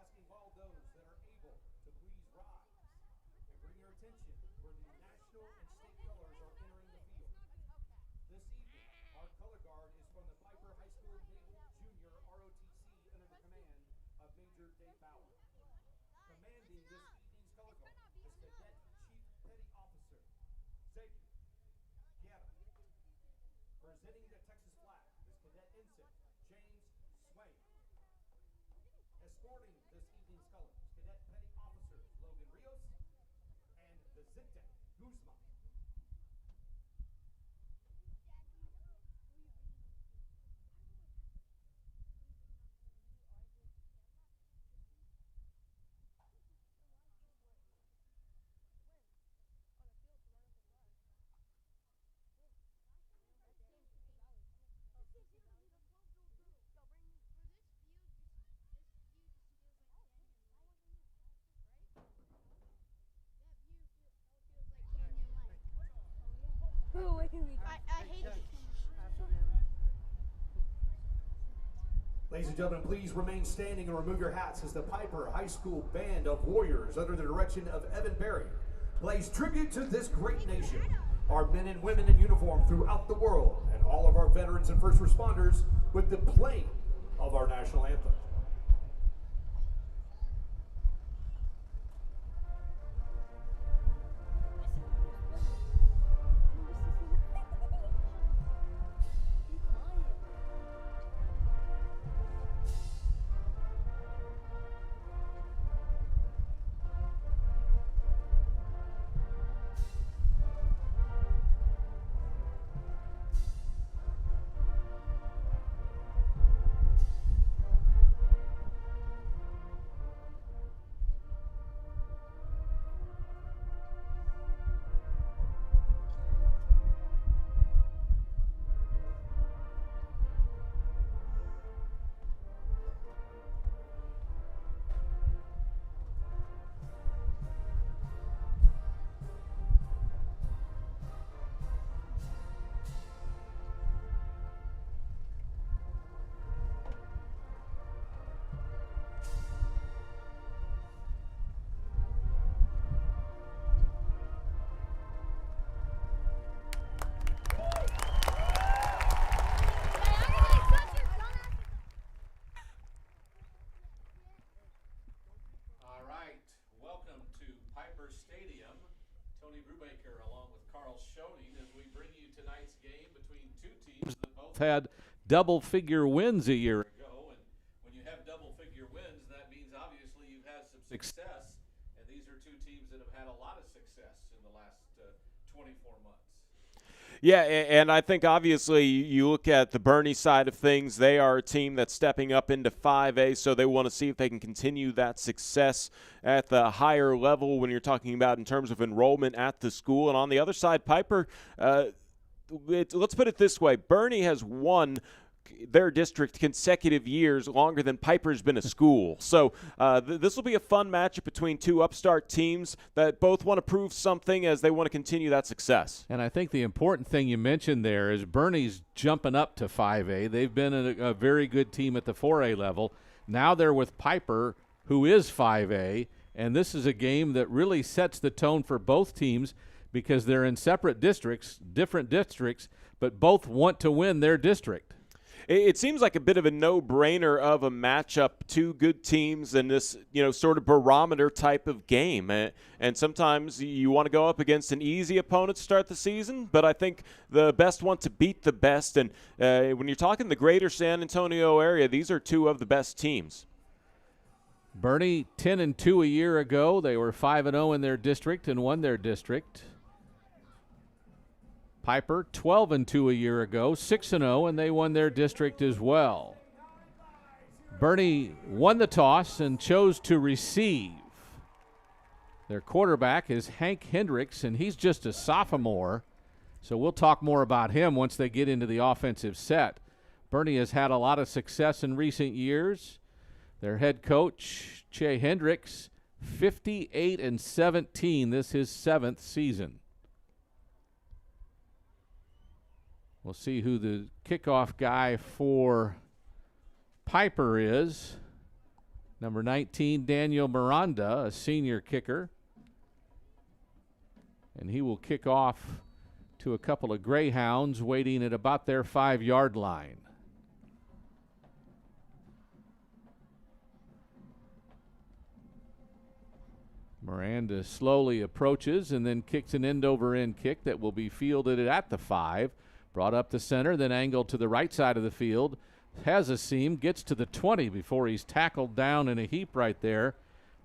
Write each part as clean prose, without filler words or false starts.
asking all those that are able to please rise and bring your attention where the national and state colors are entering the field. This evening, our color guard is from the Pieper High School Naval Junior ROTC under the command of Major Dave Bauer. Commanding this evening's color guard is Cadet Chief Petty Officer Xavier Guerra. Presenting the Texas flag is Cadet Ensign James Swain. Escorting this evening's colors, Cadet Petty Officers Logan Rios and Vicente Guzman. I hate it. Ladies and gentlemen, please remain standing and remove your hats as the Pieper High School Band of Warriors, under the direction of Evan Berry, plays tribute to this great nation, our men and women in uniform throughout the world, and all of our veterans and first responders with the playing of our national anthem. Had double-figure wins a year ago, and when you have double-figure wins, that means obviously you've had some success, and these are two teams that have had a lot of success in the last 24 months. Yeah, and I think obviously you look at the Boerne side of things, they are a team that's stepping up into 5A, so they want to see if they can continue that success at the higher level when you're talking about in terms of enrollment at the school. And on the other side, Pieper, let's put it this way. Boerne has won their district consecutive years longer than Pieper's been a school. So this will be a fun matchup between two upstart teams that both want to prove something as they want to continue that success. And I think the important thing you mentioned there is Boerne's jumping up to 5A. They've been a very good team at the 4A level. Now they're with Pieper, who is 5A, and this is a game that really sets the tone for both teams, because they're in separate districts, different districts, but both want to win their district. It seems like a bit of a no-brainer of a matchup, two good teams in this, sort of barometer type of game. And sometimes you want to go up against an easy opponent to start the season, but I think the best want to beat the best. And when you're talking the greater San Antonio area, these are two of the best teams. Boerne 10-2 a year ago. They were 5-0 in their district and won their district. Pieper 12-2 a year ago, 6-0, and they won their district as well. Boerne won the toss and chose to receive. Their quarterback is Hank Hendricks, and he's just a sophomore, so we'll talk more about him once they get into the offensive set. Boerne has had a lot of success in recent years. Their head coach, Che Hendricks, 58-17. This is his 7th season. We'll see who the kickoff guy for Pieper is. Number 19, Daniel Miranda, a senior kicker. And he will kick off to a couple of Greyhounds waiting at about their 5-yard line. Miranda slowly approaches and then kicks an end-over-end kick that will be fielded at the 5. Brought up the center, then angled to the right side of the field. Has a seam, gets to the 20 before he's tackled down in a heap right there.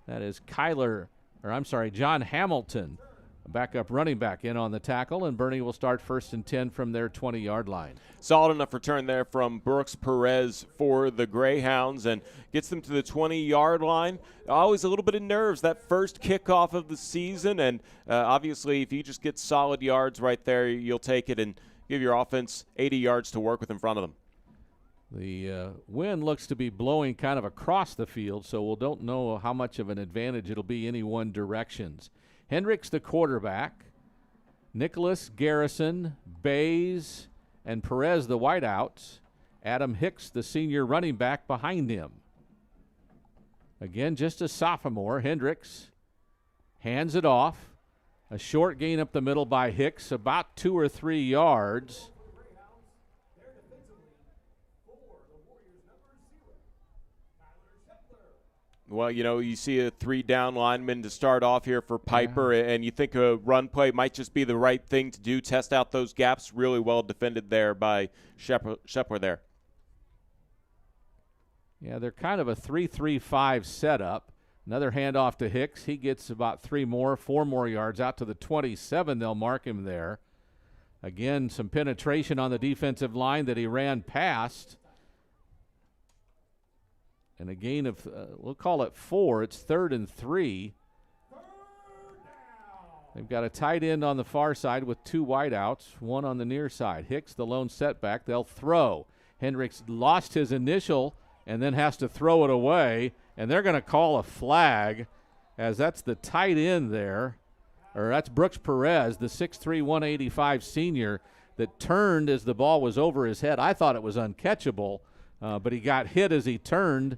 That is John Hamilton, a backup running back, in on the tackle, and Boerne will start 1st and 10 from their 20-yard line. Solid enough return there from Brooks Perez for the Greyhounds and gets them to the 20-yard line. Always a little bit of nerves, that first kickoff of the season, and obviously if you just get solid yards right there, you'll take it and give your offense 80 yards to work with in front of them. The wind looks to be blowing kind of across the field, so we don't know how much of an advantage it'll be any one directions. Hendricks, the quarterback. Nicholas, Garrison, Bays, and Perez, the wideouts. Adam Hicks, the senior running back, behind him. Again, just a sophomore. Hendricks hands it off. A short gain up the middle by Hicks, about 2 or 3 yards. Well, you see a 3-down lineman to start off here for Pieper, and you think a run play might just be the right thing to do, test out those gaps. Really well defended there by Shepler there. Yeah, they're kind of a 3-3-5 setup. Another handoff to Hicks. He gets about 4 more yards out to the 27. They'll mark him there. Again, some penetration on the defensive line that he ran past. And a gain of, we'll call it 4. It's 3rd and 3. They've got a tight end on the far side with 2 wideouts, one on the near side. Hicks, the lone setback. They'll throw. Hendricks lost his initial and then has to throw it away. And they're going to call a flag, as that's the tight end there. Or that's Brooks Perez, the 6'3", 185 senior that turned as the ball was over his head. I thought it was uncatchable. But he got hit as he turned.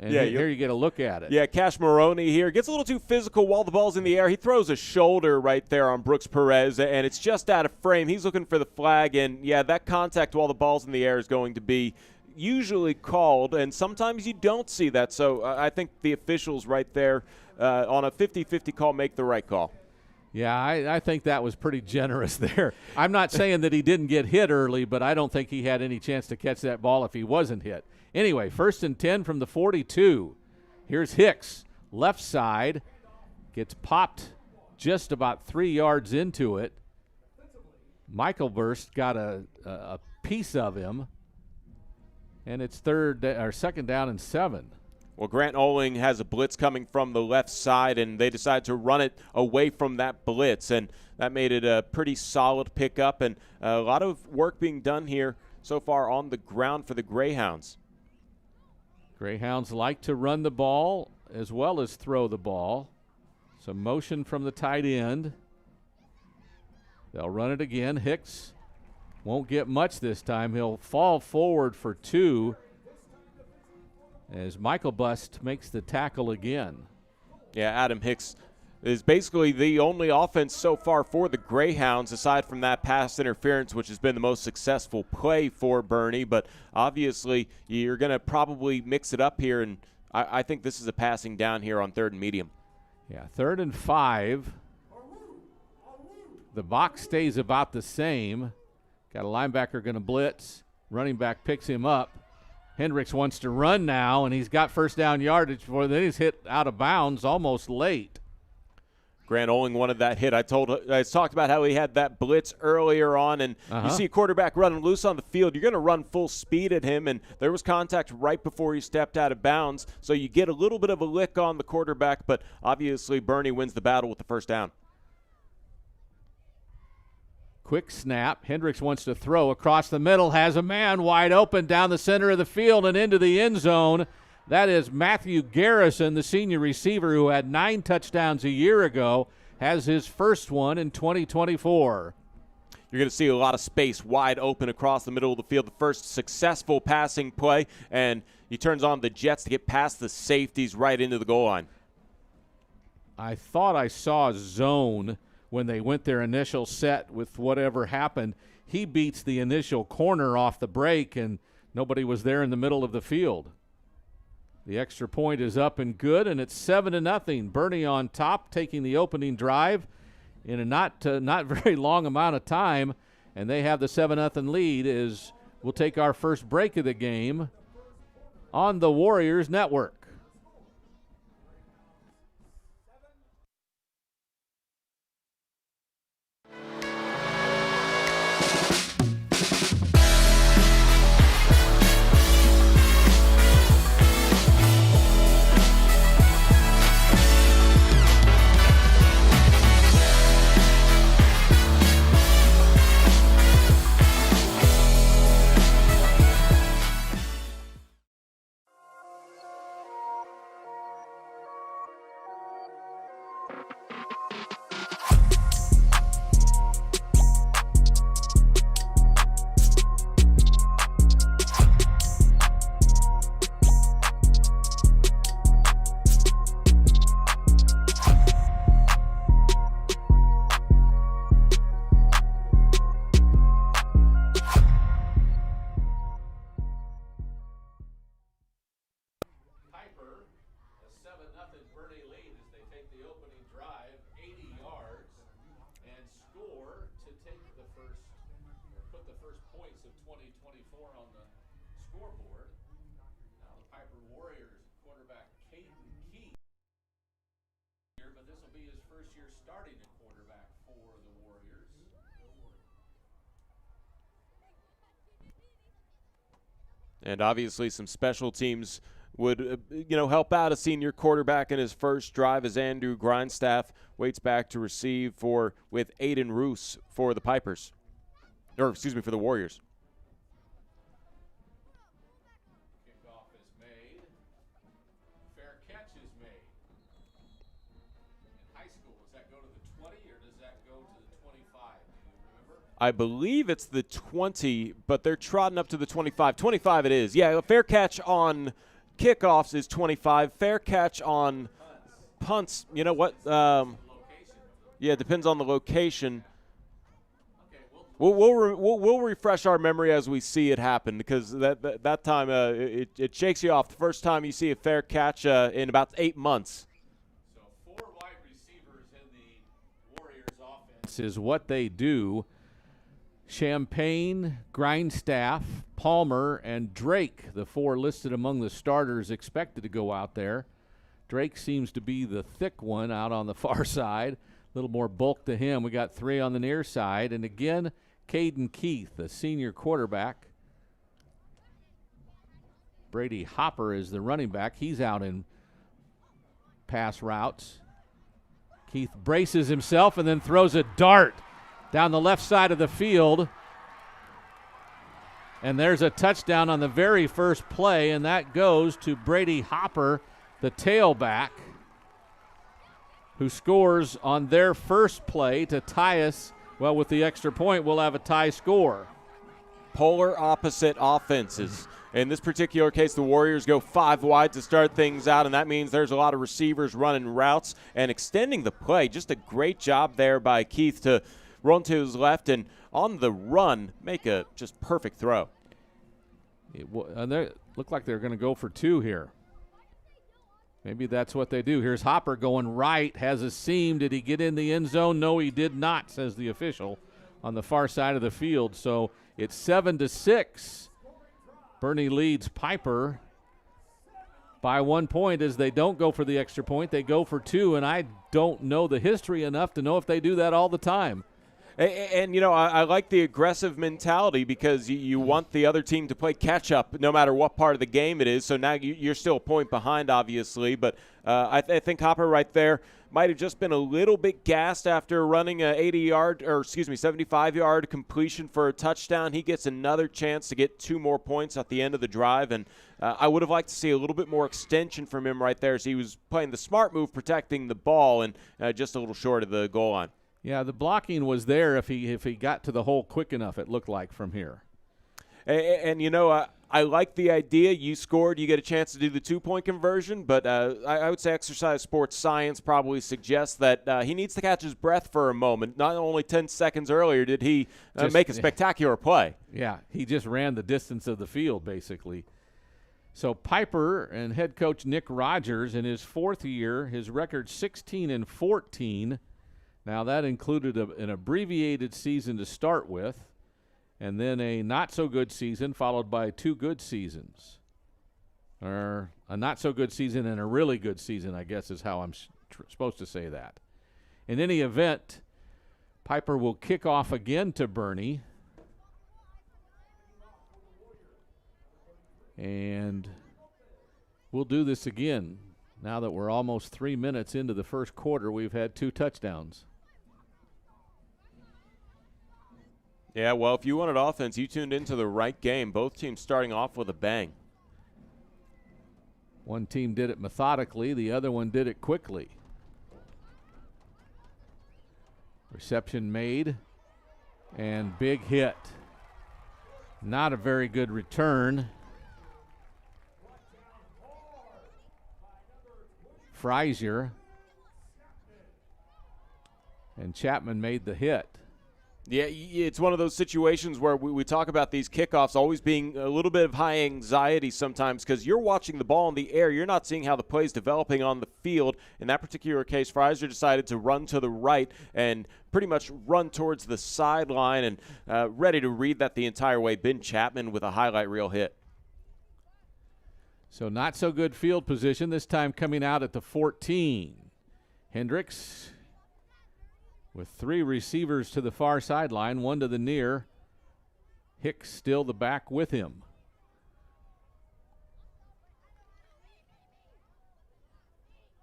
And here you get a look at it. Yeah, Cash Maroney here gets a little too physical while the ball's in the air. He throws a shoulder right there on Brooks Perez, and it's just out of frame. He's looking for the flag, and, that contact while the ball's in the air is going to be usually called, and sometimes you don't see that. So I think the officials right there on a 50-50 call make the right call. Yeah, I think that was pretty generous there. I'm not saying that he didn't get hit early, but I don't think he had any chance to catch that ball if he wasn't hit. Anyway, 1st and 10 from the 42. Here's Hicks, left side, gets popped just about 3 yards into it. Michael Burst got a piece of him, and it's 2nd down and 7. Well, Grant Oling has a blitz coming from the left side, and they decide to run it away from that blitz, and that made it a pretty solid pickup, and a lot of work being done here so far on the ground for the Greyhounds. Greyhounds like to run the ball as well as throw the ball. Some motion from the tight end. They'll run it again. Hicks won't get much this time. He'll fall forward for 2. As Michael Bust makes the tackle again. Yeah, Adam Hicks is basically the only offense so far for the Greyhounds, aside from that pass interference, which has been the most successful play for Boerne. But obviously, you're going to probably mix it up here, and I think this is a passing down here on 3rd and medium. Yeah, 3rd and 5. The box stays about the same. Got a linebacker going to blitz. Running back picks him up. Hendricks wants to run now, and he's got 1st down yardage before then he's hit out of bounds almost late. Grant Oling wanted that hit. I talked about how he had that blitz earlier on, and you see a quarterback running loose on the field. You're going to run full speed at him, and there was contact right before he stepped out of bounds, so you get a little bit of a lick on the quarterback, but obviously Boerne wins the battle with the 1st down. Quick snap. Hendricks wants to throw across the middle, has a man wide open down the center of the field and into the end zone. That is Matthew Garrison, the senior receiver who had 9 touchdowns a year ago, has his first one in 2024. you're going to see a lot of space wide open across the middle of the field. The first successful passing play, and he turns on the jets to get past the safeties right into the goal line. I thought I saw a zone when they went their initial set with whatever happened. He beats the initial corner off the break, and nobody was there in the middle of the field. The extra point is up and good, and it's 7-0. Boerne on top, taking the opening drive in a not very long amount of time, and they have the 7-0 lead. As we'll take our first break of the game on the Warriors Network. Pieper, a 7-0 Boerne lead as they take the opening drive, 80 yards, and score to take the first, or put the first points of 2024 on the scoreboard. Now the Pieper Warriors quarterback Caden Keith here, but this will be his first year starting at quarterback for the Warriors. And obviously some special teams would help out a senior quarterback in his first drive as Andrew Grindstaff waits back to receive with Aiden Roos for the Pipers. For the Warriors. Kickoff is made. Fair catch is made. In high school, does that go to the 20 or does that go to the 25? Do you remember? I believe it's the 20, but they're trotting up to the 25. 25 it is. Yeah, a fair catch on kickoffs is 25. Fair catch on punts. You know what? Yeah, it depends on the location. We'll refresh our memory as we see it happen, because that time it shakes you off. The first time you see a fair catch in about 8 months. So 4 wide receivers in the Warriors offense is what they do. Champagne, Grindstaff, Palmer, and Drake, the 4 listed among the starters expected to go out there. Drake seems to be the thick one out on the far side. A little more bulk to him. We got 3 on the near side. And again, Caden Keith, the senior quarterback. Brady Hopper is the running back. He's out in pass routes. Keith braces himself and then throws a dart down the left side of the field. And there's a touchdown on the very first play, and that goes to Brady Hopper, the tailback, who scores on their first play to tie us. Well, with the extra point, we'll have a tie score. Polar opposite offenses. In this particular case, the Warriors go 5 wide to start things out, and that means there's a lot of receivers running routes and extending the play. Just a great job there by Keith to run to his left and on the run make a just perfect throw. And they look like they're going to go for 2 here. Maybe that's what they do. Here's Hopper going right, has a seam. Did he get in the end zone? No, he did not, says the official on the far side of the field. So it's 7-6. Boerne leads Pieper by 1 point as they don't go for the extra point. They go for 2, and I don't know the history enough to know if they do that all the time. And I like the aggressive mentality, because you want the other team to play catch-up no matter what part of the game it is. So now you're still a point behind, obviously. But I think Hopper right there might have just been a little bit gassed after running a 75-yard completion for a touchdown. He gets another chance to get 2 more points at the end of the drive. And I would have liked to see a little bit more extension from him right there, as he was playing the smart move, protecting the ball, and just a little short of the goal line. Yeah, the blocking was there if he got to the hole quick enough, it looked like, from here. And you know, I like the idea. You scored, you get a chance to do the 2-point conversion, but I would say exercise sports science probably suggests that he needs to catch his breath for a moment. Not only 10 seconds earlier did he make a spectacular play. Yeah, he just ran the distance of the field, basically. So Pieper and head coach Nick Rogers, in his 4th year, his record 16-14. Now, that included an abbreviated season to start with, and then a not-so-good season followed by 2 good seasons. Or a not-so-good season and a really good season, I guess is how I'm supposed to say that. In any event, Pieper will kick off again to Boerne. And we'll do this again. Now that we're almost 3 minutes into the first quarter, we've had 2 touchdowns. Yeah, well, if you wanted offense, you tuned into the right game. Both teams starting off with a bang. One team did it methodically, the other one did it quickly. Reception made, and big hit. Not a very good return. Frazier and Chapman made the hit. Yeah, it's one of those situations where we talk about these kickoffs always being a little bit of high anxiety sometimes because you're watching the ball in the air. You're not seeing how the play's developing on the field. In that particular case, Frazier decided to run to the right and pretty much run towards the sideline and ready to read that the entire way. Ben Chapman with a highlight reel hit. So not so good field position, this time coming out at the 14. Hendricks with 3 receivers to the far sideline, 1 to the near. Hicks still the back with him.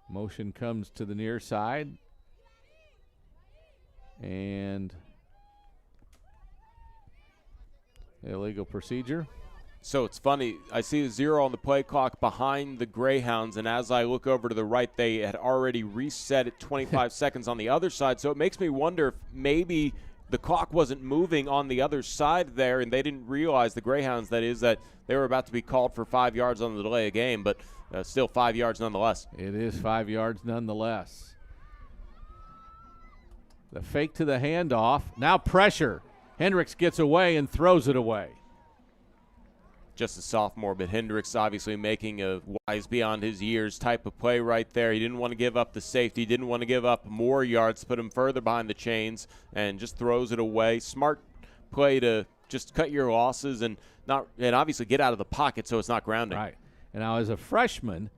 Motion comes to the near side. And illegal procedure. So it's funny, I see a 0 on the play clock behind the Greyhounds, and as I look over to the right, they had already reset at 25 seconds on the other side. So it makes me wonder if maybe the clock wasn't moving on the other side there, and they didn't realize, the Greyhounds, that is, that they were about to be called for 5 yards on the delay of game, but still 5 yards nonetheless. It is 5 yards nonetheless. The fake to the handoff. Now pressure. Hendricks gets away and throws it away. Just a sophomore, but Hendricks obviously making a wise beyond his years type of play right there. He didn't want to give up the safety, didn't want to give up more yards, put him further behind the chains, and just throws it away. Smart play to just cut your losses and obviously get out of the pocket so it's not grounding. Right. And now as a freshman,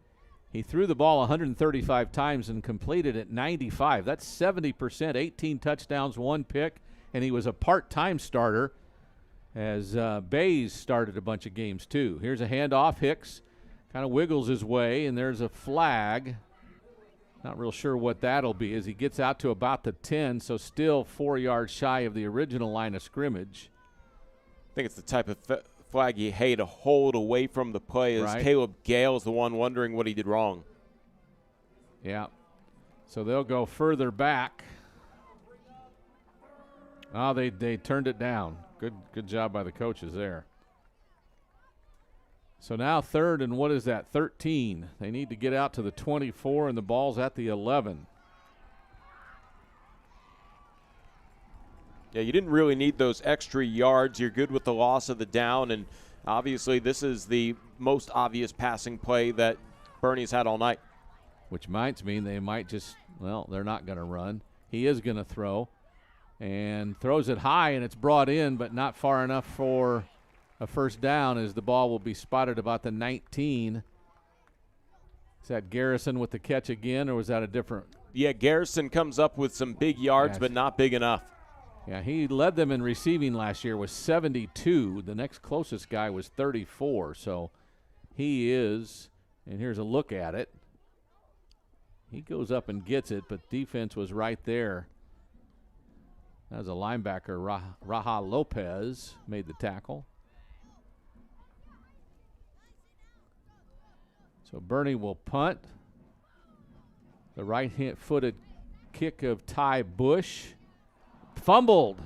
he threw the ball 135 times and completed at 95. That's 70%, 18 touchdowns, 1 pick, and he was a part-time starter as Bays started a bunch of games too. Here's a handoff. Hicks kind of wiggles his way, and there's a flag. Not real sure what that'll be as he gets out to about the 10, so still 4 yards shy of the original line of scrimmage. I think it's the type of flag you hate to hold away from the play, as right. Caleb Gale's the one wondering what he did wrong. Yeah. So they'll go further back. Oh, they turned it down. Good job by the coaches there. So now 3rd and what is that, 13. They need to get out to the 24, and the ball's at the 11. Yeah, you didn't really need those extra yards. You're good with the loss of the down, and obviously this is the most obvious passing play that Boerne's had all night. Which might mean they might just, well, they're not going to run. He is going to throw. And throws it high, and it's brought in, but not far enough for a first down, as the ball will be spotted about the 19. Is that Garrison with the catch again, or was that a different? Yeah, Garrison comes up with some big yards, but not big enough. Yeah, he led them in receiving last year with 72. The next closest guy was 34, so he is, and here's a look at it. He goes up and gets it, but defense was right there. That was a linebacker, Raja Lopez, made the tackle. So Boerne will punt. The right-hand-footed kick of Ty Bush fumbled,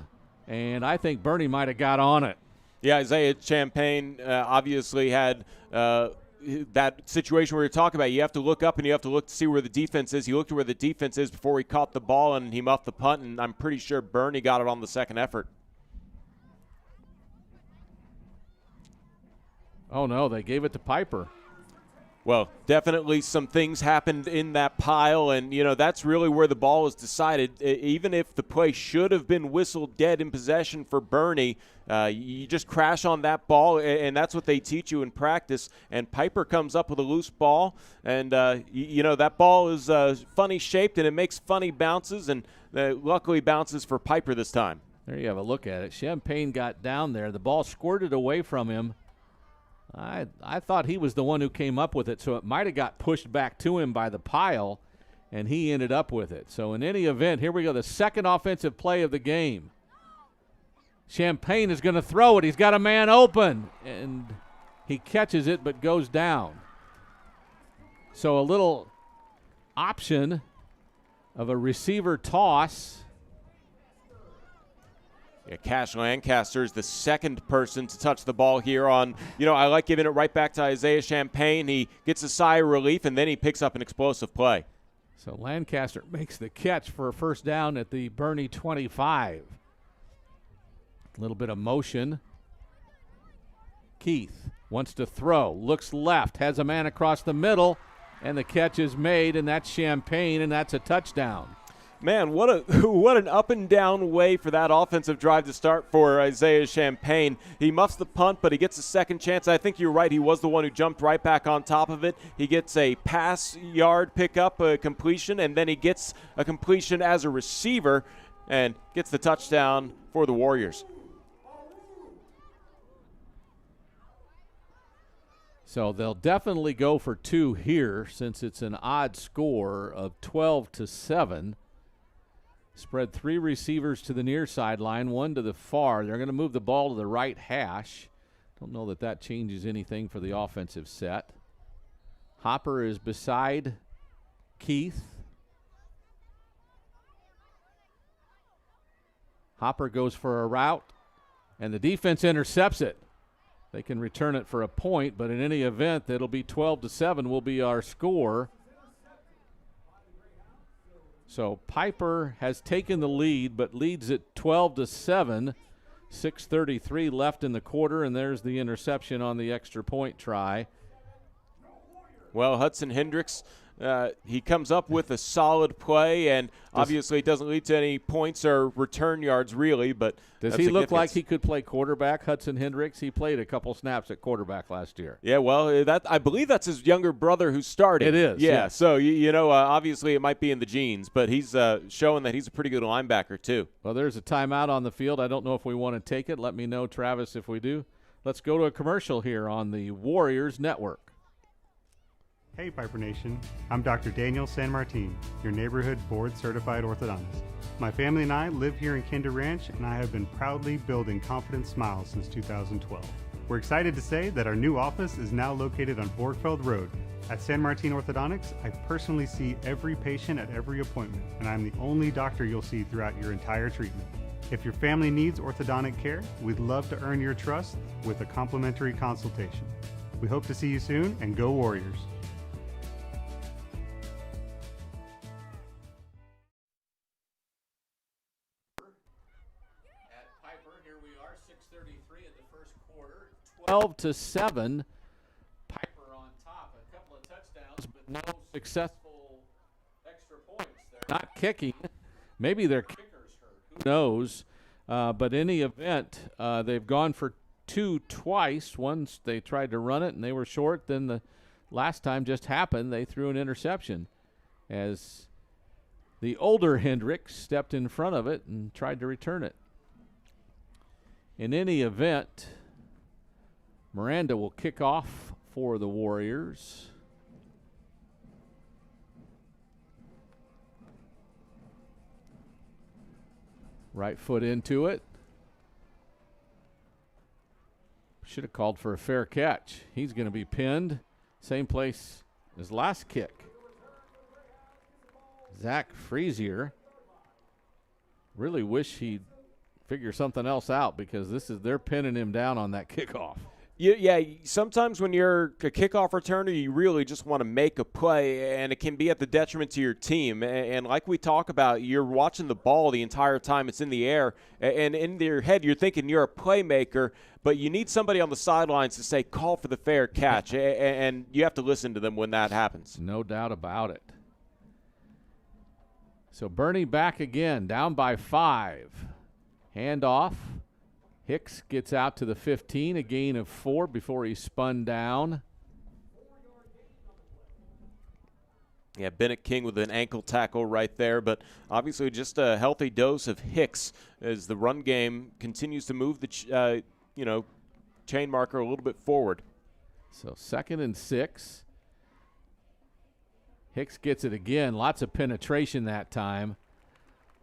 and I think Boerne might have got on it. Yeah, Isaiah Champagne obviously had that situation where you're talking about. You have to look up and you have to look to see where the defense is. He looked at where the defense is before he caught the ball, and he muffed the punt, and I'm pretty sure Boerne got it on the second effort. Oh, no, they gave it to Pieper. Well, definitely some things happened in that pile, and, that's really where the ball was decided. Even if the play should have been whistled dead in possession for Boerne, you just crash on that ball, and that's what they teach you in practice. And Pieper comes up with a loose ball, and, that ball is funny shaped, and it makes funny bounces, and luckily bounces for Pieper this time. There you have a look at it. Champagne got down there. The ball squirted away from him. I thought he was the one who came up with it, so it might have got pushed back to him by the pile, and he ended up with it. So in any event, here we go, the second offensive play of the game. Champagne is going to throw it. He's got a man open, and he catches it but goes down. So a little option of a receiver toss. Yeah, Cash Lancaster is the second person to touch the ball here on, I like giving it right back to Isaiah Champagne. He gets a sigh of relief, and then he picks up an explosive play. So Lancaster makes the catch for a first down at the Boerne 25. A little bit of motion. Keith wants to throw, looks left, has a man across the middle, and the catch is made, and that's Champagne, and that's a touchdown. Man, what an up and down way for that offensive drive to start for Isaiah Champagne. He muffs the punt, but he gets a second chance. I think you're right. He was the one who jumped right back on top of it. He gets a pass yard pickup, a completion, and then he gets a completion as a receiver and gets the touchdown for the Warriors. So they'll definitely go for two here since it's an odd score of 12-7. Spread three receivers to the near sideline, one to the far. They're going to move the ball to the right hash. Don't know that that changes anything for the offensive set. Hopper is beside Keith. Hopper goes for a route, and the defense intercepts it. They can return it for a point, but in any event, it'll be 12-7 will be our score. So Pieper has taken the lead, but leads it 12-7. 6:33 left in the quarter, and there's the interception on the extra point try. Well, Hudson Hendricks, he comes up with a solid play, and obviously it doesn't lead to any points or return yards really, but does he look like he could play quarterback, Hudson Hendricks? He played a couple snaps at quarterback last year. Yeah, well, I believe that's his younger brother who started. It is. Yeah, so, obviously it might be in the genes, but he's showing that he's a pretty good linebacker too. Well, there's a timeout on the field. I don't know if we want to take it. Let me know, Travis, if we do. Let's go to a commercial here on the Warriors Network. Hey Piper Nation, I'm Dr. Daniel San Martin, your neighborhood board-certified orthodontist. My family and I live here in Kinder Ranch, and I have been proudly building Confident Smiles since 2012. We're excited to say that our new office is now located on Borgfeld Road. At San Martin Orthodontics, I personally see every patient at every appointment, and I'm the only doctor you'll see throughout your entire treatment. If your family needs orthodontic care, we'd love to earn your trust with a complimentary consultation. We hope to see you soon, and go Warriors! At Pieper, here we are, 6:33 in the first quarter, 12-7. Pieper on top, a couple of touchdowns, but no successful extra points. They're not kicking. Maybe their kicker's hurt. Who knows? But in any event, they've gone for two twice. Once they tried to run it and they were short. Then the last time just happened. They threw an interception as the older Hendricks stepped in front of it and tried to return it. In any event, Miranda will kick off for the Warriors. Right foot into it. Should have called for a fair catch. He's going to be pinned. Same place as last kick. Zach Frazier. Really wish he'd figure something else out, because they're pinning him down on that kickoff. Yeah, sometimes when you're a kickoff returner, you really just want to make a play, and it can be at the detriment to your team. And like we talk about, you're watching the ball the entire time it's in the air, and in your head you're thinking you're a playmaker, but you need somebody on the sidelines to say, call for the fair catch, and you have to listen to them when that happens. No doubt about it. So Boerne back again, down by 5. Handoff. Hicks gets out to the 15, a gain of 4 before he spun down. Yeah, Bennett King with an ankle tackle right there, but obviously just a healthy dose of Hicks as the run game continues to move the chain marker a little bit forward. So 2nd and 6. Hicks gets it again. Lots of penetration that time.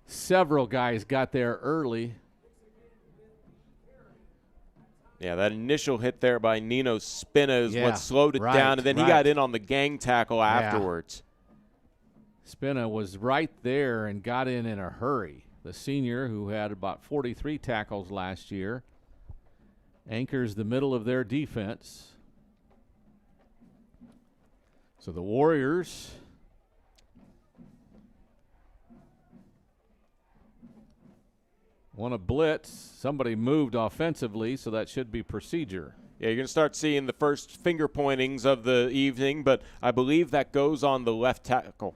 Several guys got there early. Yeah, that initial hit there by Nino Spina is what slowed it down, and then he got in on the gang tackle afterwards. Spina was right there and got in a hurry. The senior, who had about 43 tackles last year, anchors the middle of their defense. So the Warriors want to blitz. Somebody moved offensively, so that should be procedure. Yeah, you're going to start seeing the first finger pointings of the evening, but I believe that goes on the left tackle.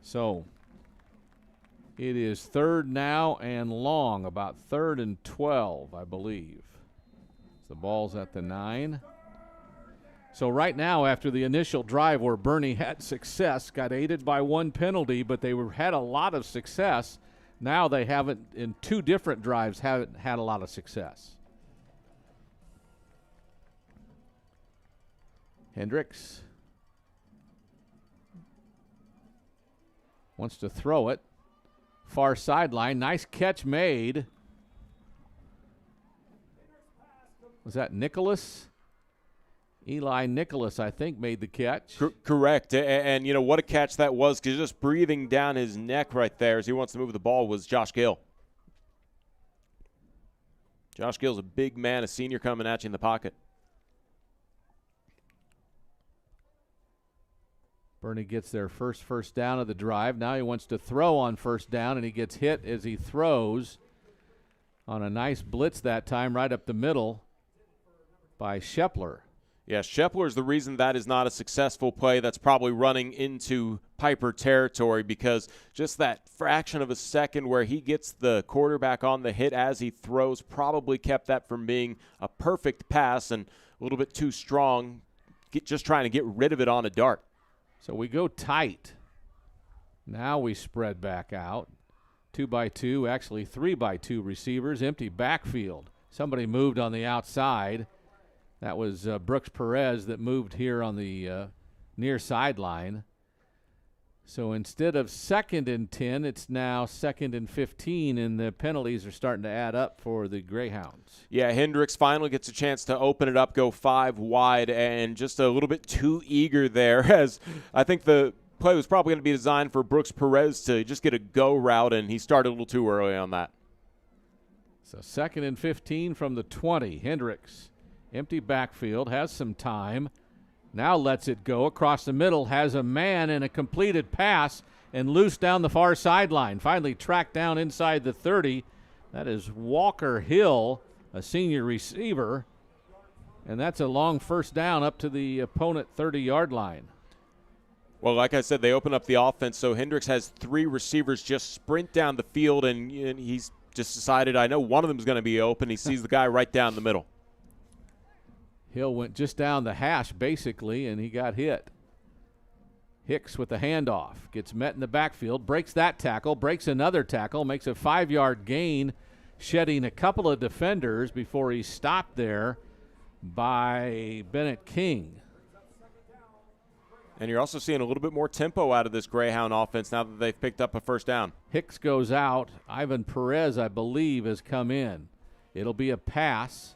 So it is 3rd now and long, about 3rd and 12, I believe. The ball's at the 9. So right now, after the initial drive where Boerne had success, got aided by 1 penalty, but they had a lot of success. Now they haven't, in 2 different drives, haven't had a lot of success. Hendricks wants to throw it. Far sideline. Nice catch made. Was that Nicholas? Eli Nicholas, I think, made the catch. Correct. And you know, what a catch that was, because just breathing down his neck right there as he wants to move the ball was Josh Gill. Josh Gill's a big man, a senior coming at you in the pocket. Boerne gets their first down of the drive. Now he wants to throw on 1st down, and he gets hit as he throws on a nice blitz that time right up the middle by Shepler. Yeah, Shepler is the reason that is not a successful play. That's probably running into Pieper territory, because just that fraction of a second where he gets the quarterback on the hit as he throws probably kept that from being a perfect pass, and a little bit too strong, just trying to get rid of it on a dart. So we go tight. Now we spread back out. 2-by-2, actually 3-by-2 receivers, empty backfield. Somebody moved on the outside. That was Brooks Perez that moved here on the near sideline. So instead of 2nd and 10, it's now 2nd and 15, and the penalties are starting to add up for the Greyhounds. Yeah, Hendricks finally gets a chance to open it up, go 5 wide, and just a little bit too eager there, as I think the play was probably going to be designed for Brooks Perez to just get a go route, and he started a little too early on that. So 2nd and 15 from the 20. Hendricks, empty backfield, has some time. Now lets it go across the middle, has a man and a completed pass, and loose down the far sideline. Finally tracked down inside the 30. That is Walker Hill, a senior receiver. And that's a long 1st down up to the opponent 30-yard line. Well, like I said, they open up the offense, so Hendricks has 3 receivers just sprint down the field, and he's just decided, I know one of them is going to be open. He sees the guy right down the middle. Hill went just down the hash, basically, and he got hit. Hicks with the handoff. Gets met in the backfield. Breaks that tackle. Breaks another tackle. Makes a 5-yard gain, shedding a couple of defenders before he's stopped there by Bennett King. And you're also seeing a little bit more tempo out of this Greyhound offense now that they've picked up a 1st down. Hicks goes out. Ivan Perez, I believe, has come in. It'll be a pass.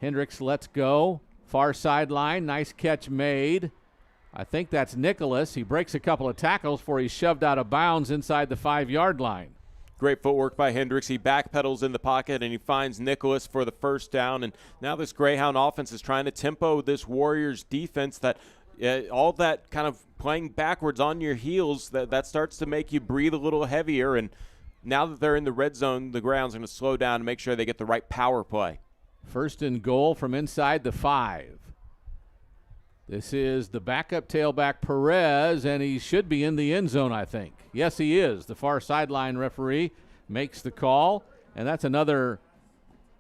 Hendricks lets go. Far sideline. Nice catch made. I think that's Nicholas. He breaks a couple of tackles before he's shoved out of bounds inside the 5-yard line. Great footwork by Hendricks. He backpedals in the pocket, and he finds Nicholas for the first down. And now this Greyhound offense is trying to tempo this Warriors defense that all that kind of playing backwards on your heels, that starts to make you breathe a little heavier. And now that they're in the red zone, the Greyhounds are going to slow down and make sure they get the right power play. First and goal from inside the 5. This is the backup tailback Perez, and he should be in the end zone, I think. Yes, he is. The far sideline referee makes the call, and that's another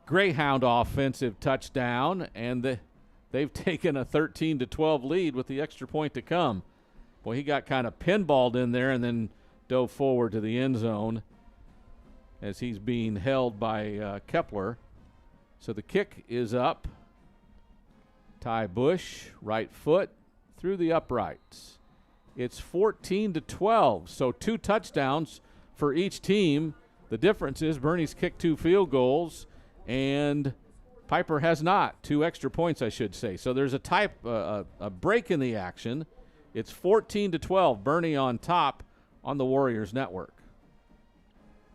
Greyhound offensive touchdown, and they've taken a 13-12 lead with the extra point to come. Boy, he got kind of pinballed in there and then dove forward to the end zone as he's being held by Kepler. So the kick is up. Ty Bush, right foot, through the uprights. It's 14-12, so 2 touchdowns for each team. The difference is Boerne's kicked 2 field goals, and Pieper has not. 2 extra points, I should say. So there's a break in the action. It's 14-12, Boerne on top on the Warriors Network.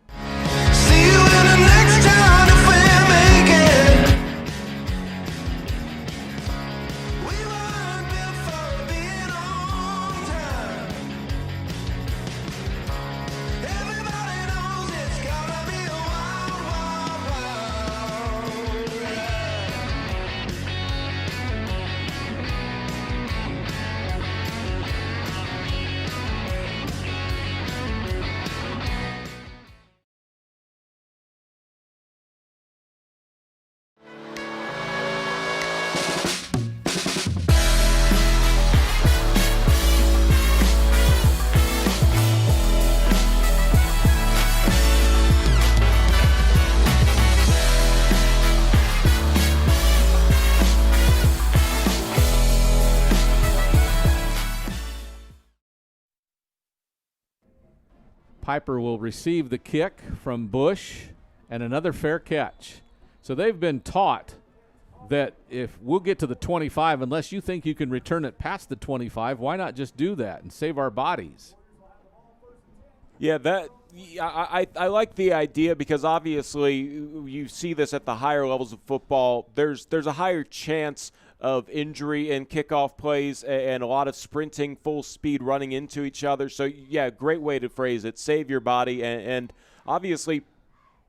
See you in the next town if we make it. We weren't built for being on time. Everybody knows it's gonna be a wild, wild, wild Pieper will receive the kick from Bush and another fair catch. So they've been taught that if we'll get to the 25, unless you think you can return it past the 25, why not just do that and save our bodies? Yeah, I like the idea because obviously you see this at the higher levels of football. There's a higher chance of injury in kickoff plays and a lot of sprinting, full speed running into each other. So, yeah, great way to phrase it. Save your body. And obviously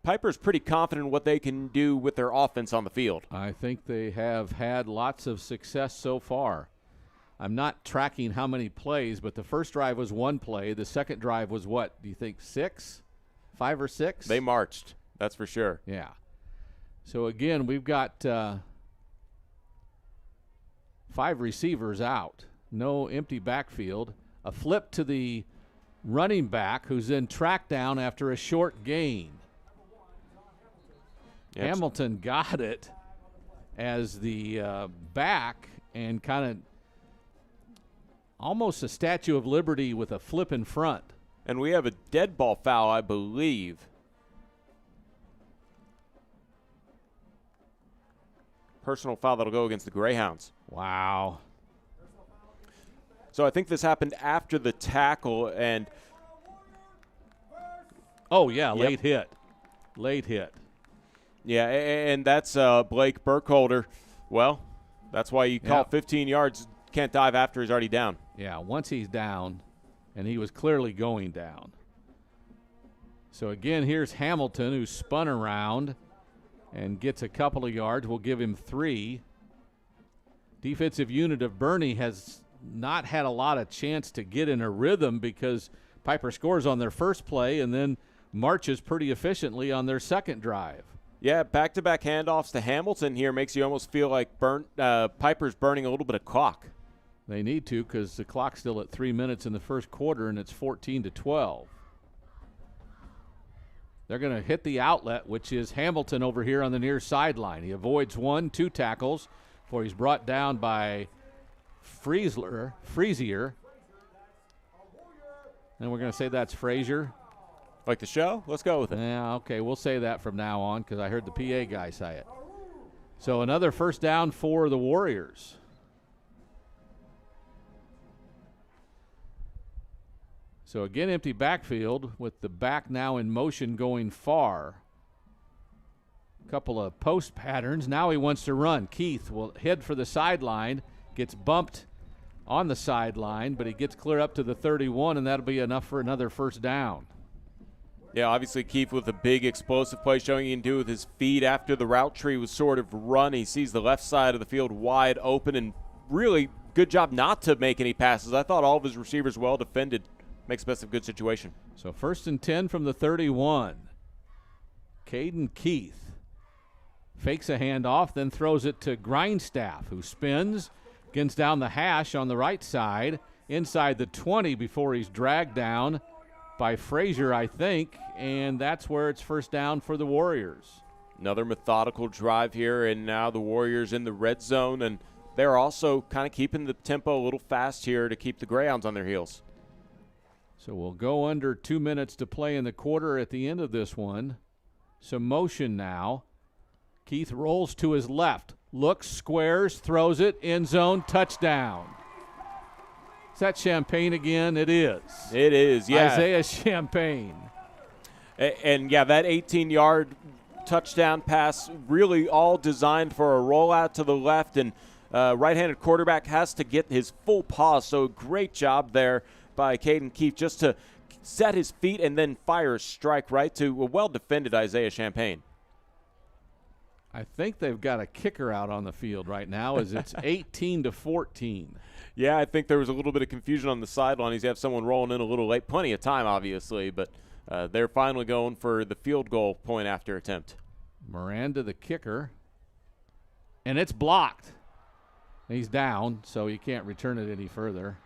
Pieper's pretty confident in what they can do with their offense on the field. I think they have had lots of success so far. I'm not tracking how many plays, but the first drive was 1 play. The second drive was what? Do you think 6? 5 or 6? They marched, that's for sure. Yeah. So, again, we've got 5 receivers out. No empty backfield. A flip to the running back who's then tracked down after a short gain. Yep. Hamilton got it as the back and kind of almost a Statue of Liberty with a flip in front. And we have a dead ball foul, I believe. Personal foul that'll go against the Greyhounds. Wow. So I think this happened after the tackle and oh, yeah, Yep. late hit. Late hit. yeah, and that's Blake Burkholder. Well, that's why you call Yep. 15 yards. Can't dive after he's already down. Yeah, once he's down, and he was clearly going down. So, again, here's Hamilton, who spun around and gets a couple of yards. We'll give him 3. Defensive unit of Boerne has not had a lot of chance to get in a rhythm because Pieper scores on their first play and then marches pretty efficiently on their second drive. Yeah, back-to-back handoffs to Hamilton here makes you almost feel like Pieper's burning a little bit of clock. They need to because the clock's still at 3 minutes in the first quarter, and it's 14-12. They're going to hit the outlet, which is Hamilton over here on the near sideline. He avoids 2 tackles before he's brought down by Freezier. And we're going to say that's Frazier. Like the show? Let's go with it. Yeah, okay, we'll say that from now on because I heard the PA guy say it. So another first down for the Warriors. So again, empty backfield with the back now in motion going far. Couple of post patterns. Now he wants to run. Keith will head for the sideline, gets bumped on the sideline, but he gets clear up to the 31, and that'll be enough for another first down. Yeah, obviously Keith with a big explosive play showing he can do with his feet after the route tree was sort of run. He sees the left side of the field wide open, and really good job not to make any passes. I thought all of his receivers well defended. Makes the best of a good situation. So 1st and 10 from the 31. Caden Keith fakes a handoff, then throws it to Grindstaff, who spins, gets down the hash on the right side, inside the 20 before he's dragged down by Frazier, I think, and that's where it's first down for the Warriors. Another methodical drive here, and now the Warriors in the red zone, and they're also kind of keeping the tempo a little fast here to keep the Greyhounds on their heels. So we'll go under 2 minutes to play in the quarter at the end of this one. Some motion now. Keith rolls to his left, looks, squares, throws it, end zone, touchdown. Is that Champagne again? It is. It is, yeah. Isaiah Champagne. And yeah, that 18-yard touchdown pass really all designed for a rollout to the left, and right-handed quarterback has to get his full pause. So great job there by Caden Keith just to set his feet and then fire a strike right to a well-defended Isaiah Champagne. I think they've got a kicker out on the field right now as it's 18-14. Yeah, I think there was a little bit of confusion on the sideline. He's have someone rolling in a little late. Plenty of time, obviously, but they're finally going for the field goal point after attempt. Miranda, the kicker, and it's blocked. He's down, so you can't return it any further.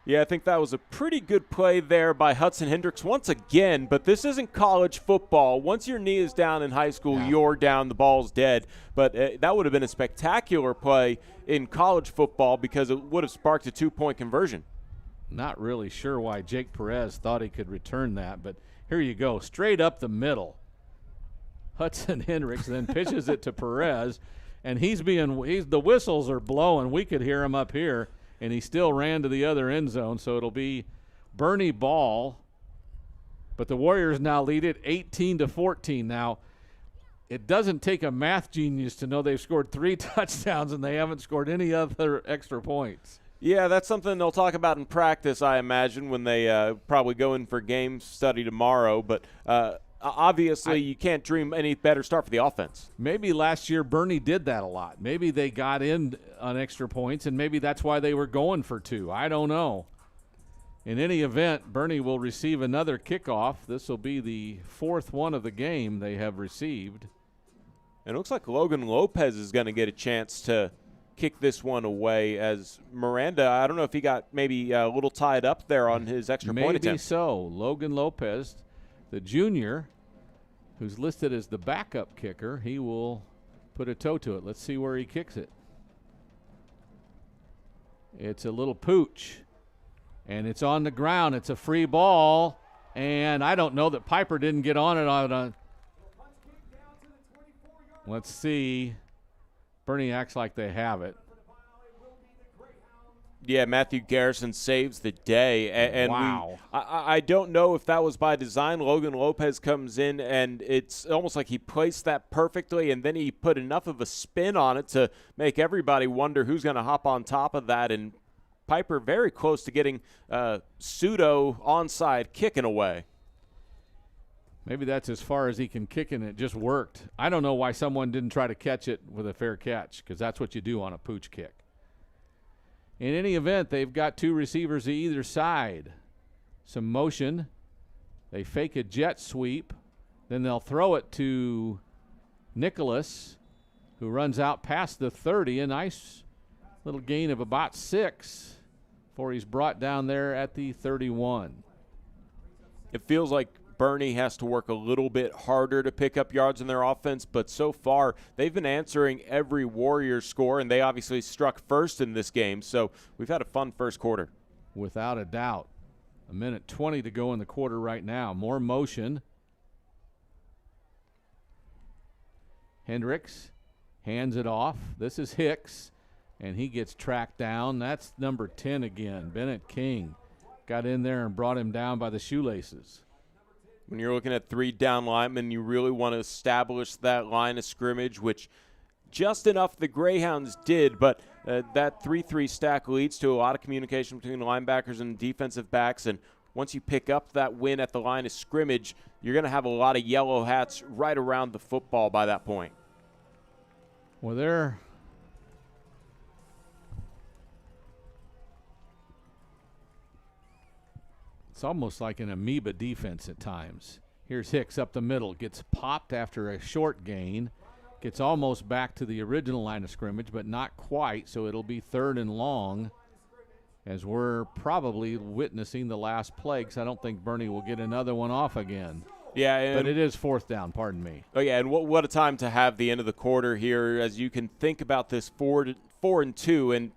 Yeah, I think that was a pretty good play there by Hudson Hendricks once again, but this isn't college football. Once your knee is down in high school, you're down, the ball's dead. But that would have been a spectacular play in college football because it would have sparked a 2-point conversion. Not really sure why Jake Perez thought he could return that, but here you go, straight up the middle. Hudson Hendricks then pitches it to Perez, and the whistles are blowing. We could hear him up here. And he still ran to the other end zone, so it'll be Boerne ball. But the Warriors now lead it 18-14. Now, it doesn't take a math genius to know they've scored 3 touchdowns and they haven't scored any other extra points. Yeah, that's something they'll talk about in practice, I imagine, when they probably go in for game study tomorrow. But obviously, you can't dream any better start for the offense. Maybe last year Boerne did that a lot. Maybe they got in on extra points, and maybe that's why they were going for 2. I don't know. In any event, Boerne will receive another kickoff. This will be the 4th one of the game they have received. And it looks like Logan Lopez is going to get a chance to kick this one away, as Miranda, I don't know if he got maybe a little tied up there on his extra point attempt. Maybe so. Logan Lopez, the junior, who's listed as the backup kicker, he will put a toe to it. Let's see where he kicks it. It's a little pooch, and it's on the ground. It's a free ball, and I don't know that Pieper didn't get on it. Let's see. Boerne acts like they have it. Yeah, Matthew Garrison saves the day. And wow. I don't know if that was by design. Logan Lopez comes in, and it's almost like he placed that perfectly, and then he put enough of a spin on it to make everybody wonder who's going to hop on top of that. And Pieper very close to getting pseudo onside kicking away. Maybe that's as far as he can kick, and it just worked. I don't know why someone didn't try to catch it with a fair catch, because that's what you do on a pooch kick. In any event, they've got 2 receivers to either side. Some motion. They fake a jet sweep. Then they'll throw it to Nicholas, who runs out past the 30. A nice little gain of about 6 before he's brought down there at the 31. It feels like Boerne has to work a little bit harder to pick up yards in their offense, but so far they've been answering every Warriors score, and they obviously struck first in this game, so we've had a fun first quarter. Without a doubt. 1:20 to go in the quarter right now. More motion. Hendricks hands it off. This is Hicks, and he gets tracked down. That's number 10 again, Bennett King. got in there and brought him down by the shoelaces. When you're looking at 3 down linemen, you really want to establish that line of scrimmage, which just enough the Greyhounds did, but that 3-3 stack leads to a lot of communication between the linebackers and defensive backs, and once you pick up that win at the line of scrimmage, you're going to have a lot of yellow hats right around the football by that point. Well, it's almost like an amoeba defense at times. Here's Hicks up the middle, gets popped after a short gain, gets almost back to the original line of scrimmage, but not quite, so it'll be 3rd and long as we're probably witnessing the last play, because I don't think Boerne will get another one off again. Yeah, but it is 4th down, pardon me. Oh, yeah, and what a time to have the end of the quarter here as you can think about this 4-2, and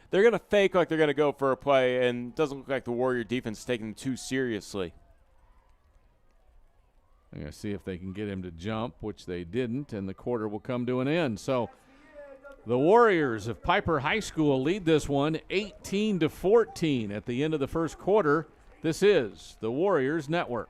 they're going to fake like they're going to go for a play, and it doesn't look like the Warrior defense is taking them too seriously. They're going to see if they can get him to jump, which they didn't, and the quarter will come to an end. So the Warriors of Pieper High School lead this one 18-14 at the end of the first quarter. This is the Warriors Network.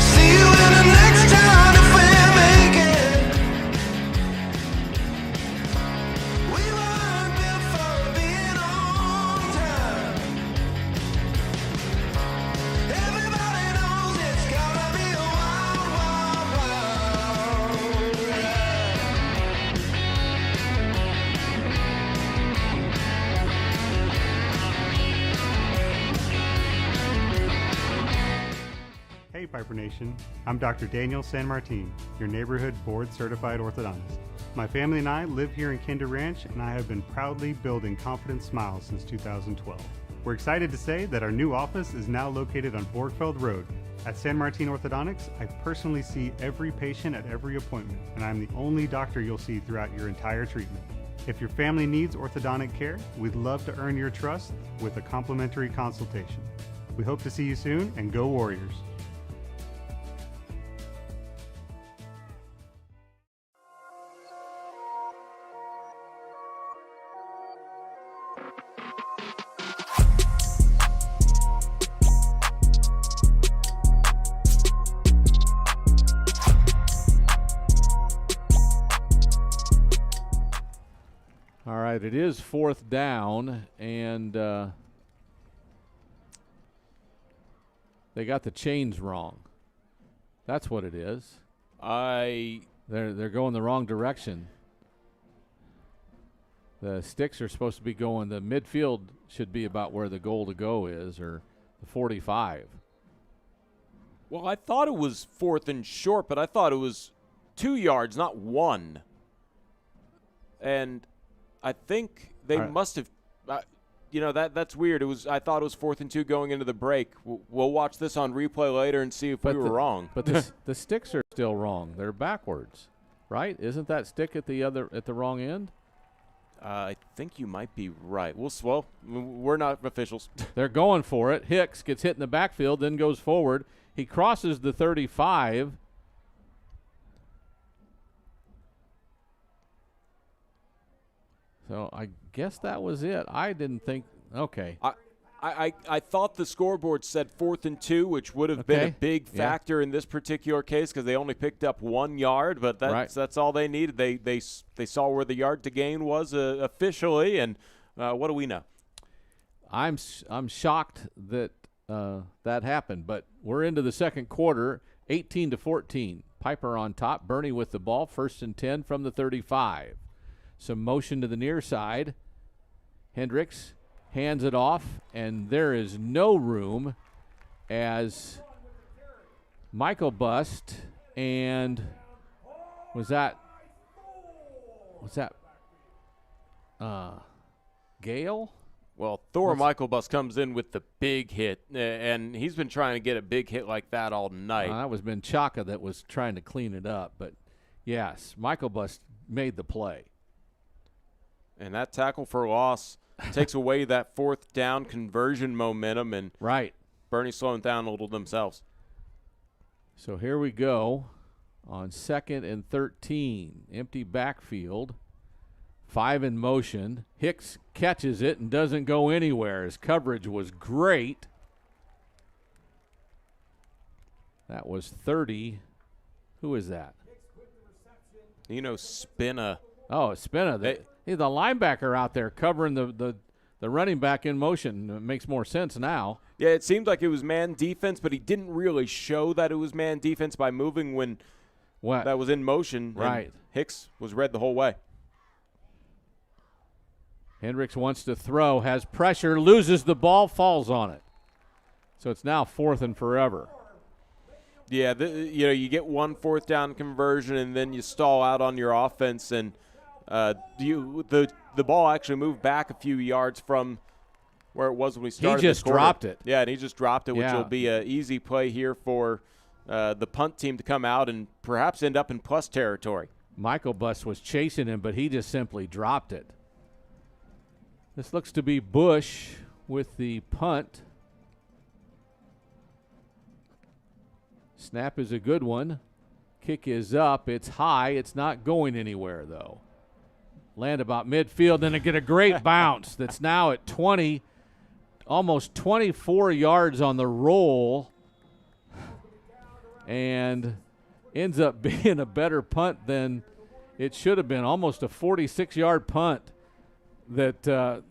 See you in the next town if we make it. We weren't built for being on time. Everybody knows it's gotta be a wild, wild, wild ride. Hey Piper Nation, I'm Dr. Daniel San Martin, your neighborhood board-certified orthodontist. My family and I live here in Kinder Ranch, and I have been proudly building Confident Smiles since 2012. We're excited to say that our new office is now located on Borgfeld Road. At San Martin Orthodontics, I personally see every patient at every appointment, and I'm the only doctor you'll see throughout your entire treatment. If your family needs orthodontic care, we'd love to earn your trust with a complimentary consultation. We hope to see you soon, and go Warriors! All right, it is 4th down, and they got the chains wrong. That's what it is. They're going the wrong direction. The sticks are supposed to be going, the midfield should be about where the goal to go is, or the 45. Well, I thought it was 4th and short, but I thought it was 2 yards, not 1. And I think they must have, that's weird. I thought it was 4th and 2 going into the break. We'll watch this on replay later and see if we were wrong. But the sticks are still wrong. They're backwards, right? Isn't that stick at the wrong end? I think you might be right. Well, we're not officials. They're going for it. Hicks gets hit in the backfield, then goes forward. He crosses the 35. So I guess that was it. I didn't think. Okay. I thought the scoreboard said 4th and 2, which would have been a big factor in this particular case because they only picked up 1 yard, but that's all they needed. They saw where the yard to gain was officially, and what do we know? I'm shocked that that happened, but we're into the second quarter, 18-14. Pieper on top. Boerne with the ball, 1st and 10 from the 35. Some motion to the near side. Hendricks hands it off, and there is no room as Michael bust, and was that Gale? Well, Thor Michael Bus comes in with the big hit, and he's been trying to get a big hit like that all night. That was Menchaca that was trying to clean it up. But, yes, Michael Bus made the play. And that tackle for loss takes away that fourth down conversion momentum, and right. Boerne slowing down a little themselves. So here we go on 2nd and 13. Empty backfield. 5 in motion. Hicks catches it and doesn't go anywhere. His coverage was great. That was 30. Who is that? Spinna. Oh, Spinna. The linebacker out there covering the running back in motion. It makes more sense now. Yeah, it seemed like it was man defense, but he didn't really show that it was man defense by moving when that was in motion. Right. Hicks was read the whole way. Hendricks wants to throw, has pressure, loses the ball, falls on it. So it's now 4th and forever. Yeah, you get one 4th down conversion, and then you stall out on your offense, and the ball actually moved back a few yards from where it was when we started. He just dropped it. Yeah, and he just dropped it, which Yeah. will be an easy play here for the punt team to come out and perhaps end up in plus territory. Michael Bus was chasing him, but he just simply dropped it. This looks to be Bush with the punt. Snap is a good one. Kick is up. It's high. It's not going anywhere, though. Land about midfield, and get a great bounce that's now at 20, almost 24 yards on the roll, and ends up being a better punt than it should have been. Almost a 46-yard punt that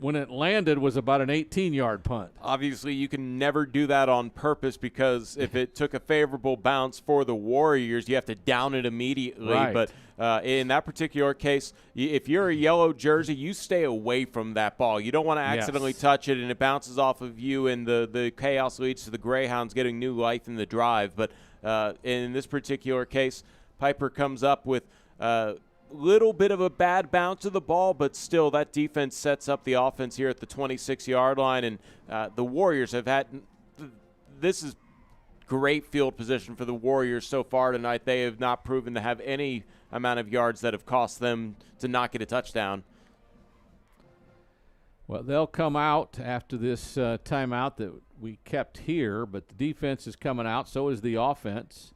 when it landed was about an 18-yard punt. Obviously, you can never do that on purpose, because if it took a favorable bounce for the Warriors, you have to down it immediately. Right. But in that particular case, if you're a yellow jersey, you stay away from that ball. You don't want to accidentally touch it, and it bounces off of you, and the chaos leads to the Greyhounds getting new life in the drive. But in this particular case, Pieper comes up with little bit of a bad bounce of the ball, but still that defense sets up the offense here at the 26-yard line, and the Warriors have had this is great field position for the Warriors so far tonight. They have not proven to have any amount of yards that have cost them to not get a touchdown. Well, they'll come out after this timeout that we kept here, but the defense is coming out, so is the offense.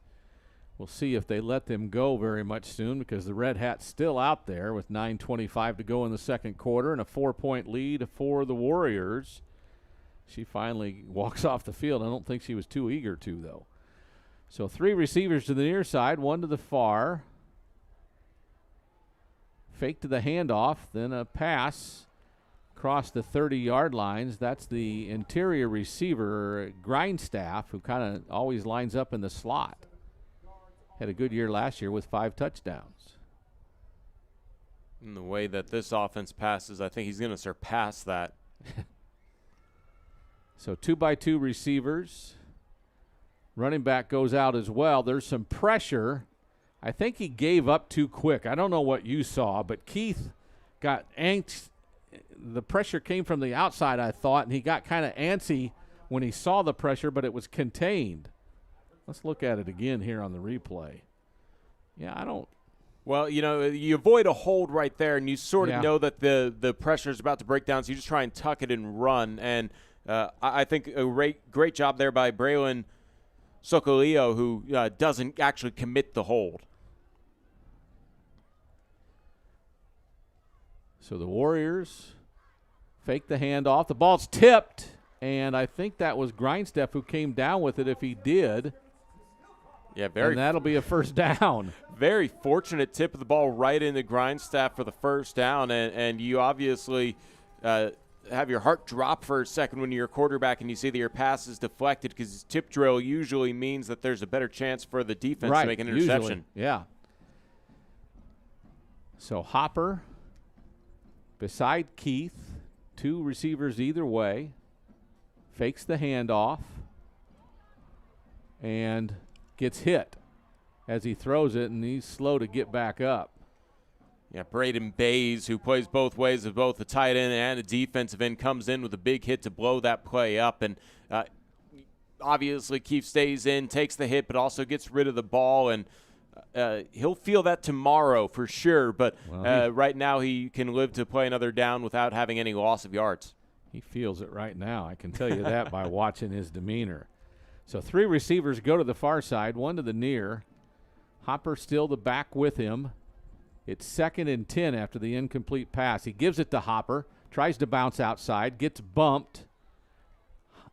We'll see if they let them go very much soon, because the Red Hat's still out there with 9:25 to go in the second quarter and a 4-point lead for the Warriors. She finally walks off the field. I don't think she was too eager to, though. So 3 receivers to the near side, 1 to the far. Fake to the handoff, then a pass across the 30-yard lines. That's the interior receiver, Grindstaff, who kind of always lines up in the slot. Had a good year last year with 5 touchdowns. In the way that this offense passes, I think he's going to surpass that. So 2-by-2 receivers. Running back goes out as well. There's some pressure. I think he gave up too quick. I don't know what you saw, but Keith got angst. The pressure came from the outside, I thought, and he got kind of antsy when he saw the pressure, but it was contained. Let's look at it again here on the replay. Yeah, I don't. Well, you avoid a hold right there, and you sort of know that the pressure is about to break down, so you just try and tuck it and run. And I think a great job there by Braylon Socolillo, who doesn't actually commit the hold. So the Warriors fake the handoff. The ball's tipped, and I think that was Grindstaff who came down with it if he did. Yeah, and that'll be a first down. Very fortunate tip of the ball right into Grindstaff for the first down, and you obviously have your heart drop for a second when you're a quarterback and you see that your pass is deflected, because tip drill usually means that there's a better chance for the defense to make an interception. Usually, yeah. So Hopper beside Keith, 2 receivers either way, fakes the handoff and gets hit as he throws it, and he's slow to get back up. Yeah, Braden Bays, who plays both ways of both the tight end and the defensive end, comes in with a big hit to blow that play up. And obviously Keefe stays in, takes the hit, but also gets rid of the ball. And he'll feel that tomorrow for sure. But right now he can live to play another down without having any loss of yards. He feels it right now. I can tell you that by watching his demeanor. So 3 receivers go to the far side, 1 to the near. Hopper still the back with him. It's 2nd and 10 after the incomplete pass. He gives it to Hopper, tries to bounce outside, gets bumped.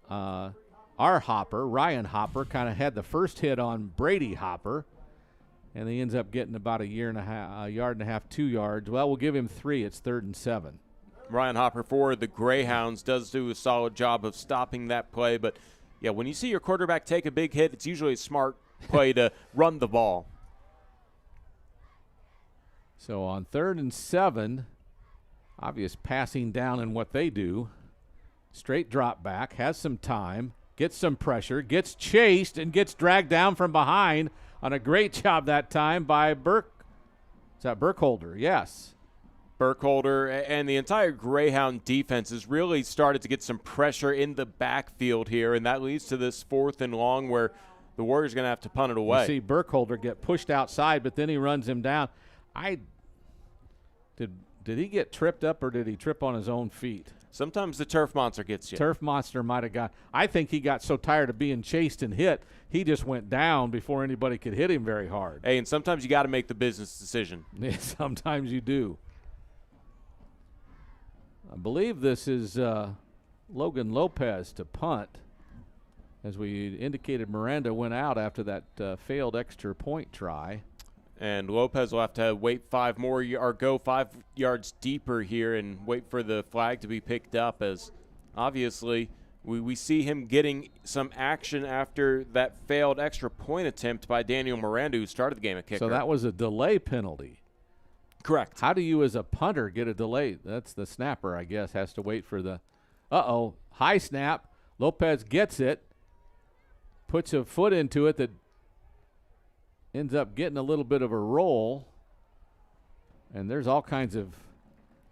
Our Hopper, Ryan Hopper, kind of had the first hit on Brady Hopper, and he ends up getting about a yard and a half, 2 yards. Well, we'll give him 3. It's 3rd and 7. Ryan Hopper for the Greyhounds does do a solid job of stopping that play. But, yeah, when you see your quarterback take a big hit, it's usually a smart play to run the ball. So on 3rd and 7, obvious passing down in what they do. Straight drop back, has some time, gets some pressure, gets chased, and gets dragged down from behind on a great job that time by Burke. Is that Burkholder? Yes. Burkholder and the entire Greyhound defense has really started to get some pressure in the backfield here, and that leads to this 4th and long where the Warriors are going to have to punt it away. You see Burkholder get pushed outside, but then he runs him down. Did he get tripped up or did he trip on his own feet? Sometimes the turf monster gets you. Turf monster might have got. I think he got so tired of being chased and hit, he just went down before anybody could hit him very hard. Hey, and sometimes you got to make the business decision. Yeah, sometimes you do. I believe this is Logan Lopez to punt. As we indicated, Miranda went out after that failed extra point try. And Lopez will have to wait 5 more or go 5 yards deeper here and wait for the flag to be picked up, as obviously we see him getting some action after that failed extra point attempt by Daniel Miranda, who started the game at kicker. So that was a delay penalty. Correct. How do you as a punter get a delay? That's the snapper, I guess, has to wait for the high snap. Lopez gets it, puts a foot into it that ends up getting a little bit of a roll, and there's all kinds of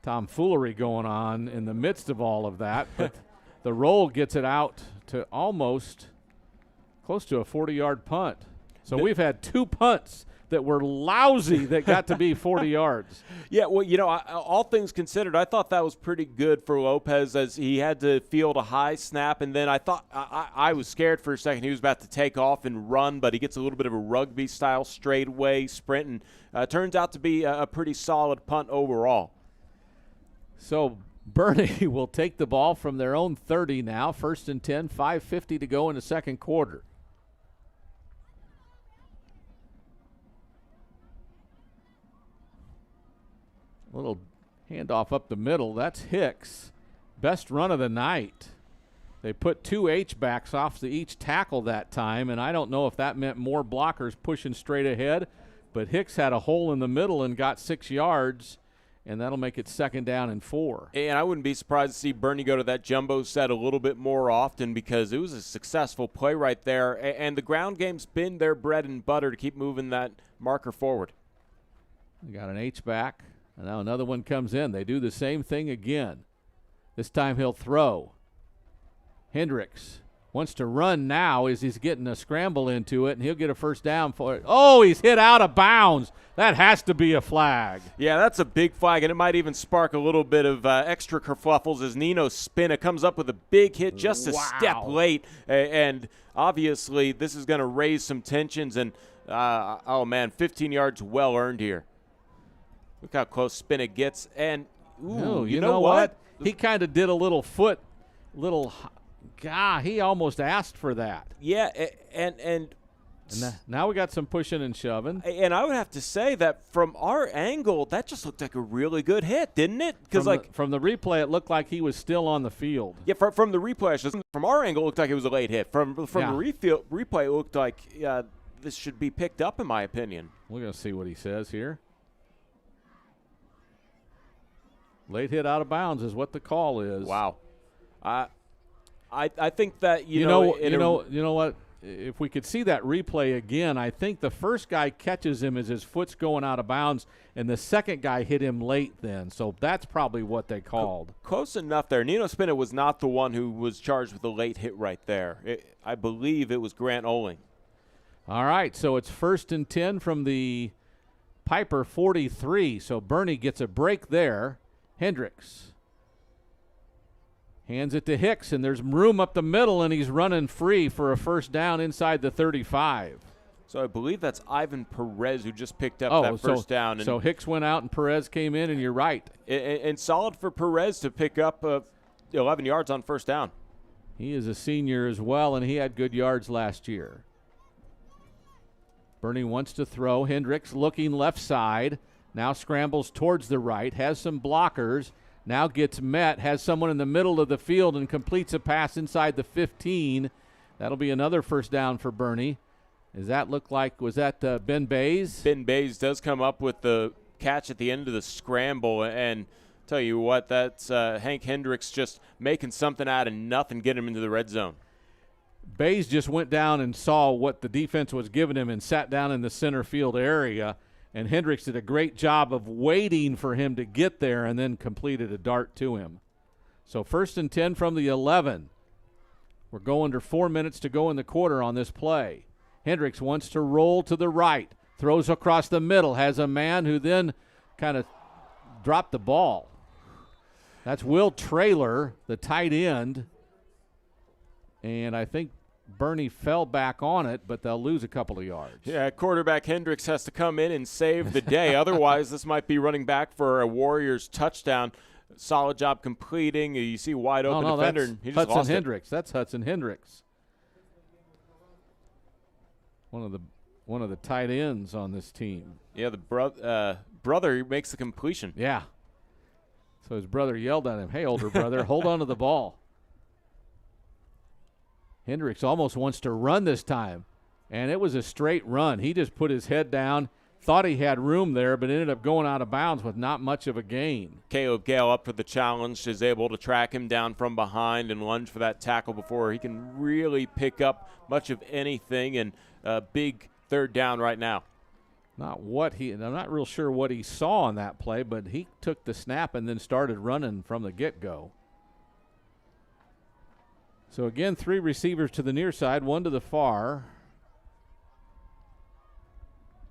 tomfoolery going on in the midst of all of that, but the roll gets it out to almost close to a 40-yard punt. So we've had 2 punts that were lousy that got to be 40 yards. Yeah, well, all things considered, I thought that was pretty good for Lopez, as he had to field a high snap, and then I thought I was scared for a second he was about to take off and run, but he gets a little bit of a rugby-style straightaway sprint, and turns out to be a pretty solid punt overall. So Boerne will take the ball from their own 30 now, 1st and 10, 5:50 to go in the second quarter. Little handoff up the middle. That's Hicks. Best run of the night. They put 2 H-backs off to each tackle that time, and I don't know if that meant more blockers pushing straight ahead, but Hicks had a hole in the middle and got 6 yards, and that'll make it 2nd down and 4. And I wouldn't be surprised to see Boerne go to that jumbo set a little bit more often, because it was a successful play right there, and the ground game's been their bread and butter to keep moving that marker forward. We got an H-back. And now another one comes in. They do the same thing again. This time he'll throw. Hendricks wants to run now as he's getting a scramble into it, and he'll get a 1st down for it. Oh, he's hit out of bounds. That has to be a flag. Yeah, that's a big flag, and it might even spark a little bit of extra kerfluffles as Nino Spina comes up with a big hit just a step late. And obviously this is going to raise some tensions, and, 15 yards well earned here. Look how close Spina gets, and you know what? He kind of did a little foot, he almost asked for that. Yeah, and now we got some pushing and shoving. And I would have to say that from our angle, that just looked like a really good hit, didn't it? Because from the replay, it looked like he was still on the field. Yeah, from the replay, from our angle, it looked like it was a late hit. From the replay, it looked like this should be picked up, in my opinion. We're going to see what he says here. Late hit out of bounds is what the call is. Wow. I think that you know what? if we could see that replay again, I think the first guy catches him as his foot's going out of bounds, and the second guy hit him late then. So that's probably what they called. Close enough there. Nino Spinett was not the one who was charged with a late hit right there. I believe it was Grant Oling. All right, so it's 1st and 10 from the Pieper 43. So Boerne gets a break there. Hendricks hands it to Hicks, and there's room up the middle, and he's running free for a first down inside the 35. So I believe that's Ivan Perez who just picked up that first down. So Hicks went out and Perez came in, and you're right. And solid for Perez to pick up 11 yards on first down. He is a senior as well, and he had good yards last year. Boerne wants to throw. Hendricks looking left side. Now scrambles towards the right. Has some blockers. Now gets met. Has someone in the middle of the field and completes a pass inside the 15. That'll be another first down for Boerne. Does that look like, was that Ben Bays? Ben Bays does come up with the catch at the end of the scramble. And tell you what, that's Hank Hendricks just making something out of nothing, get him into the red zone. Bays just went down and saw what the defense was giving him and sat down in the center field area. And Hendricks did a great job of waiting for him to get there and then completed a dart to him. So 1st and 10 from the 11. We're going to 4 minutes to go in the quarter on this play. Hendricks wants to roll to the right. Throws across the middle. Has a man who then kind of dropped the ball. That's Will Traylor, the tight end. And I think Boerne fell back on it, but they'll lose a couple of yards. Yeah, quarterback Hendricks has to come in and save the day. Otherwise, this might be running back for a Warriors touchdown. Solid job completing. You see wide open defender. And he just Hudson lost Hendricks. That's Hudson Hendricks. One of the tight ends on this team. Yeah, the brother makes the completion. Yeah. So his brother yelled at him, "Hey, older brother, hold on to the ball." Hendricks almost wants to run this time, and it was a straight run. He just put his head down, thought he had room there, but ended up going out of bounds with not much of a gain. Caleb Gale up for the challenge, is able to track him down from behind and lunge for that tackle before he can really pick up much of anything, and a big third down right now. I'm not real sure what he saw on that play, but he took the snap and then started running from the get-go. So again, 3 receivers to the near side, 1 to the far.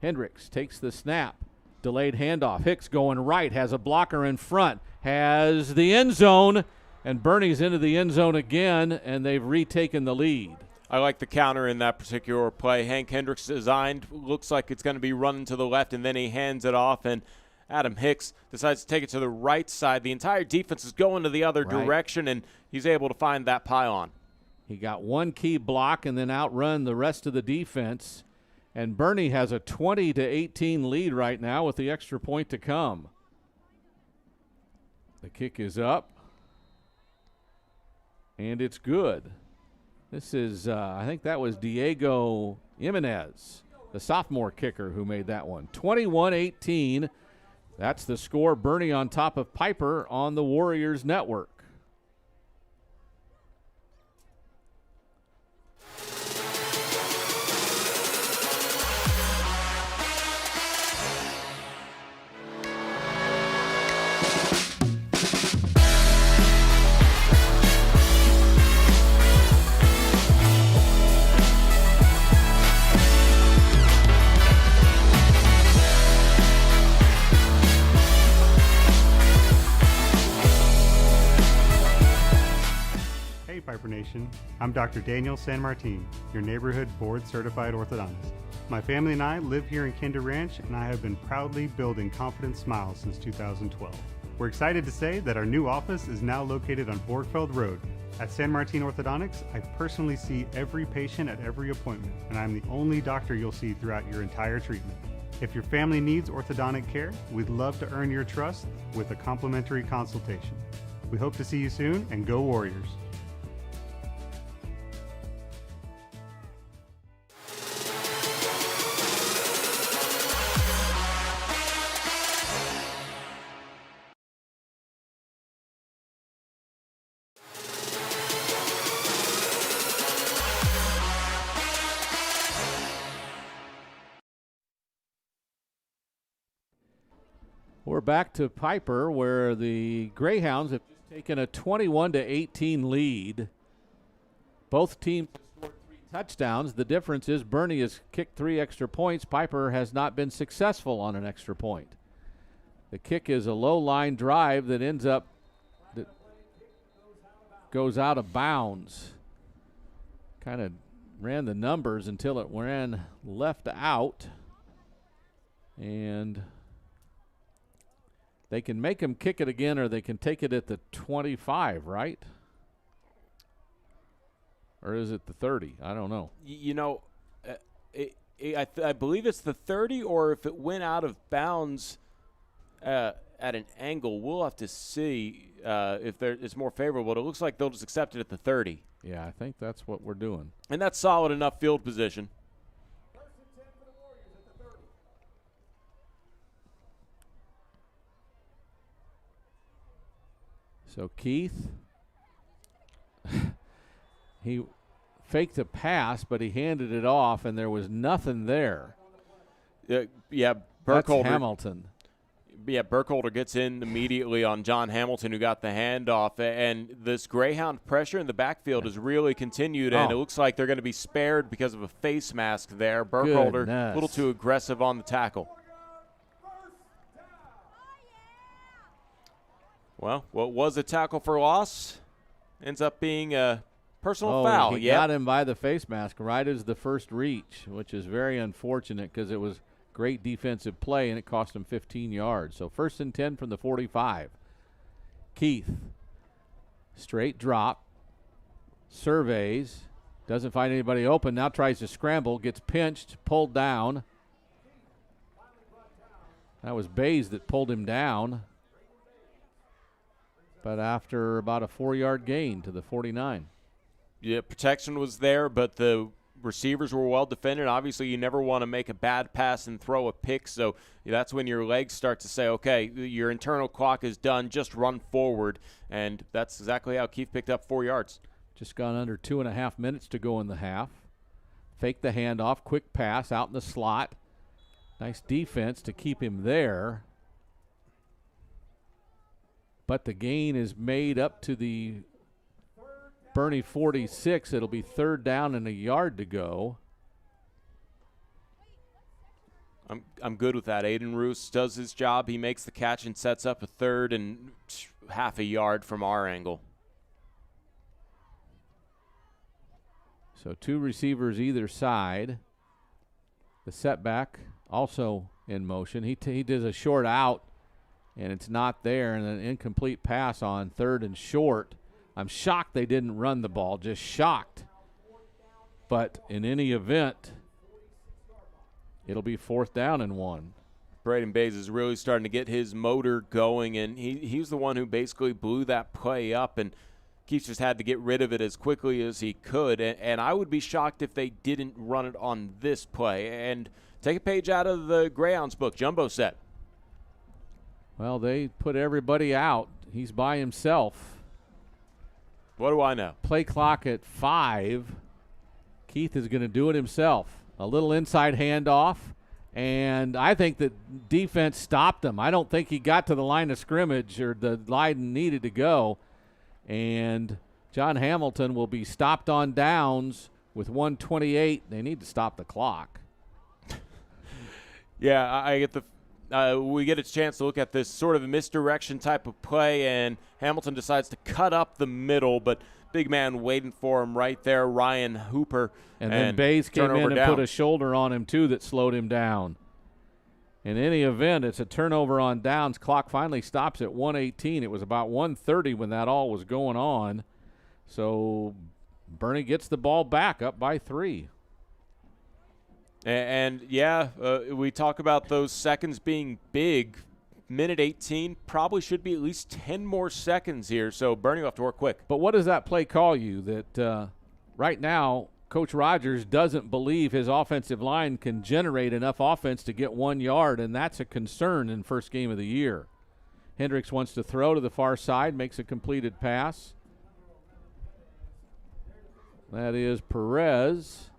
Hendricks takes the snap. Delayed handoff. Hicks going right, has a blocker in front, has the end zone, and Boerne's into the end zone again, and they've retaken the lead. I like the counter in that particular play. Hank Hendricks designed, looks like it's going to be running to the left, and then he hands it off, and Adam Hicks decides to take it to the right side. The entire defense is going to the other direction, and he's able to find that pylon. He got 1 key block and then outrun the rest of the defense. And Boerne has a 20-18 lead right now with the extra point to come. The kick is up. And it's good. This is, I think that was Diego Jimenez, the sophomore kicker who made that one. 21-18. That's the score. Boerne on top of Pieper on the Warriors Network. Pieper Nation. I'm Dr. Daniel San Martin, your neighborhood board-certified orthodontist. My family and I live here in Kinder Ranch, and I have been proudly building Confident Smiles since 2012. We're excited to say that our new office is now located on Borgfeld Road. At San Martin Orthodontics, I personally see every patient at every appointment, and I'm the only doctor you'll see throughout your entire treatment. If your family needs orthodontic care, we'd love to earn your trust with a complimentary consultation. We hope to see you soon, and go Warriors! We're back to Pieper, where the Greyhounds have just taken a 21-18 lead. Both teams scored 3 touchdowns. The difference is Boerne has kicked 3 extra points. Pieper has not been successful on an extra point. The kick is a low line drive that ends up, that goes out of bounds. Kind of ran the numbers until it ran left out. And they can make him kick it again, or they can take it at the 25, right? Or is it the 30? I don't know. I believe it's the 30, or if it went out of bounds at an angle, we'll have to see if it's more favorable. It looks like they'll just accept it at the 30. Yeah, I think that's what we're doing. And that's solid enough field position. So Keith, he faked a pass, but he handed it off, and there was nothing there. Yeah, That's Burkholder. Hamilton. Yeah, Burkholder gets in immediately on John Hamilton, who got the handoff. And this Greyhound pressure in the backfield has really continued, and it looks like they're going to be spared because of a face mask there. Burkholder a little too aggressive on the tackle. Well, what was a tackle for loss ends up being a personal foul. He got him by the face mask right as the first reach, which is very unfortunate because it was great defensive play, and it cost him 15 yards. So 1st and 10 from the 45. Keith, straight drop, surveys, doesn't find anybody open, now tries to scramble, gets pinched, pulled down. That was Bays that pulled him down. But after about a 4-yard gain to the 49. Yeah, protection was there, but the receivers were well defended. Obviously, you never want to make a bad pass and throw a pick, so that's when your legs start to say, okay, your internal clock is done, just run forward, and that's exactly how Keith picked up 4 yards. Just gone under 2.5 minutes to go in the half. Fake the handoff, quick pass out in the slot. Nice defense to keep him there. But the gain is made up to the Boerne 46. It'll be 3rd down and a yard to go. I'm good with that. Aiden Roos does his job. He makes the catch and sets up a 3rd and half a yard from our angle. So 2 receivers either side. The setback also in motion. He does a short out, and it's not there, and an incomplete pass on 3rd and short. I'm shocked they didn't run the ball, just shocked. But in any event, it'll be 4th down and 1. Braden Bays is really starting to get his motor going, and he's the one who basically blew that play up, and Keith just had to get rid of it as quickly as he could. And I would be shocked if they didn't run it on this play. And take a page out of the Greyhounds book, Jumbo set. Well, they put everybody out. He's by himself. What do I know? Play clock at 5. Keith is going to do it himself. A little inside handoff, and I think that defense stopped him. I don't think he got to the line of scrimmage or the line needed to go. And John Hamilton will be stopped on downs with 1:28. They need to stop the clock. Yeah, I get the we get a chance to look at this sort of a misdirection type of play, and Hamilton decides to cut up the middle, but big man waiting for him right there, Ryan Hooper. And then Bays came in and put a shoulder on him, too, that slowed him down. In any event, it's a turnover on downs. Clock finally stops at 1:18. It was about 1:30 when that all was going on. So Boerne gets the ball back up by 3. And we talk about those seconds being big. Minute 18 probably should be at least 10 more seconds here, so Boerne will have to work quick. But what does that play call you? That right now Coach Rogers doesn't believe his offensive line can generate enough offense to get 1 yard, and that's a concern in first game of the year. Hendricks wants to throw to the far side, makes a completed pass. That is Perez.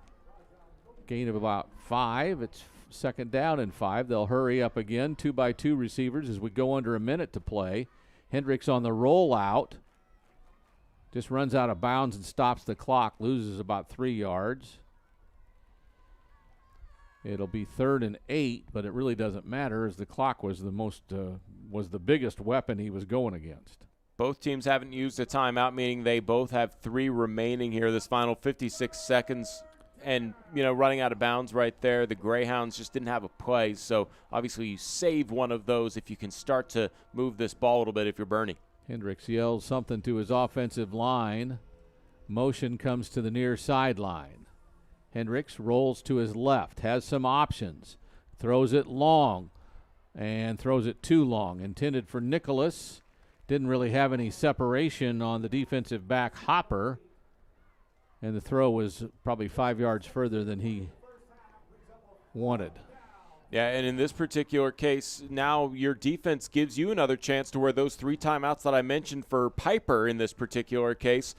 Gain of about 5. It's 2nd down and 5. They'll hurry up again, 2-by-2 receivers as we go under a minute to play. Hendricks on the rollout. Just runs out of bounds and stops the clock, loses about 3 yards. It'll be 3rd and 8, but it really doesn't matter as the clock was the biggest weapon he was going against. Both teams haven't used a timeout, meaning they both have 3 remaining here. This final 56 seconds, and running out of bounds right there. The Greyhounds just didn't have a play, so obviously you save one of those if you can start to move this ball a little bit if you're Boerne. Hendricks yells something to his offensive line. Motion comes to the near sideline. Hendricks rolls to his left, has some options, throws it long, and throws it too long. Intended for Nicholas. Didn't really have any separation on the defensive back Hopper, and the throw was probably 5 yards further than he wanted. Yeah, and in this particular case, now your defense gives you another chance to where those 3 timeouts that I mentioned for Pieper in this particular case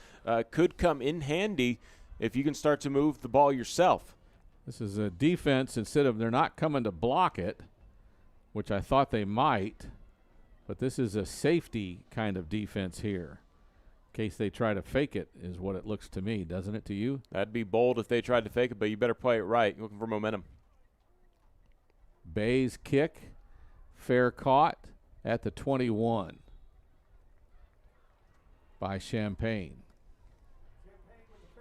could come in handy if you can start to move the ball yourself. This is a defense, they're not coming to block it, which I thought they might, but this is a safety kind of defense here. In case they try to fake it is what it looks to me, doesn't it to you? That'd be bold if they tried to fake it, but you better play it right. You're looking for momentum. Bay's kick, fair caught at the 21 by Champagne.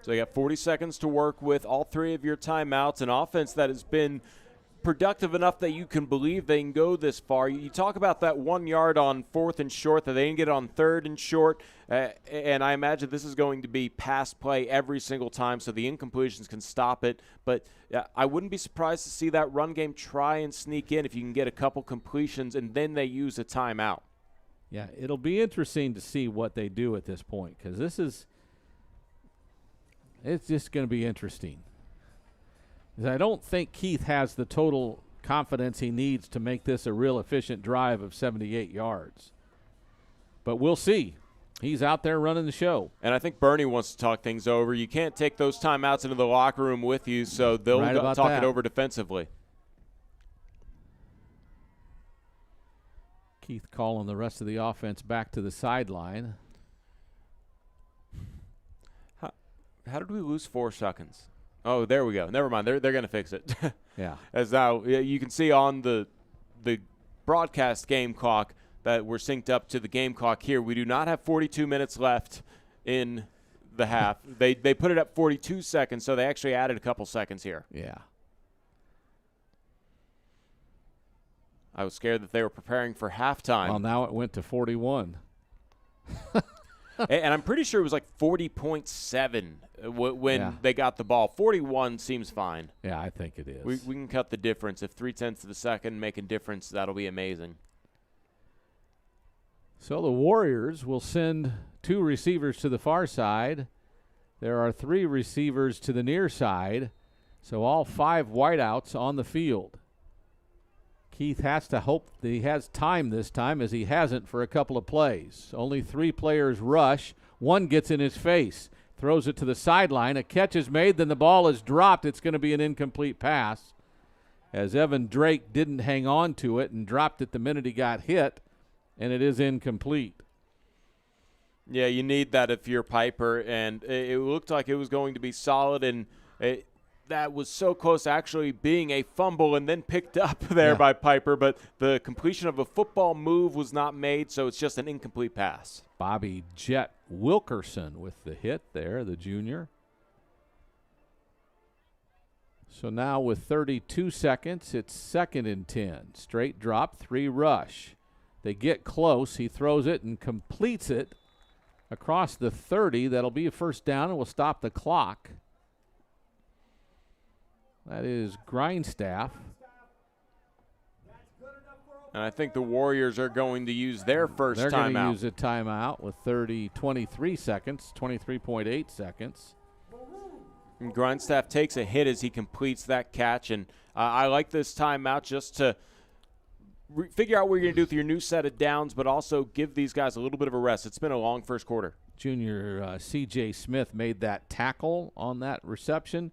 So you got 40 seconds to work with, all 3 of your timeouts, an offense that has been productive enough that you can believe they can go this far. You talk about that 1 yard on 4th and short that they didn't get on 3rd and short, and I imagine this is going to be pass play every single time so the incompletions can stop it. But I wouldn't be surprised to see that run game try and sneak in if you can get a couple completions and then they use a timeout. Yeah, it'll be interesting to see what they do at this point because it's just going to be interesting. I don't think Keith has the total confidence he needs to make this a real efficient drive of 78 yards. But we'll see. He's out there running the show. And I think Boerne wants to talk things over. You can't take those timeouts into the locker room with you, so they'll talk it over defensively. Keith calling the rest of the offense back to the sideline. How did we lose 4 seconds? Oh, there we go. Never mind. They're going to fix it. Yeah. As now you can see on the broadcast game clock that we're synced up to the game clock here. We do not have 42 minutes left in the half. They put it at 42 seconds, so they actually added a couple seconds here. Yeah. I was scared that they were preparing for halftime. Well, now it went to 41. And I'm pretty sure it was like 40.7 when they got the ball. 41 seems fine. Yeah, I think it is. We can cut the difference. If 0.3 of a second make a difference, that'll be amazing. So the Warriors will send 2 receivers to the far side. There are 3 receivers to the near side. So all 5 wideouts on the field. Keith has to hope that he has time this time, as he hasn't for a couple of plays. Only 3 players rush. 1 gets in his face, throws it to the sideline. A catch is made, then the ball is dropped. It's going to be an incomplete pass, as Evan Drake didn't hang on to it and dropped it the minute he got hit, and it is incomplete. Yeah, you need that if you're Pieper, and it looked like it was going to be solid, and that was so close to actually being a fumble and then picked up there by Pieper, but the completion of a football move was not made, so it's just an incomplete pass. Bobby Jet Wilkerson with the hit there, the junior. So now with 32 seconds, it's 2nd and 10. Straight drop, 3 rush. They get close. He throws it and completes it across the 30. That'll be a first down and will stop the clock. That is Grindstaff. And I think the Warriors are going to use their first timeout. They're going to use a timeout with 23 seconds, 23.8 seconds. And Grindstaff takes a hit as he completes that catch. And I like this timeout just to figure out what you're going to do with your new set of downs, but also give these guys a little bit of a rest. It's been a long first quarter. Junior C.J. Smith made that tackle on that reception.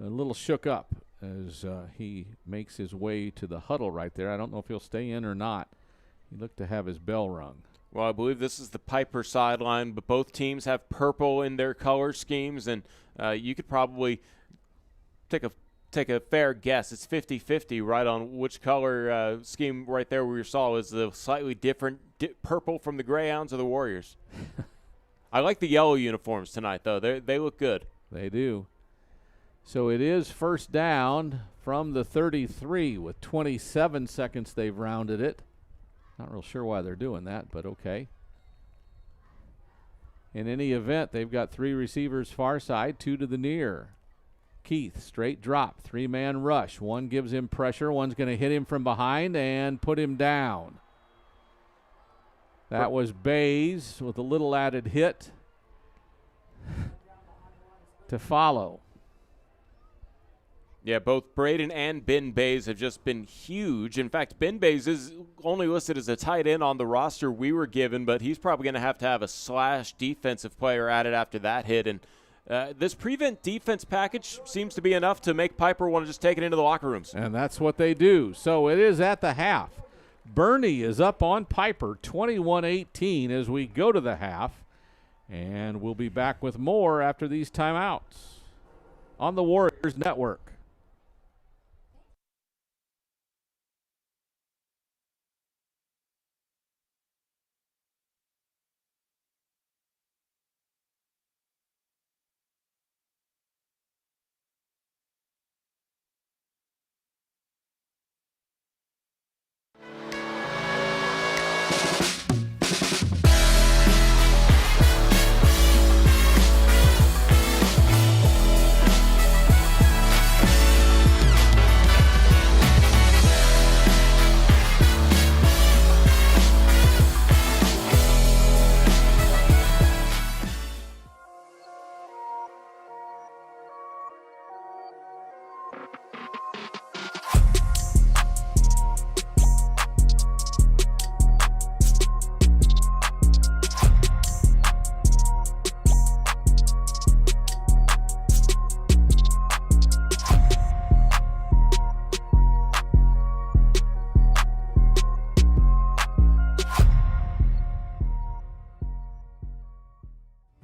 A little shook up as he makes his way to the huddle right there. I don't know if he'll stay in or not. He looked to have his bell rung. Well, I believe this is the Pieper sideline, but both teams have purple in their color schemes, and you could probably take a fair guess. It's 50-50 right on which color scheme right there we saw is the slightly different purple from the Greyhounds or the Warriors. I like the yellow uniforms tonight, though. They look good. They do. So it is first down from the 33 with 27 seconds. They've rounded it. Not real sure why they're doing that, but okay. In any event, they've got 3 receivers far side, 2 to the near. Keith, straight drop, 3-man rush. One gives him pressure. One's going to hit him from behind and put him down. That was Bays with a little added hit to follow. Yeah, both Braden and Ben Bays have just been huge. In fact, Ben Bays is only listed as a tight end on the roster we were given, but he's probably going to have a slash defensive player added after that hit. And this prevent defense package seems to be enough to make Pieper want to just take it into the locker rooms. And that's what they do. So it is at the half. Boerne is up on Pieper 21-18 as we go to the half. And we'll be back with more after these timeouts on the Warriors Network.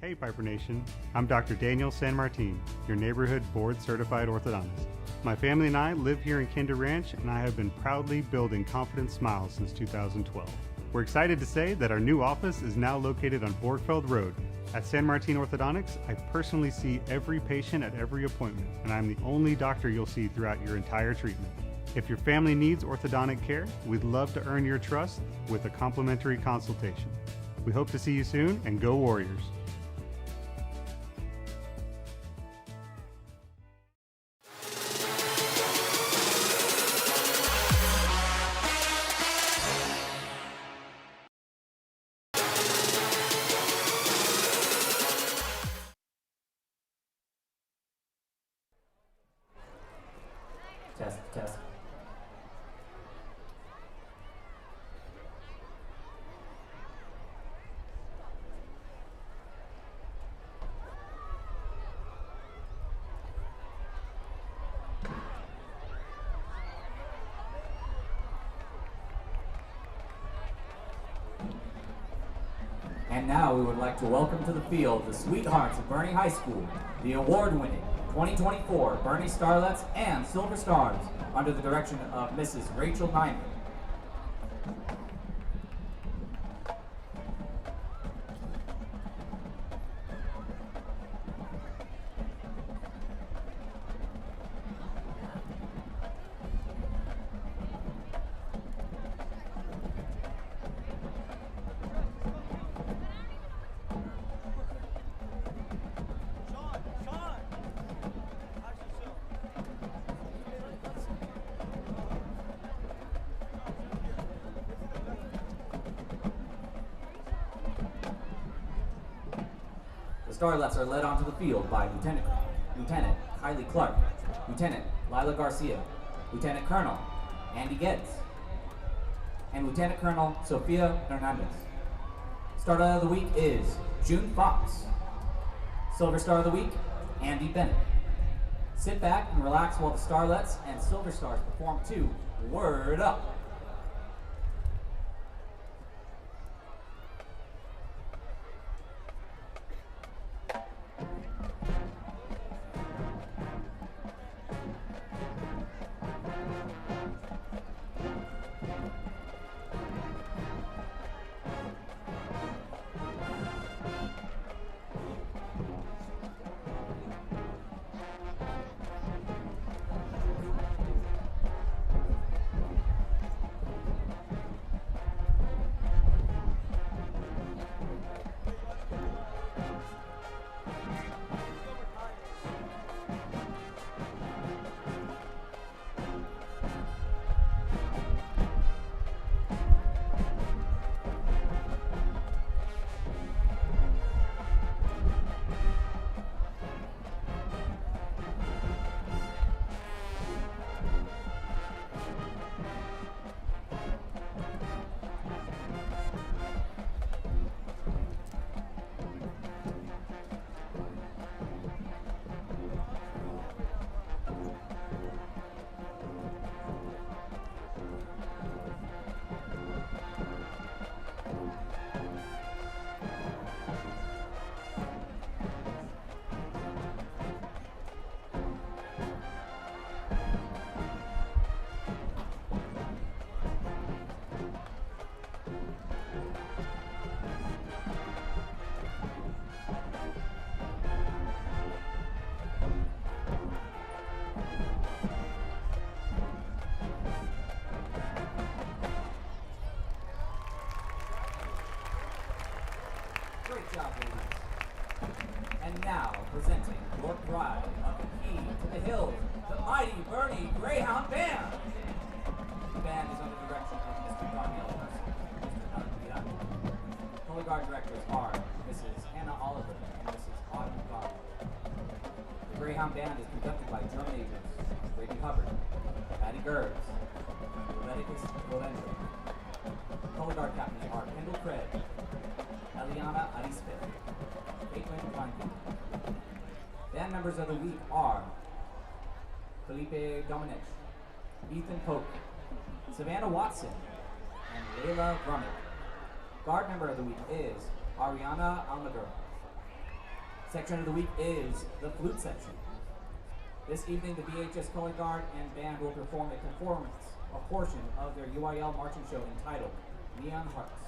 Hey Pieper Nation, I'm Dr. Daniel San Martin, your neighborhood board-certified orthodontist. My family and I live here in Kinder Ranch, and I have been proudly building Confident Smiles since 2012. We're excited to say that our new office is now located on Borgfeld Road. At San Martin Orthodontics, I personally see every patient at every appointment, and I'm the only doctor you'll see throughout your entire treatment. If your family needs orthodontic care, we'd love to earn your trust with a complimentary consultation. We hope to see you soon, and go Warriors! Test. And now we would like to welcome to the field the sweethearts of Boerne High School, the award-winning 2024 Boerne Starlets and Silver Stars, under the direction of Mrs. Rachel Nyman. The Starlets are led onto the field by Lieutenant Kylie Clark, Lieutenant Lila Garcia, Lieutenant Colonel Andy Getz, and Lieutenant Colonel Sofia Hernandez. Starlet of the Week is June Fox. Silver Star of the Week, Andy Bennett. Sit back and relax while the Starlets and Silver Stars perform to Word Up. Great job, ladies. And now, presenting your pride of the key to the hills, the mighty Boerne Greyhound Band. The band is under the direction of Mr. Daniel Larson and Mr. Alan Vidal. Color Guard directors are Mrs. Hannah Oliver and Mrs. Autumn Garland. The Greyhound Band is conducted by drum majors Brady Hubbard, Patty Gerbs, Leviticus Lorenzo. Color Guard captains are Kendall Craig, Eliana Arispe, Caitlin Blanky. Band members of the week are Felipe Dominic, Ethan Pope, Savannah Watson, and Layla Grummick. Guard member of the week is Ariana Almador. Section of the week is the flute section. This evening, the BHS Color Guard and band will perform a portion of their UIL marching show entitled Neon Hearts.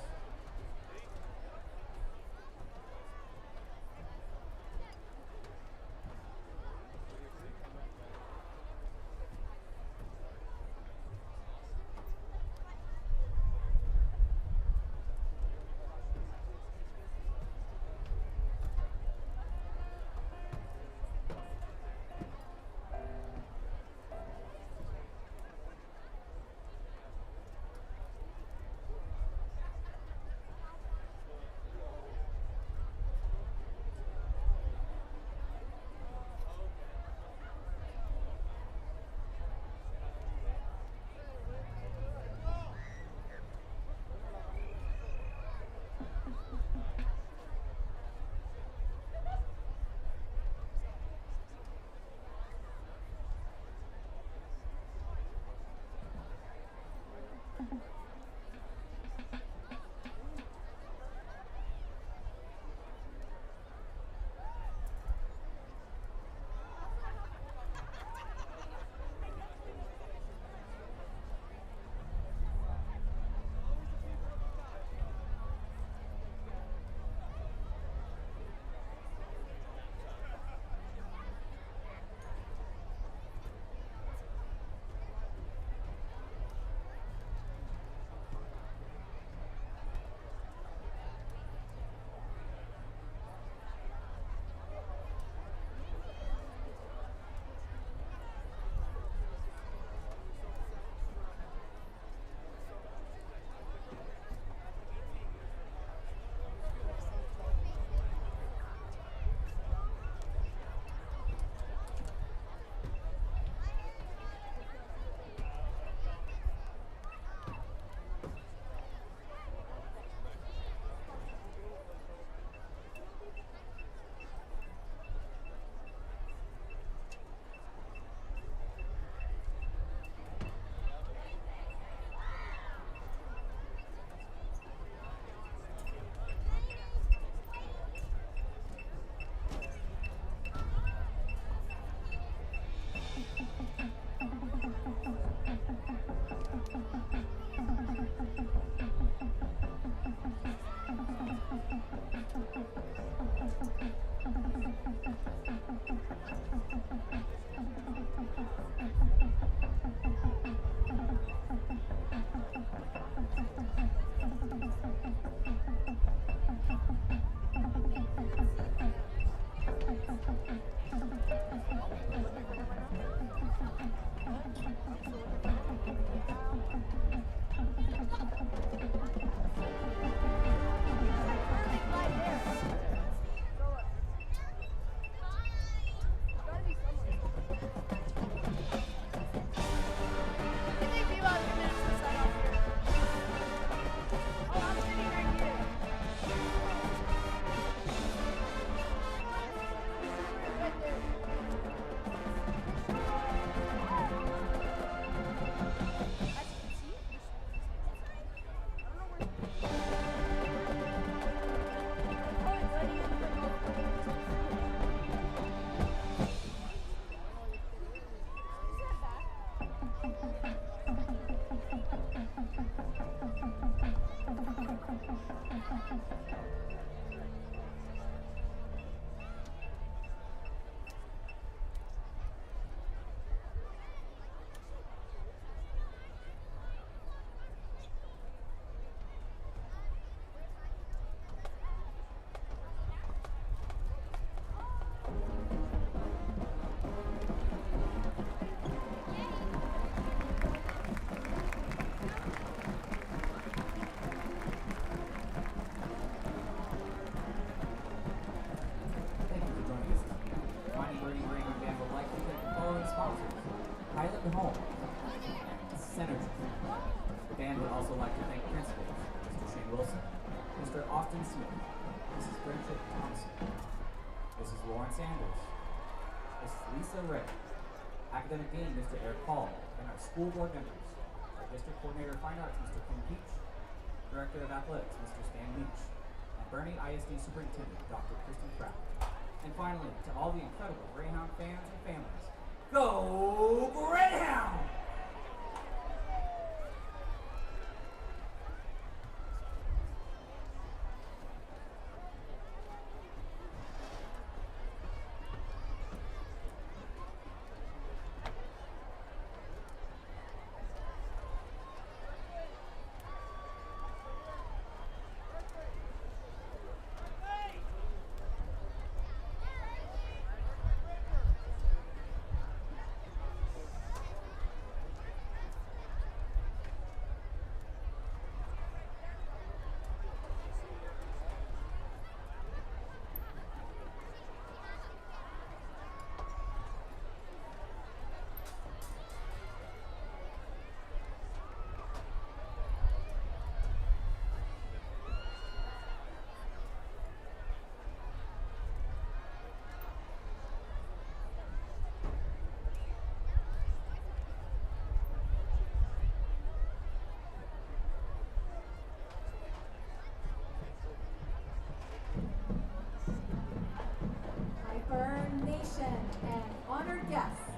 Thank you for joining us tonight. Mighty Birdie Greyhound Band would like to thank the following sponsors: Highland Home and Synergy. The band would also like to thank principals Mr. Shane Wilson, Mr. Austin Smith, Mrs. Bridget Thompson, Mrs. Lauren Sanders, Mrs. Lisa Ray, Academic Dean Mr. Eric Paul, and our school board members, our District Coordinator of Fine Arts Mr. Kim Peach, Director of Athletics Mr. Stan Leach, and Boerne ISD Superintendent Dr. Kristen Kraft. And finally, to all the incredible Greyhound fans and families, go Greyhound! Pieper Nation and honored guests,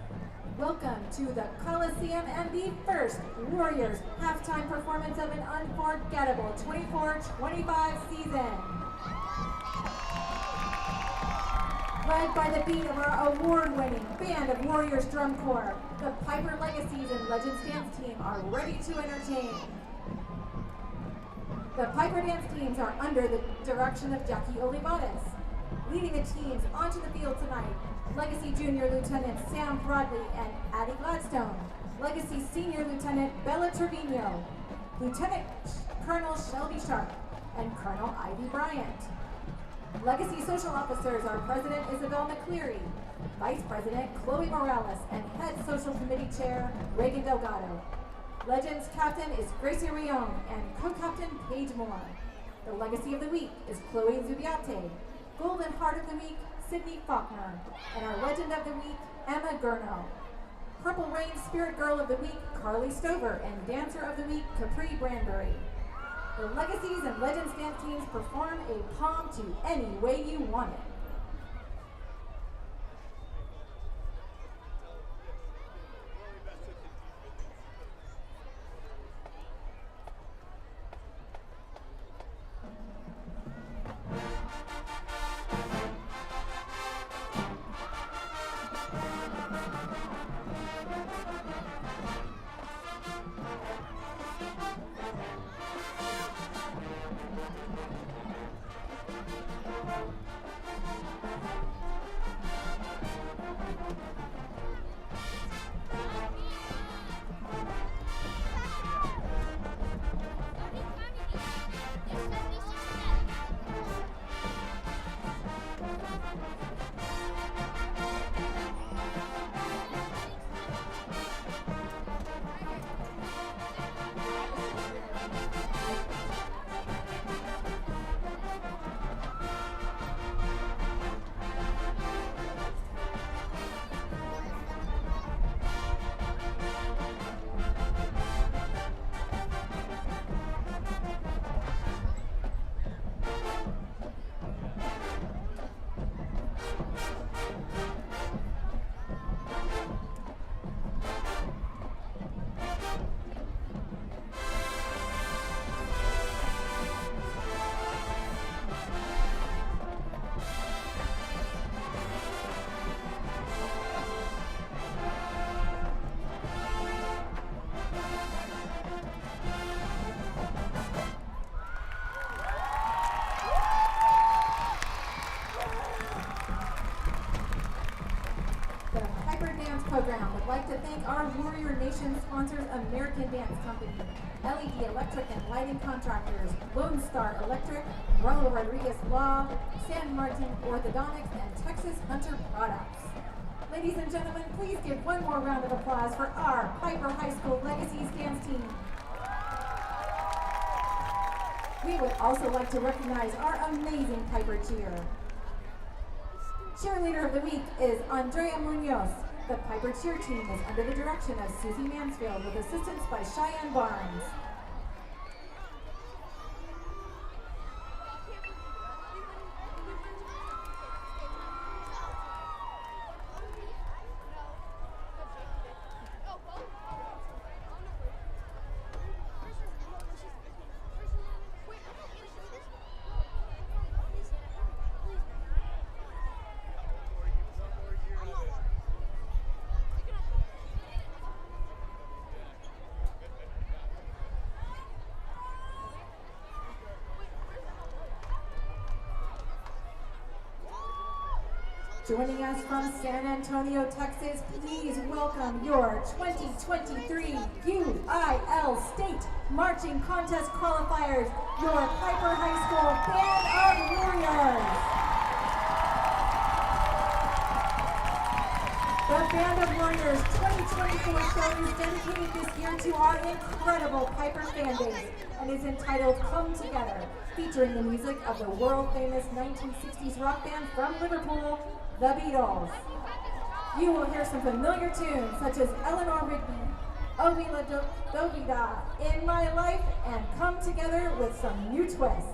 welcome to the Coliseum and the first Warriors halftime performance of an unforgettable 24-25 season. Led by the beat of our award-winning band of Warriors Drum Corps, the Pieper Legacies and Legends Dance Team are ready to entertain. The Pieper Dance teams are under the direction of Jackie Olivares. Leading the teams onto the field tonight, Legacy Junior Lieutenant Sam Broadley and Addie Gladstone, Legacy Senior Lieutenant Bella Trevino, Lieutenant Colonel Shelby Sharp, and Colonel Ivy Bryant. Legacy Social Officers are President Isabel McCleary, Vice President Chloe Morales, and Head Social Committee Chair Reagan Delgado. Legends Captain is Gracie Rion and Co-Captain Paige Moore. The Legacy of the Week is Chloe Zubiate. Golden Heart of the Week, Sydney Faulkner. And our Legend of the Week, Emma Gurno. Purple Rain Spirit Girl of the Week, Carly Stover. And Dancer of the Week, Capri Branbury. The Legacies and Legends dance teams perform a palm to any way you want it. thank our Warrior Nation sponsors, American Dance Company, LED Electric and Lighting Contractors, Lone Star Electric, Raul Rodriguez Law, San Martin Orthodontics, and Texas Hunter Products. Ladies and gentlemen, please give one more round of applause for our Pieper High School Legacies dance team. We would also like to recognize our amazing Pieper cheer. Cheerleader of the week is Andrea Munoz. The Pieper cheer team is under the direction of Susie Mansfield with assistance by Cheyenne Barnes. Joining us from San Antonio, Texas, please welcome your 2023 UIL State Marching Contest qualifiers, your Pieper High School Band of Warriors. The Band of Warriors 2024 show is dedicated this year to our incredible Pieper fan base and is entitled Come Together, featuring the music of the world-famous 1960s rock band from Liverpool, the Beatles. You will hear some familiar tunes such as Eleanor Rigby, Ovila Dovida, In My Life, and Come Together with some new twists.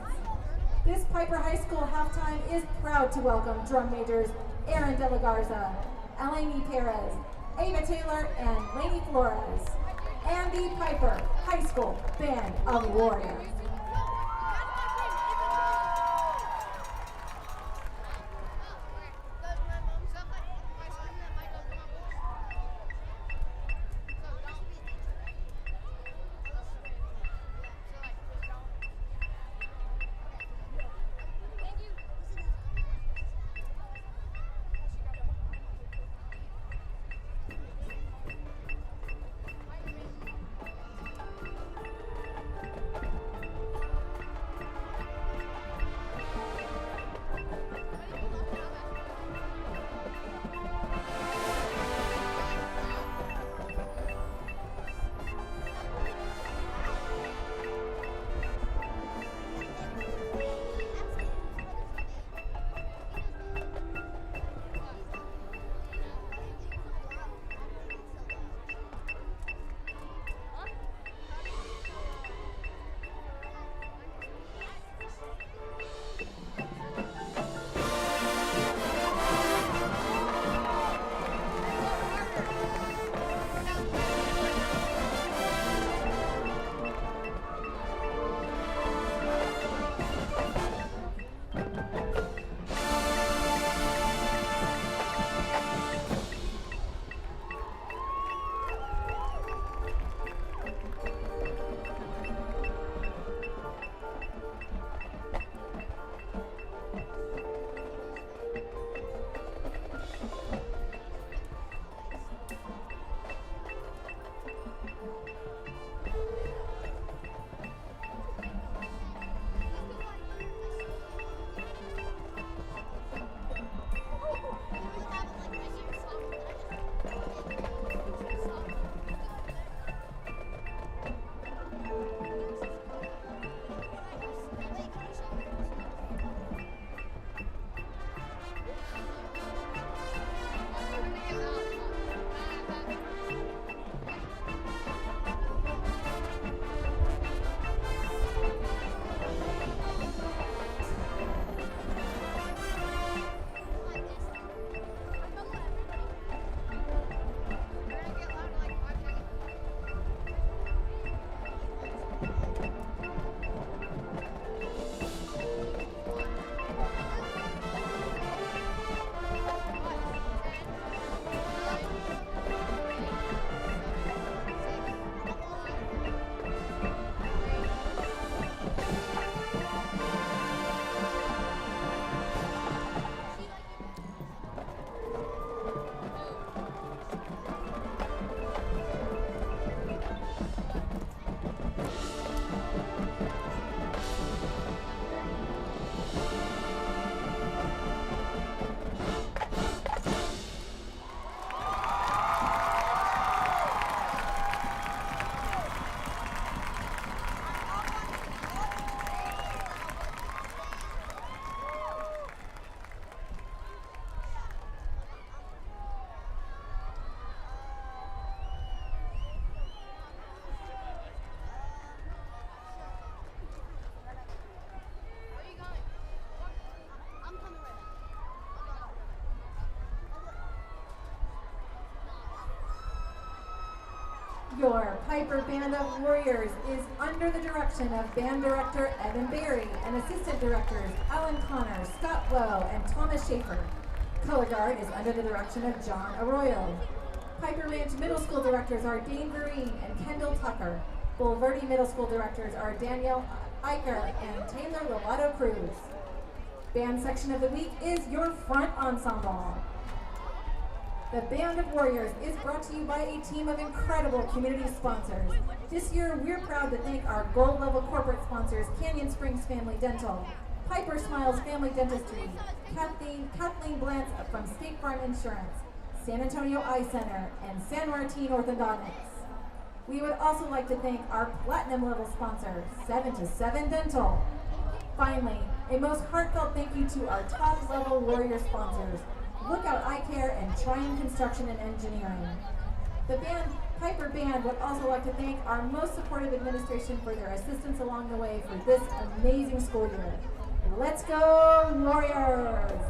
This Pieper High School halftime is proud to welcome drum majors Aaron De La Garza, Eleni Perez, Ava Taylor, and Lainey Flores, and the Pieper High School Band of Warriors. Your Pieper Band of Warriors is under the direction of Band Director Evan Berry and Assistant Directors Alan Connor, Scott Lowe, and Thomas Schaefer. Color Guard is under the direction of John Arroyo. Pieper Ranch Middle School Directors are Dane Vereen and Kendall Tucker. Bulverde Middle School Directors are Danielle Eicher and Taylor Lovato Cruz. Band Section of the Week is your Front Ensemble. The Band of Warriors is brought to you by a team of incredible community sponsors. This year, we're proud to thank our gold-level corporate sponsors, Canyon Springs Family Dental, Piper Smiles Family Dentistry, Kathleen Blantz from State Farm Insurance, San Antonio Eye Center, and San Martin Orthodontics. We would also like to thank our platinum-level sponsor, 7 to 7 Dental. Finally, a most heartfelt thank you to our top-level Warrior sponsors, Lookout Eye Care and Tryon Construction and Engineering. The Pieper Band would also like to thank our most supportive administration for their assistance along the way for this amazing school year. Let's go, Warriors!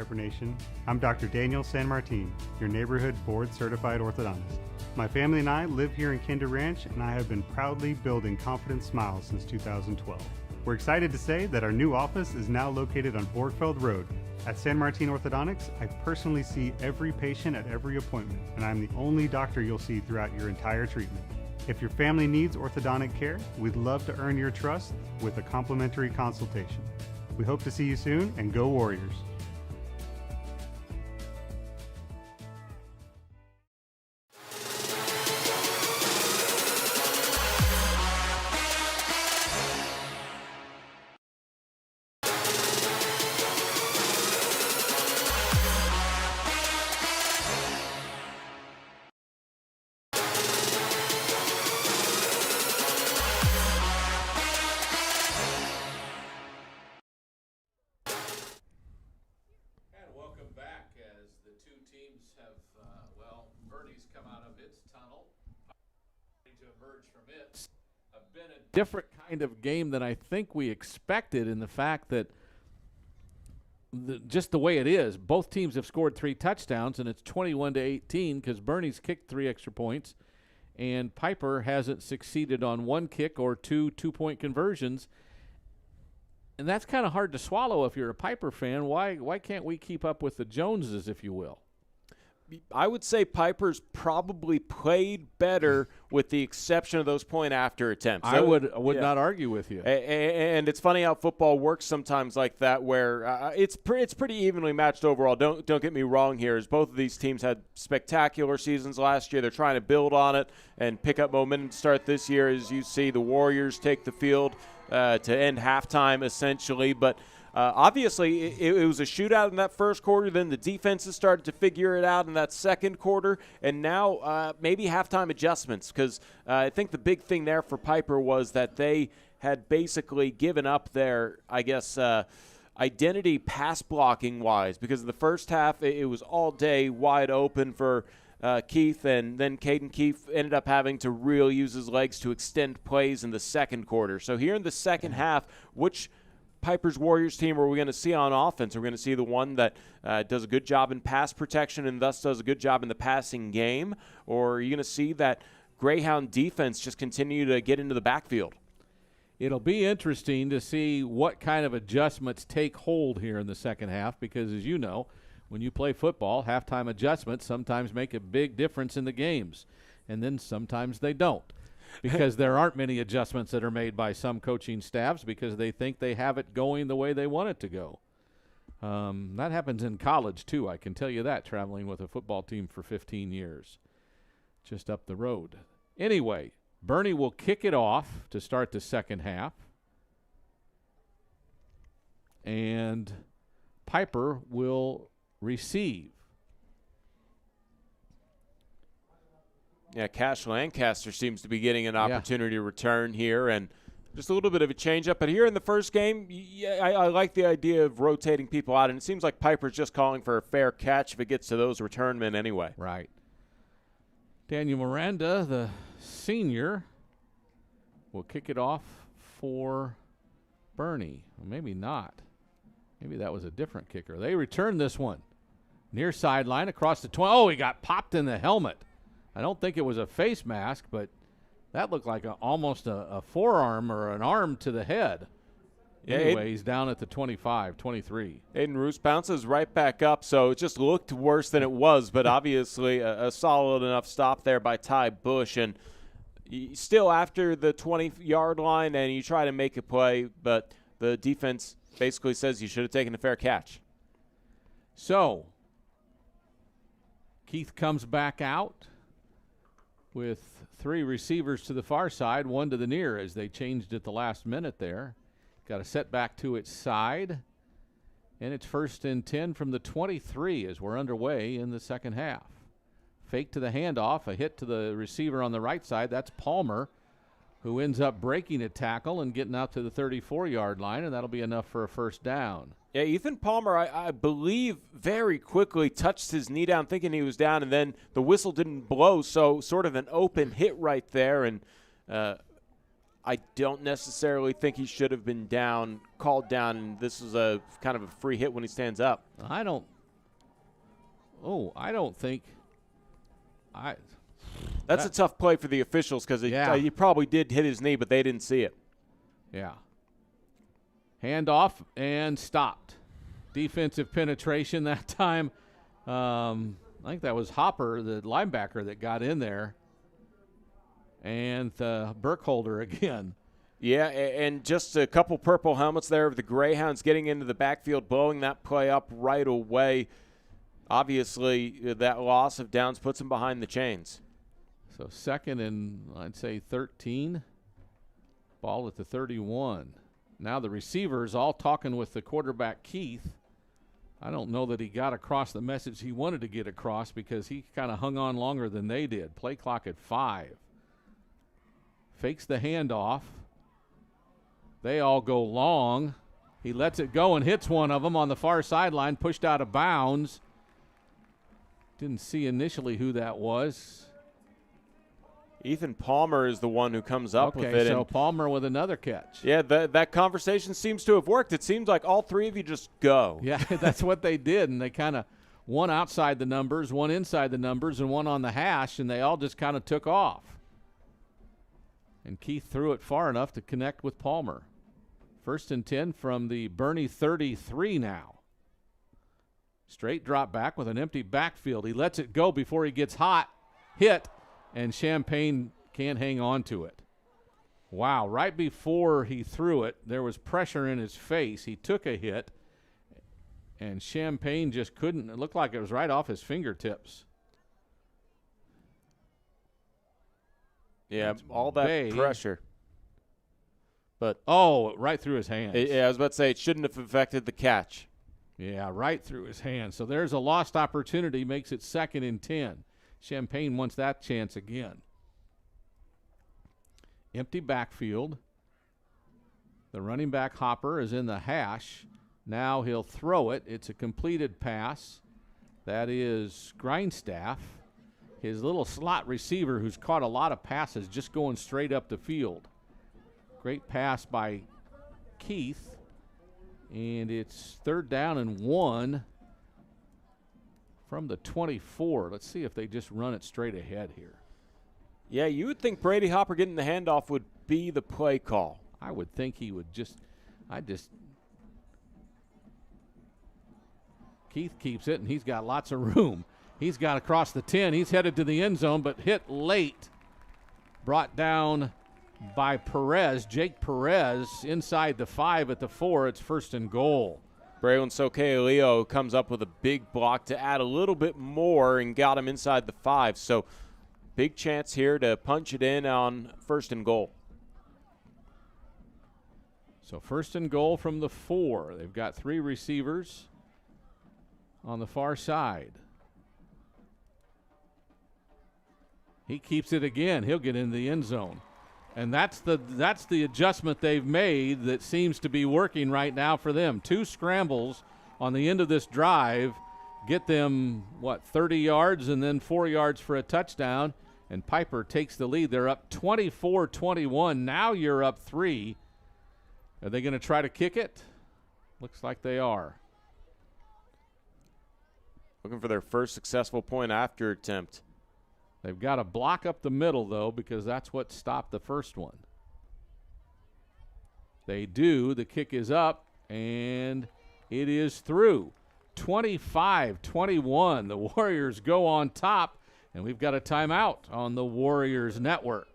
Piper Nation. I'm Dr. Daniel San Martin, your neighborhood board-certified orthodontist. My family and I live here in Kinder Ranch, and I have been proudly building confident smiles since 2012. We're excited to say that our new office is now located on Borgfeld Road. At San Martin Orthodontics, I personally see every patient at every appointment, and I'm the only doctor you'll see throughout your entire treatment. If your family needs orthodontic care, we'd love to earn your trust with a complimentary consultation. We hope to see you soon, and go Warriors! And welcome back as the two teams have, Boerne's come out of its tunnel to emerge from it. Been a different kind of game than I think we expected, in the fact that just the way it is, both teams have scored 3 touchdowns, and it's 21-18 because Boerne's kicked 3 extra points, and Pieper hasn't succeeded on 1 kick or 2 two-point conversions. And that's kind of hard to swallow if you're a Pieper fan. Why can't we keep up with the Joneses, if you will? I would say Piper's probably played better with the exception of those point-after attempts. I would not argue with you. And it's funny how football works sometimes like that, where it's pretty evenly matched overall. Don't get me wrong here, as both of these teams had spectacular seasons last year. They're trying to build on it and pick up momentum to start this year. As you see, the Warriors take the field to end halftime, essentially. But obviously, it was a shootout in that first quarter. Then the defenses started to figure it out in that second quarter. And now maybe halftime adjustments, because I think the big thing there for Pieper was that they had basically given up their, identity pass blocking wise, because in the first half it was all day wide open for Keith, and then Caden Keith ended up having to really use his legs to extend plays in the second quarter. So here in the second half, which Piper's Warriors team are we going to see on offense? Are we going to see the one that does a good job in pass protection and thus does a good job in the passing game? Or are you going to see that Greyhound defense just continue to get into the backfield? It'll be interesting to see what kind of adjustments take hold here in the second half, because, as you know, when you play football, halftime adjustments sometimes make a big difference in the games, and then sometimes they don't, because there aren't many adjustments that are made by some coaching staffs because they think they have it going the way they want it to go. That happens in college, too, I can tell you that, traveling with a football team for 15 years, just up the road. Anyway, Boerne will kick it off to start the second half, and Pieper will receive. Yeah, Cash Lancaster seems to be getting an opportunity to return here, and just a little bit of a change-up. But here in the first game, I like the idea of rotating people out, and it seems like Piper's just calling for a fair catch if it gets to those return men anyway. Right. Daniel Miranda, the senior, will kick it off for Boerne. Well, maybe not. Maybe that was a different kicker. They returned this one. Near sideline across the 20. Oh, he got popped in the helmet. I don't think it was a face mask, but that looked like almost a forearm or an arm to the head. Yeah, anyway, he's down at the 25, 23. Aiden Roos bounces right back up, so it just looked worse than it was, but obviously a solid enough stop there by Ty Bush. And still after the 20-yard line, and you try to make a play, but the defense basically says you should have taken a fair catch. So Keith comes back out with 3 receivers to the far side, 1 to the near, as they changed at the last minute there. Got a setback to its side, and it's 1st and 10 from the 23 as we're underway in the second half. Fake to the handoff, a hit to the receiver on the right side. That's Palmer, who ends up breaking a tackle and getting out to the 34-yard line, and that'll be enough for a first down. Yeah, Ethan Palmer, I believe, very quickly touched his knee down thinking he was down, and then the whistle didn't blow, so sort of an open hit right there, and I don't necessarily think he should have been called down, and this was a kind of a free hit when he stands up. I don't I don't think That's a tough play for the officials because he probably did hit his knee, but they didn't see it. Yeah. Handoff and stopped. Defensive penetration that time. I think that was Hopper, the linebacker, that got in there. And Burkholder again. Yeah, and just a couple purple helmets there of the Greyhounds getting into the backfield, blowing that play up right away. Obviously, that loss of downs puts them behind the chains. So second and, I'd say, 13. Ball at the 31. Now the receivers all talking with the quarterback, Keith. I don't know that he got across the message he wanted to get across because he kind of hung on longer than they did. Play clock at 5. Fakes the handoff. They all go long. He lets it go and hits one of them on the far sideline, pushed out of bounds. Didn't see initially who that was. Ethan Palmer is the one who comes up with it. Okay, so Palmer with another catch. Yeah, that conversation seems to have worked. It seems like all three of you just go. Yeah, that's what they did, and they kind of one outside the numbers, one inside the numbers, and one on the hash, and they all just kind of took off. And Keith threw it far enough to connect with Palmer. 1st and 10 from the Boerne 33 now. Straight drop back with an empty backfield. He lets it go before he gets hit, and Champagne can't hang on to it. Wow, right before he threw it, there was pressure in his face. He took a hit, and Champagne just couldn't. It looked like it was right off his fingertips. Yeah, all that pressure. But right through his hands. Yeah, I was about to say it shouldn't have affected the catch. Yeah, right through his hands. So there's a lost opportunity, makes it 2nd and 10. Champagne wants that chance again. Empty backfield. The running back Hopper is in the hash. Now he'll throw it. It's a completed pass. That is Grindstaff, his little slot receiver who's caught a lot of passes just going straight up the field. Great pass by Keith. And it's 3rd down and 1 from the 24. Let's see if they just run it straight ahead here. Yeah, you would think Brady Hopper getting the handoff would be the play call. I would think he would Keith keeps it, and he's got lots of room. He's got across the 10. He's headed to the end zone, but hit late. Brought down by Perez, Jake Perez, inside the 5 at the 4. It's 1st and goal. Braylon Sokealeo comes up with a big block to add a little bit more and got him inside the 5. So big chance here to punch it in on 1st and goal. So 1st and goal from the 4. They've got 3 receivers on the far side. He keeps it again. He'll get into the end zone. And that's the adjustment they've made that seems to be working right now for them. 2 scrambles on the end of this drive get them, 30 yards and then 4 yards for a touchdown, and Pieper takes the lead. They're up 24-21. Now you're up 3. Are they going to try to kick it? Looks like they are. Looking for their first successful point after attempt. They've got to block up the middle, though, because that's what stopped the first one. They do. The kick is up, and it is through. 25-21. The Warriors go on top, and we've got a timeout on the Warriors Network.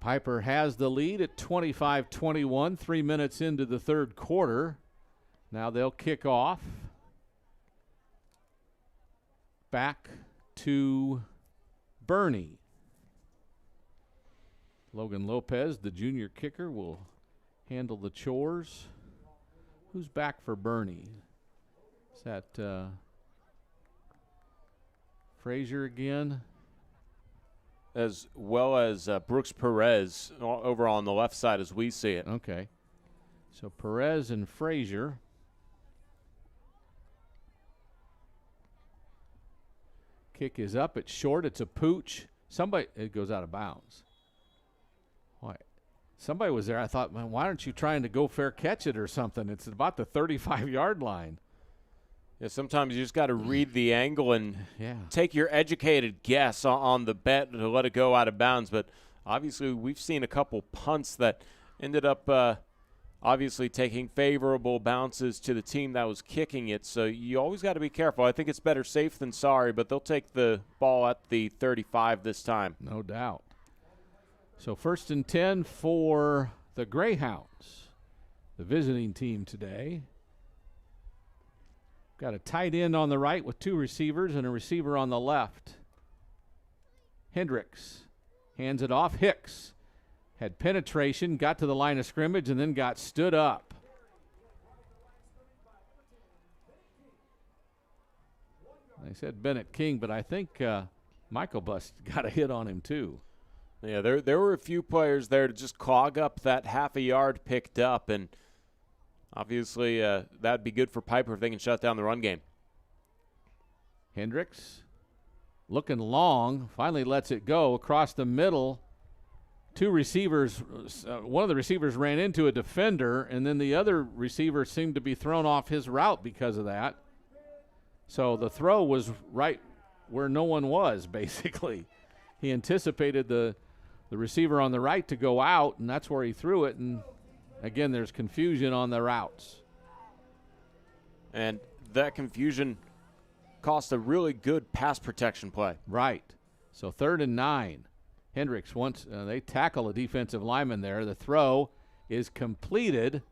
Pieper has the lead at 25-21, 3 minutes into the third quarter. Now they'll kick off. Back to Boerne. Logan Lopez, the junior kicker, will handle the chores. Who's back for Boerne? Is that Frazier again? As well as Brooks Perez over on the left side as we see it. Okay. So Perez and Frazier. Kick is up. It's short. It's a pooch. It goes out of bounds. Why? Somebody was there. I thought, man, why aren't you trying to go fair catch it or something? It's about the 35-yard line. Yeah, sometimes you just got to read the angle and Yeah. take your educated guess on the bet to let it go out of bounds. But obviously we've seen a couple punts that ended up obviously taking favorable bounces to the team that was kicking it. So you always got to be careful. I think it's better safe than sorry, but they'll take the ball at the 35 this time. No doubt. So 1st and 10 for the Greyhounds, the visiting team today. Got a tight end on the right with 2 receivers and a receiver on the left. Hendricks hands it off. Hicks had penetration, got to the line of scrimmage, and then got stood up. They said Bennett King, but I think Michael Bust got a hit on him too. Yeah, there were a few players there to just clog up that half a yard picked up, and obviously that'd be good for Pieper if they can shut down the run game. Hendricks looking long, finally lets it go across the middle. 2 receivers, one of the receivers ran into a defender, and then the other receiver seemed to be thrown off his route because of that. So the throw was right where no one was, basically. He anticipated the receiver on the right to go out, and that's where he threw it. And, again, there's confusion on the routes. And that confusion cost a really good pass protection play. Right. So 3rd and 9. Hendricks, once they tackle a defensive lineman there, the throw is completed,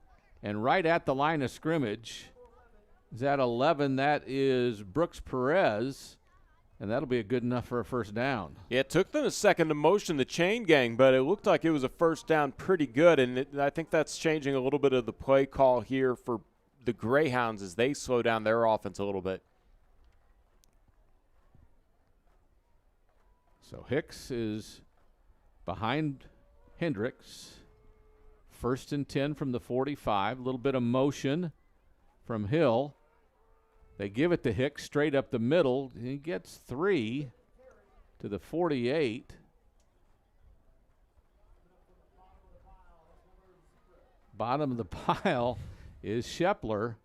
and right at the line of scrimmage is at 11. That is Brooks Perez, and that'll be good enough for a first down. Yeah, it took them a second to motion the chain gang, but it looked like it was a first down pretty good, and I think that's changing a little bit of the play call here for the Greyhounds as they slow down their offense a little bit. So Hicks is behind Hendricks. 1st and 10 from the 45. A little bit of motion from Hill. They give it to Hicks straight up the middle. He gets 3 to the 48. Bottom of the pile is Shepler.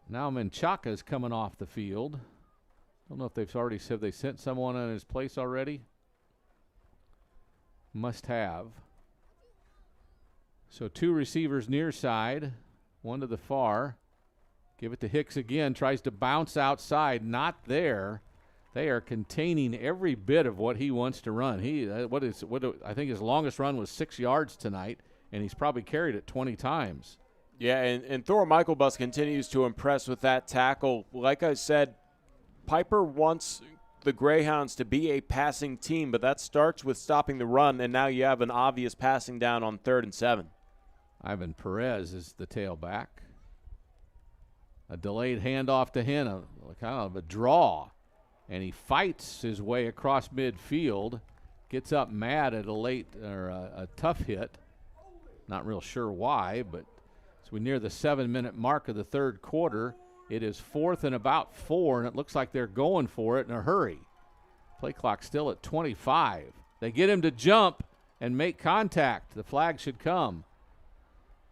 Now Menchaca is coming off the field. Don't know if they've already said they sent someone in his place already. Must have. So 2 receivers near side, 1 to the far. Give it to Hicks again. Tries to bounce outside. Not there. They are containing every bit of what he wants to run. I think his longest run was 6 yards tonight, and he's probably carried it 20 times. Yeah, and Thor Michael Bus continues to impress with that tackle. Like I said, Pieper wants the Greyhounds to be a passing team, but that starts with stopping the run, and now you have an obvious passing down on 3rd and 7. Ivan Perez is the tailback. A delayed handoff to him, kind of a draw, and he fights his way across midfield, gets up mad at a tough hit. Not real sure why, but as we near the 7-minute mark of the third quarter, it is 4th and about 4, and it looks like they're going for it in a hurry. Play clock still at 25. They get him to jump and make contact. The flag should come.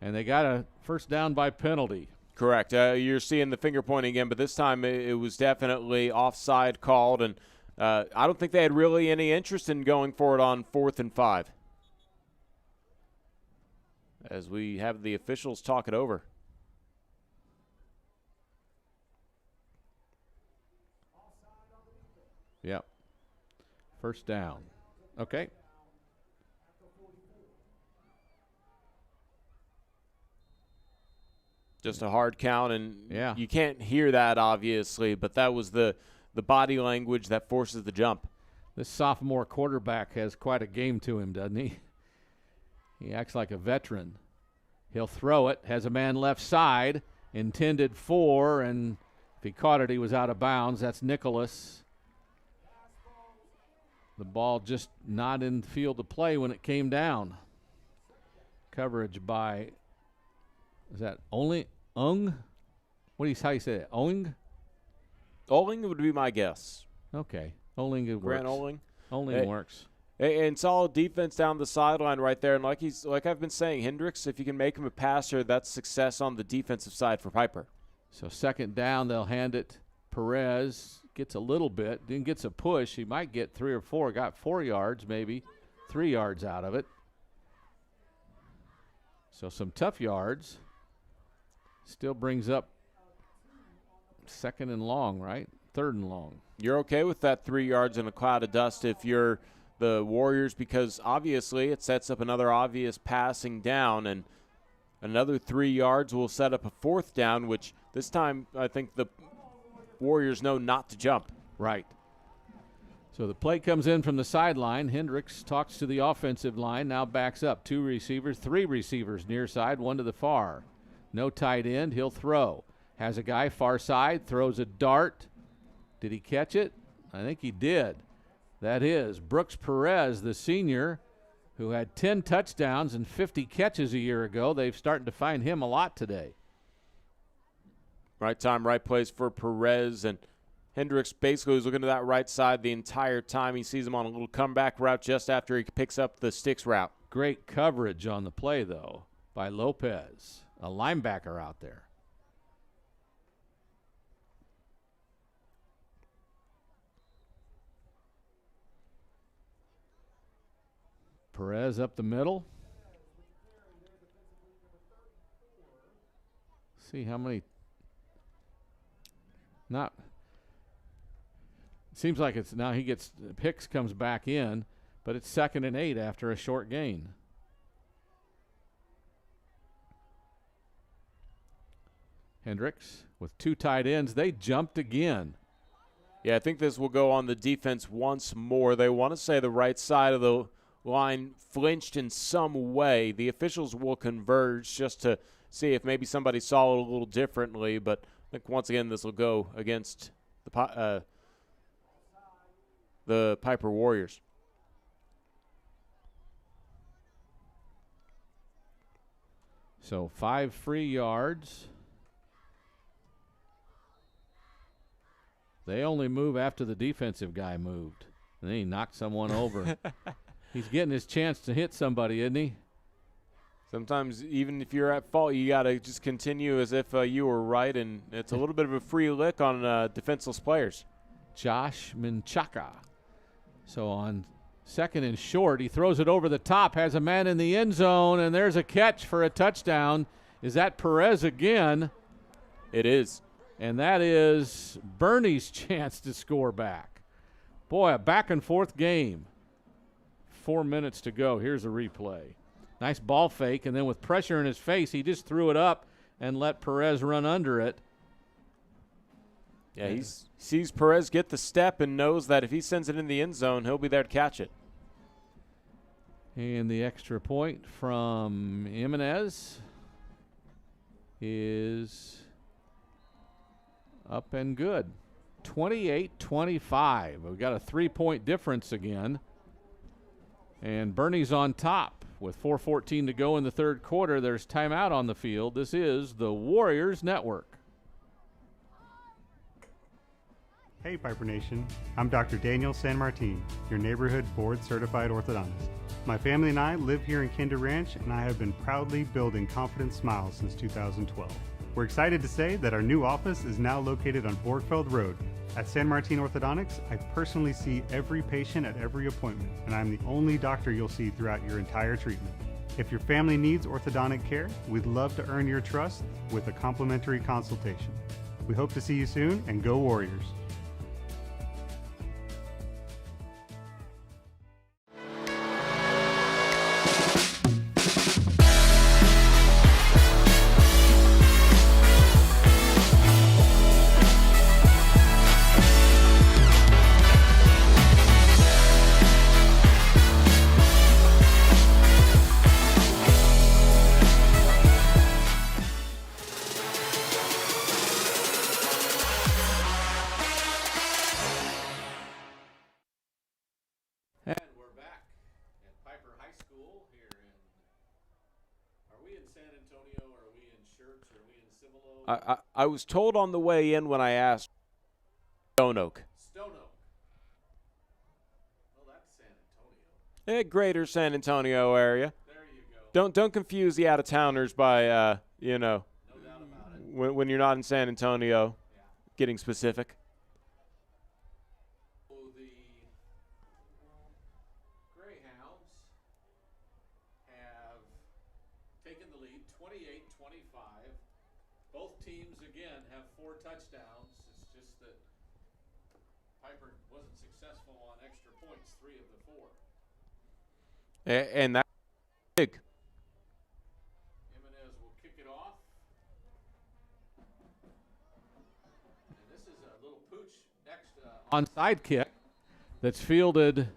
And they got a first down by penalty. Correct. You're seeing the finger pointing again, but this time it was definitely offside called, and I don't think they had really any interest in going for it on 4th and 5. As we have the officials talk it over. Yep. First down. Okay. Just a hard count, and Yeah. you can't hear that, obviously, but that was the body language that forces the jump. This sophomore quarterback has quite a game to him, doesn't he? He acts like a veteran. He'll throw it, has a man left side, intended for, and if he caught it, he was out of bounds. That's Nicholas. The ball just not in the field to play when it came down. Coverage by, is that only Ung? How you say it? Ung? Oling would be my guess. Okay. Oling works. Grant Oling. Oling works. And solid defense down the sideline right there. And like I've been saying, Hendricks, if you can make him a passer, that's success on the defensive side for Pieper. So second down, they'll hand it. Perez gets a little bit, then gets a push. He might get 3 or 4. Got 4 yards, maybe 3 yards out of it. So some tough yards. Still brings up second and long, right? Third and long. You're okay with that 3 yards in a cloud of dust if you're the Warriors, because obviously it sets up another obvious passing down, and another 3 yards will set up a fourth down, which this time I think the Warriors know not to jump. Right. So the play comes in from the sideline. Hendricks talks to the offensive line, now backs up. 2 receivers, 3 receivers near side, 1 to the far. No tight end, he'll throw. Has a guy far side, throws a dart. Did he catch it? I think he did. That is Brooks Perez, the senior, who had 10 touchdowns and 50 catches a year ago. They've started to find him a lot today. Right time, right place for Perez, and Hendricks basically was looking to that right side the entire time. He sees him on a little comeback route just after he picks up the sticks route. Great coverage on the play, though, by Lopez, a linebacker out there. Perez up the middle. See how many. Not. Seems like it's now he gets. Hicks comes back in, but it's 2nd and 8 after a short gain. Hendricks with 2 tight ends. They jumped again. Yeah, I think this will go on the defense once more. They want to say the right side of the line flinched in some way. The officials will converge just to see if maybe somebody saw it a little differently, but I think once again this will go against the Pieper Warriors. So 5 free yards. They only move after the defensive guy moved. And then he knocked someone over. He's getting his chance to hit somebody, isn't he? Sometimes even if you're at fault, you got to just continue as if you were right, and it's a little bit of a free lick on defenseless players. Josh Menchaca. So on 2nd and short, he throws it over the top, has a man in the end zone, and there's a catch for a touchdown. Is that Perez again? It is. And that is Boerne's chance to score back. Boy, a back-and-forth game. 4 minutes to go. Here's a replay. Nice ball fake, and then with pressure in his face, he just threw it up and let Perez run under it. Yeah, he sees Perez get the step and knows that if he sends it in the end zone, he'll be there to catch it. And the extra point from Jimenez is up and good. 28-25. We've got a 3-point difference again. And Boerne's on top with 4:14 to go in the third quarter. There's timeout on the field. This is the Warriors Network. Hey Piper Nation, I'm Dr. Daniel San Martin, your neighborhood board-certified orthodontist. My family and I live here in Kinder Ranch, and I have been proudly building Confident Smiles since 2012. We're excited to say that our new office is now located on Borgfeld Road. At San Martin Orthodontics, I personally see every patient at every appointment, and I'm the only doctor you'll see throughout your entire treatment. If your family needs orthodontic care, we'd love to earn your trust with a complimentary consultation. We hope to see you soon, and go Warriors! we in San Antonio, or are we in shirts, or are we in Cibolo? I was told on the way in when I asked Stone Oak. Stone Oak. Well, that's San Antonio. Greater San Antonio area. There you go. Don't confuse the out-of-towners by, No doubt about it. when you're not in San Antonio, getting specific. The Greyhounds have taken the lead 28-25. Both teams, again, have 4 touchdowns. It's just that Pieper wasn't successful on extra points, 3 of the 4. And that's big. Jimenez will kick it off. And this is a little pooch next onside kick that's fielded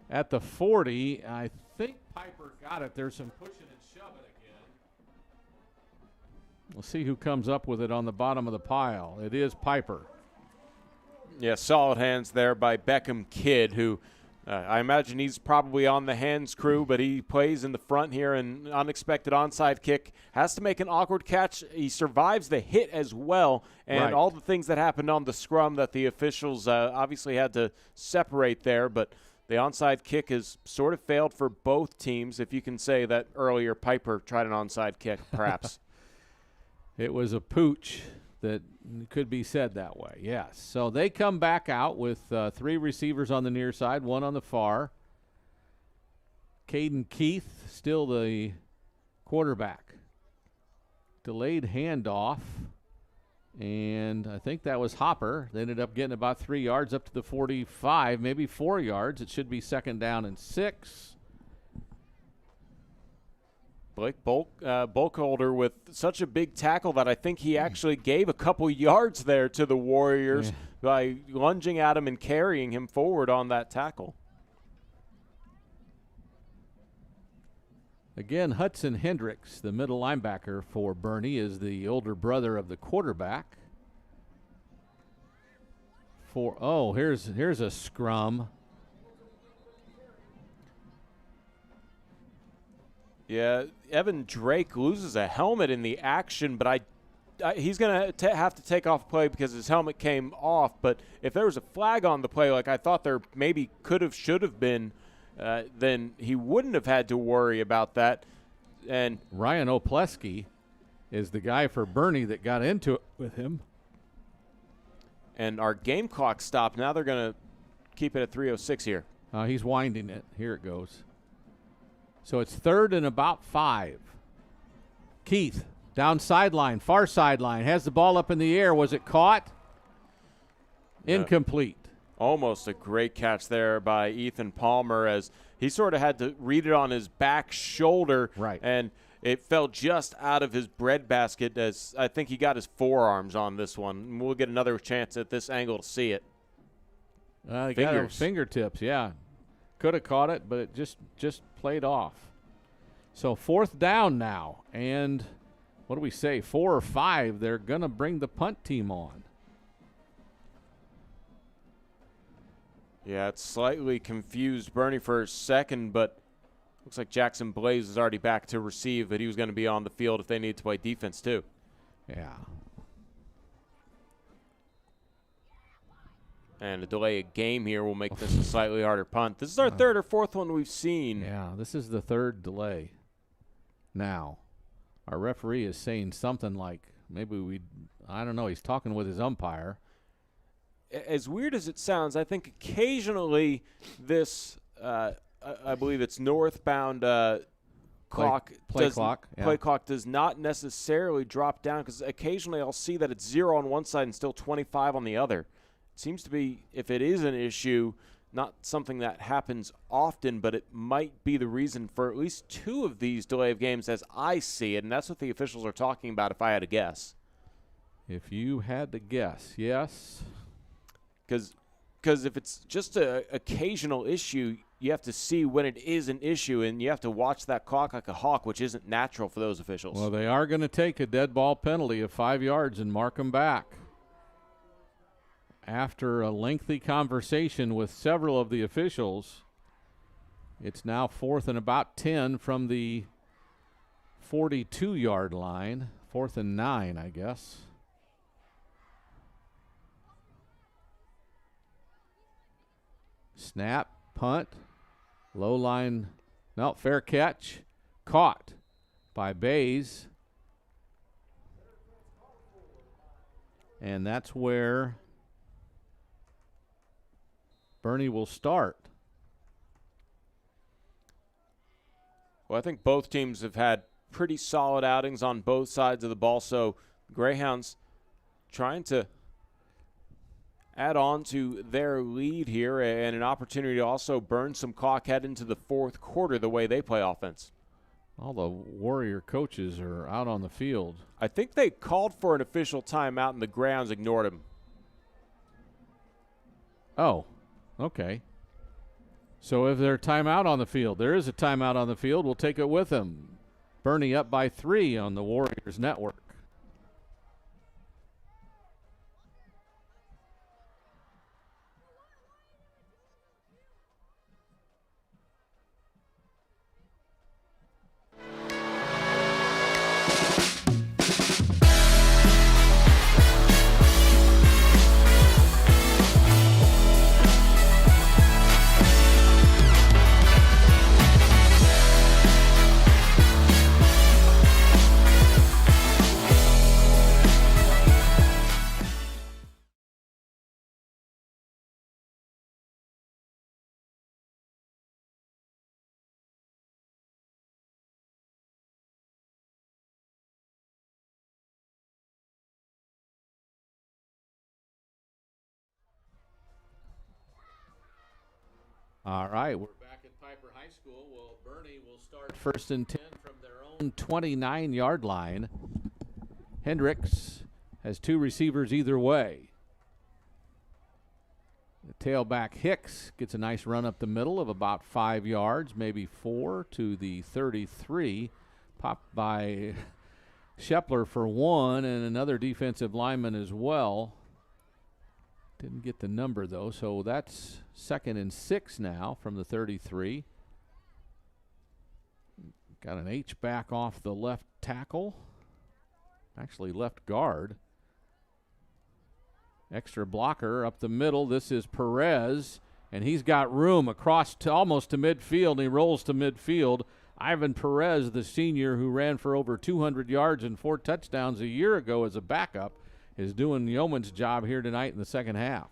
at the 40. I think Pieper got it. There's some pushing and shoving again. We'll see who comes up with it on the bottom of the pile. It is Pieper. Yeah, solid hands there by Beckham Kidd, who I imagine he's probably on the hands crew, but he plays in the front here. An unexpected onside kick, has to make an awkward catch. He survives the hit as well, and Right. all the things that happened on the scrum that the officials obviously had to separate there, but the onside kick has sort of failed for both teams, if you can say that earlier Pieper tried an onside kick, perhaps. It was a pooch that could be said that way, yes. So they come back out with 3 receivers on the near side, 1 on the far. Caden Keith still the quarterback. Delayed handoff, and I think that was Hopper. They ended up getting about 3 yards up to the 45, maybe 4 yards. It should be 2nd down and 6. Blake Bulkholder with such a big tackle that I think he actually gave a couple yards there to the Warriors by lunging at him and carrying him forward on that tackle. Again, Hudson Hendricks, the middle linebacker for Boerne, is the older brother of the quarterback. Here's a scrum. Yeah, Evan Drake loses a helmet in the action, but he's going to have to take off play because his helmet came off. But if there was a flag on the play, like I thought there maybe should have been, then he wouldn't have had to worry about that. And Ryan Opleski is the guy for Boerne that got into it with him. And our game clock stopped. Now they're going to keep it at 3:06 here. He's winding it. Here it goes. So it's 3rd and about 5. Keith, down sideline, far sideline, has the ball up in the air. Was it caught? Incomplete. Almost a great catch there by Ethan Palmer, as he sort of had to read it on his back shoulder. Right. And it fell just out of his breadbasket, as I think he got his forearms on this one. We'll get another chance at this angle to see it. He got it Fingers. fingertips, yeah. Could have caught it, but it just played off. So 4th down now, and what do we say, 4 or 5? They're going to bring the punt team on. Yeah, it's slightly confused Boerne for a second, but looks like Jackson Blaze is already back to receive, but he was going to be on the field if they need to play defense too. Yeah. And a delay of game here will make this a slightly harder punt. This is our 3rd or 4th one we've seen. Yeah, this is the 3rd delay. Now, our referee is saying something like I don't know, he's talking with his umpire. As weird as it sounds, I think occasionally this, I believe it's northbound clock. Play clock. Yeah. Play clock does not necessarily drop down, because occasionally I'll see that it's 0 on one side and still 25 on the other. Seems to be, if it is an issue, not something that happens often, but it might be the reason for at least 2 of these delay of games as I see it, and that's what the officials are talking about if I had to guess. If you had to guess, yes. Because if it's just an occasional issue, you have to see when it is an issue, and you have to watch that clock like a hawk, which isn't natural for those officials. Well, they are going to take a dead ball penalty of 5 yards and mark them back. After a lengthy conversation with several of the officials, it's now 4th and about 10 from the 42-yard line. 4th and 9, I guess. Snap, punt, low line, no, fair catch, caught by Bays. And that's where Boerne will start. Well, I think both teams have had pretty solid outings on both sides of the ball, so Greyhounds trying to add on to their lead here and an opportunity to also burn some clock head into the fourth quarter the way they play offense. All the Warrior coaches are out on the field. I think they called for an official timeout and the Greyhounds ignored him. Oh, okay. So if there's a timeout on the field, there is a timeout on the field, we'll take it with them. Boerne up by 3 on the Warriors network. All right, we're back at Pieper High School. Well, Boerne will start 1st and 10 from their own 29-yard line. Hendricks has 2 receivers either way. The tailback Hicks gets a nice run up the middle of about 5 yards, maybe 4 to the 33. Popped by Shepler for 1 and another defensive lineman as well. Didn't get the number, though, so that's 2nd and 6 now from the 33. Got an H-back off the left tackle. Actually, left guard. Extra blocker up the middle. This is Perez, and he's got room across to almost to midfield, and he rolls to midfield. Ivan Perez, the senior who ran for over 200 yards and 4 touchdowns a year ago as a backup, is doing Yeoman's job here tonight in the second half.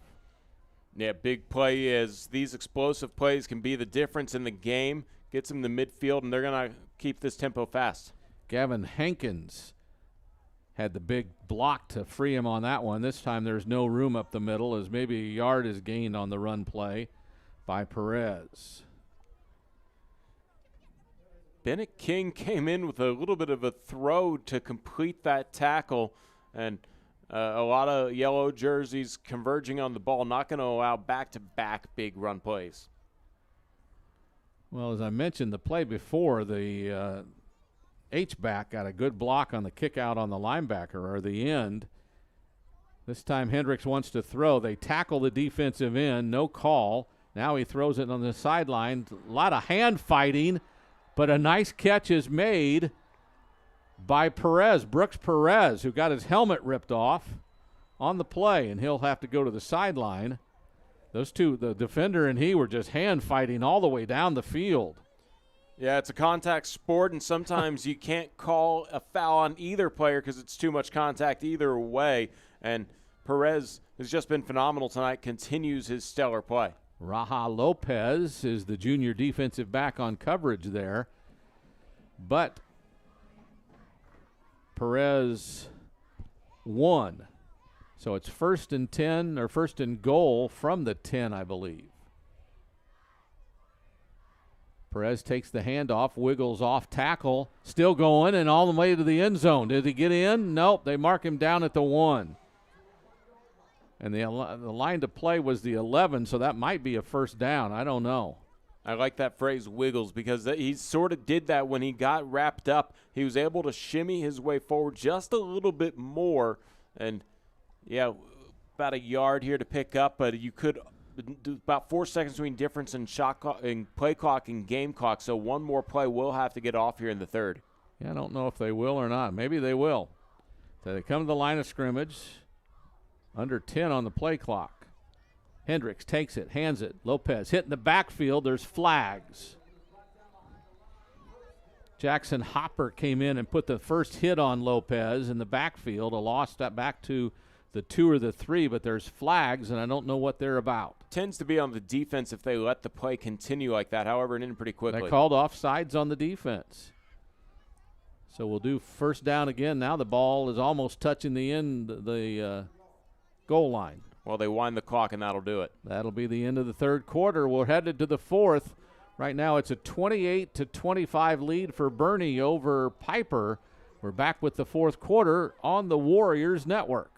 Yeah, big play is these explosive plays can be the difference in the game. Gets them to midfield, and they're going to keep this tempo fast. Gavin Hankins had the big block to free him on that one. This time there's no room up the middle as maybe a yard is gained on the run play by Perez. Bennett King came in with a little bit of a throw to complete that tackle, and a lot of yellow jerseys converging on the ball, not going to allow back-to-back big run plays. Well, as I mentioned, the play before, the H-back got a good block on the kick out on the linebacker or the end. This time Hendricks wants to throw. They tackle the defensive end, no call. Now he throws it on the sideline. A lot of hand fighting, but a nice catch is made by Perez, Brooks Perez, who got his helmet ripped off on the play, and he'll have to go to the sideline. Those two, the defender and he, were just hand fighting all the way down the field. Yeah, it's a contact sport, and sometimes you can't call a foul on either player because it's too much contact either way, and Perez has just been phenomenal tonight, continues his stellar play. Raja Lopez is the junior defensive back on coverage there, but Perez won. So it's 1st and 10, or 1st and goal from the 10, I believe. Perez takes the handoff, wiggles off tackle, still going, and all the way to the end zone. Did he get in? Nope, they mark him down at the 1. And the line to play was the 11, so that might be a first down. I don't know. I like that phrase, wiggles, because he sort of did that when he got wrapped up. He was able to shimmy his way forward just a little bit more. And, yeah, about a yard here to pick up, but you could do about 4 seconds between difference in shot clock, in play clock and game clock. So one more play will have to get off here in the third. Yeah, I don't know if they will or not. Maybe they will. So they come to the line of scrimmage. Under 10 on the play clock. Hendricks takes it, hands it. Lopez hit in the backfield. There's flags. Jackson Hopper came in and put the first hit on Lopez in the backfield. A loss that back to the 2 or the 3, but there's flags, and I don't know what they're about. Tends to be on the defense if they let the play continue like that. However, it ended pretty quickly. They called offsides on the defense. So we'll do first down again. Now the ball is almost touching the end, the goal line. Well, they wind the clock, and that'll do it. That'll be the end of the third quarter. We're headed to the fourth. Right now it's a 28-25 lead for Boerne over Pieper. We're back with the fourth quarter on the Warriors Network.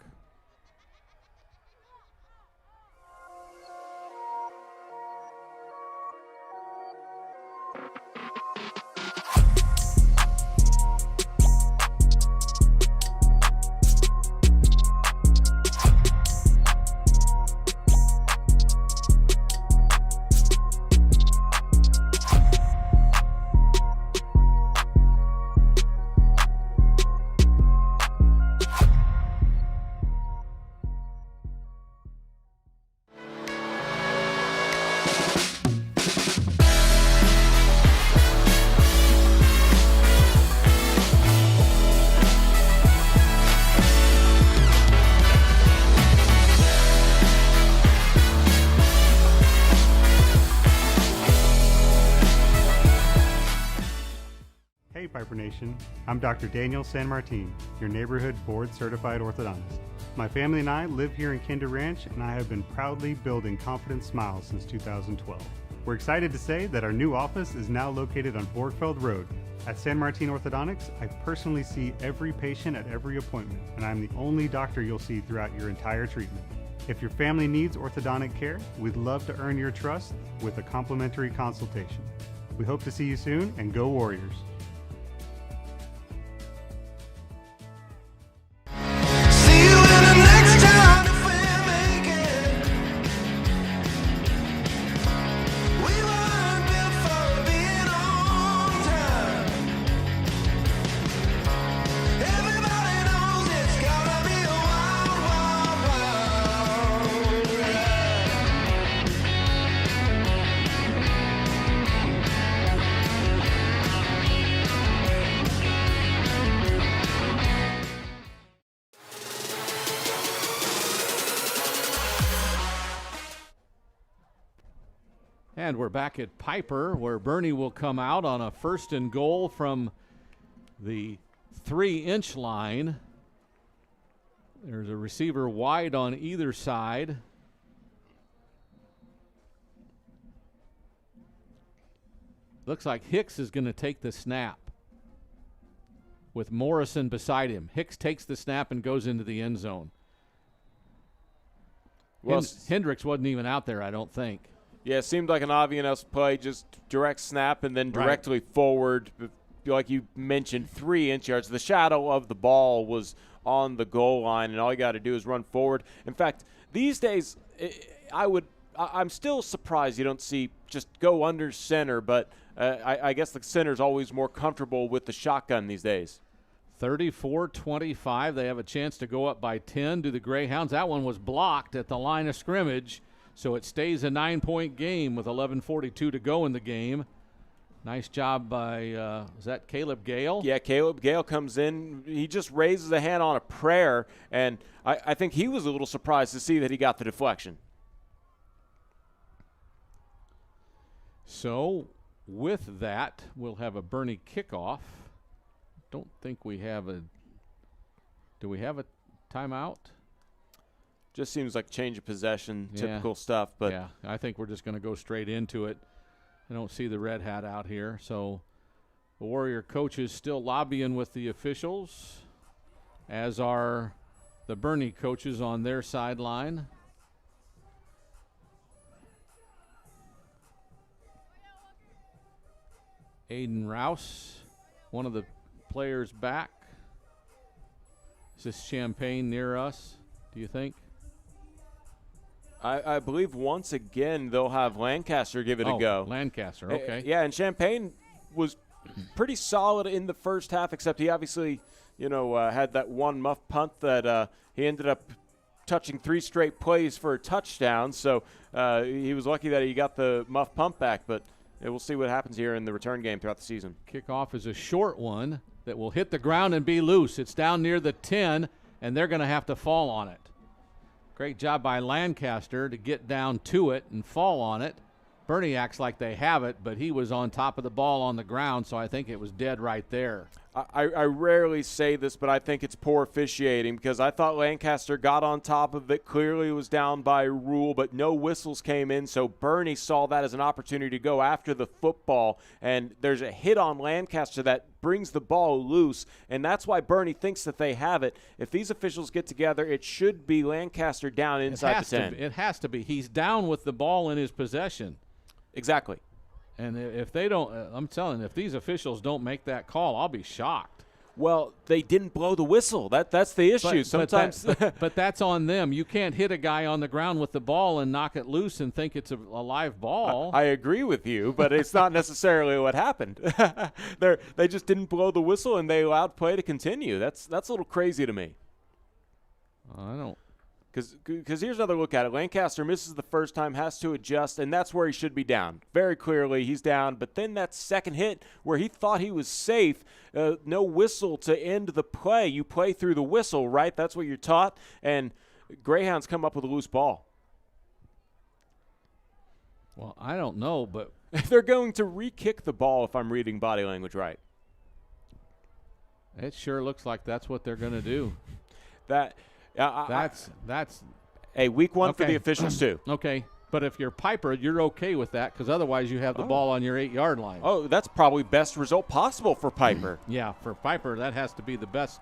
Hey Piper Nation, I'm Dr. Daniel San Martin, your neighborhood board certified orthodontist. My family and I live here in Kinder Ranch, and I have been proudly building Confident Smiles since 2012. We're excited to say that our new office is now located on Borgfeld Road. At San Martin Orthodontics, I personally see every patient at every appointment, and I'm the only doctor you'll see throughout your entire treatment. If your family needs orthodontic care, we'd love to earn your trust with a complimentary consultation. We hope to see you soon, and go Warriors! See you in the next town if we make it. We weren't built for being on time. Everybody knows it's gotta be a wild, wild, wild ride. And we're back at Pieper, where Boerne will come out on a 1st and goal from the 3-inch line. There's a receiver wide on either side. Looks like Hicks is going to take the snap with Morrison beside him. Hicks takes the snap and goes into the end zone. Well, Hendricks wasn't even out there, I don't think. yeah, it seemed like an obvious play, just direct snap and then directly forward. Like you mentioned, 3 yards. The shadow of the ball was on the goal line, and all you got to do is run forward. In fact, these days, I'm still surprised you don't see just go under center, but I guess the center's always more comfortable with the shotgun these days. 34-25. They have a chance to go up by 10 to the Greyhounds. That one was blocked at the line of scrimmage, so it stays a 9-point game with 11:42 to go in the game. Nice job by, is that Caleb Gale? Yeah, Caleb Gale comes in. He just raises a hand on a prayer, and I think he was a little surprised to see that he got the deflection. So with that, we'll have a Boerne kickoff. Don't think we have a – do we have a timeout? Just seems like change of possession, Yeah. typical stuff. But Yeah, I think we're just going to go straight into it. I don't see the red hat out here. So the Warrior coaches still lobbying with the officials, as are the Boerne coaches on their sideline. Aiden Rouse, one of the players back. Is this Champaign near us, do you think? I believe once again they'll have Lancaster give it a go. Lancaster, okay. Yeah, and Champaign was pretty solid in the first half, except he obviously, had that one muff punt that he ended up touching 3 straight plays for a touchdown. So he was lucky that he got the muff punt back, but we'll see what happens here in the return game throughout the season. Kickoff is a short one that will hit the ground and be loose. It's down near the 10, and they're going to have to fall on it. Great job by Lancaster to get down to it and fall on it. Boerne acts like they have it, but he was on top of the ball on the ground, so I think it was dead right there. I rarely say this, but I think it's poor officiating because I thought Lancaster got on top of it. Clearly was down by rule, but no whistles came in, so Boerne saw that as an opportunity to go after the football, and there's a hit on Lancaster that brings the ball loose, and that's why Boerne thinks that they have it. If these officials get together, it should be Lancaster down inside the 10. It has to be. He's down with the ball in his possession. Exactly. And if they don't, I'm telling you, if these officials don't make that call, I'll be shocked. Well, they didn't blow the whistle. That's the issue. Sometimes, but that's on them. You can't hit a guy on the ground with the ball and knock it loose and think it's a live ball. I agree with you, but it's not necessarily what happened. They just didn't blow the whistle and they allowed play to continue. That's a little crazy to me. I don't. Because here's another look at it. Lancaster misses the first time, has to adjust, and that's where he should be down. Very clearly, he's down. But then that second hit where he thought he was safe, no whistle to end the play. You play through the whistle, right? That's what you're taught. And Greyhounds come up with a loose ball. Well, I don't know, but they're going to re-kick the ball if I'm reading body language right. It sure looks like that's what they're going to do. That's a week one for the officials too. Okay, but if you're Pieper, you're okay with that because otherwise you have the ball on your 8-yard line. Oh, that's probably best result possible for Pieper. Yeah, for Pieper, that has to be the best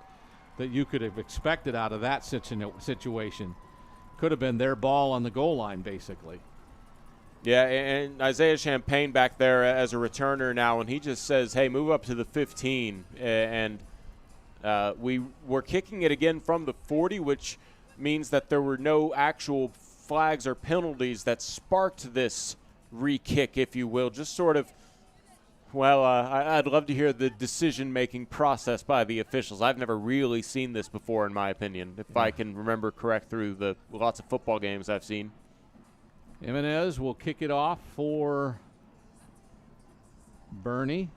that you could have expected out of that situation. Could have been their ball on the goal line, basically. Yeah, and Isaiah Champagne back there as a returner now, and he just says, hey, move up to the 15, and we were kicking it again from the 40, which means that there were no actual flags or penalties that sparked this re-kick, if you will. Just sort of, I'd love to hear the decision-making process by the officials. I've never really seen this before, in my opinion, if I can remember correct through the lots of football games I've seen. Jimenez will kick it off for Boerne.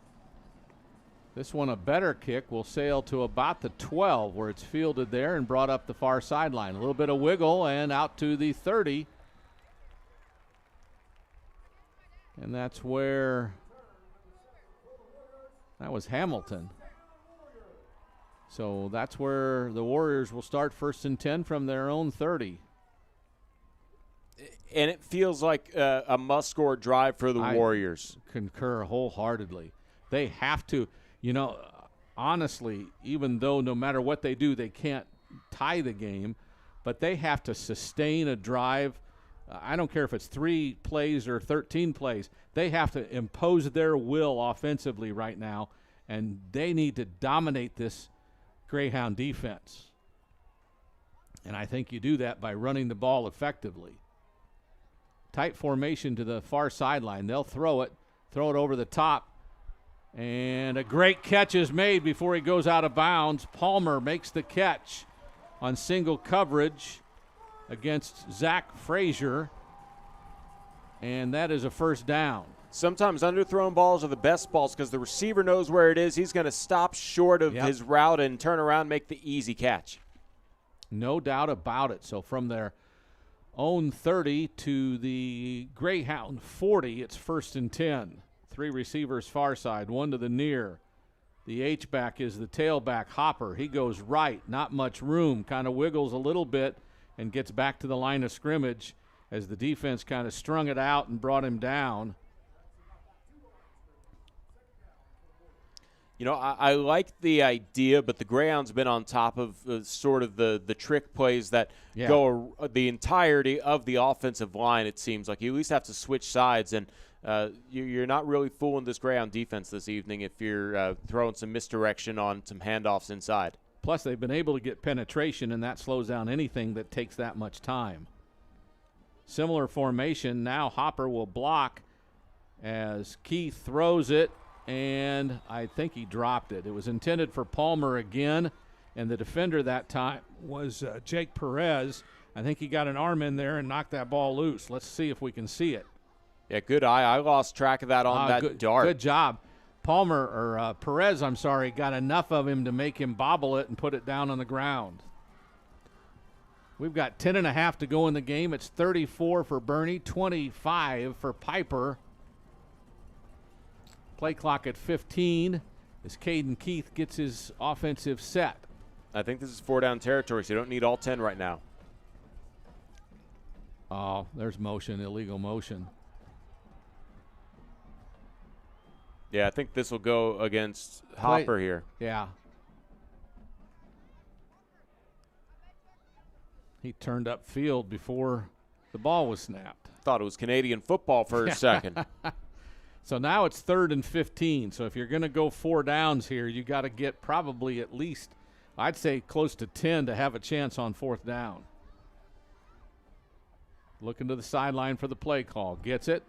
This one, a better kick, will sail to about the 12 where it's fielded there and brought up the far sideline. A little bit of wiggle and out to the 30. And that's where that was Hamilton. So that's where the Warriors will start 1st and 10 from their own 30. And it feels like a must-score drive for the Warriors. Concur wholeheartedly. They have to. Honestly, even though no matter what they do, they can't tie the game, but they have to sustain a drive. I don't care if it's 3 plays or 13 plays. They have to impose their will offensively right now, and they need to dominate this Greyhound defense. And I think you do that by running the ball effectively. Tight formation to the far sideline. They'll throw it over the top. And a great catch is made before he goes out of bounds. Palmer makes the catch on single coverage against Zach Frazier. And that is a first down. Sometimes underthrown balls are the best balls because the receiver knows where it is. He's going to stop short of his route and turn around and make the easy catch. No doubt about it. So from their own 30 to the Greyhound 40, it's 1st and 10. 3 receivers far side, 1 to the near. The H-back is the tailback, Hopper. He goes right, not much room, kind of wiggles a little bit and gets back to the line of scrimmage as the defense kind of strung it out and brought him down. I like the idea, but the Greyhounds have been on top of sort of the trick plays that go the entirety of the offensive line, it seems like. You at least have to switch sides, and you're not really fooling this Greyhound defense this evening if you're throwing some misdirection on some handoffs inside. Plus, they've been able to get penetration, and that slows down anything that takes that much time. Similar formation. Now Hopper will block as Keith throws it. and I think he dropped it. It was intended for Palmer again, and the defender that time was Jake Perez. I think he got an arm in there and knocked that ball loose. Let's see if we can see it. Yeah, good eye. I lost track of that on that dart. Good job. Perez, got enough of him to make him bobble it and put it down on the ground. We've got 10.5 to go in the game. It's 34 for Boerne, 25 for Pieper. Play clock at 15 as Caden Keith gets his offensive set. I think this is 4-down territory, so you don't need all 10 right now. Oh, there's motion, illegal motion. Yeah, I think this will go against Hopper here. Yeah. He turned up field before the ball was snapped. Thought it was Canadian football for a second. So now it's 3rd and 15. So if you're going to go 4 downs here, you got to get probably at least, I'd say, close to 10 to have a chance on 4th down. Looking to the sideline for the play call. Gets it.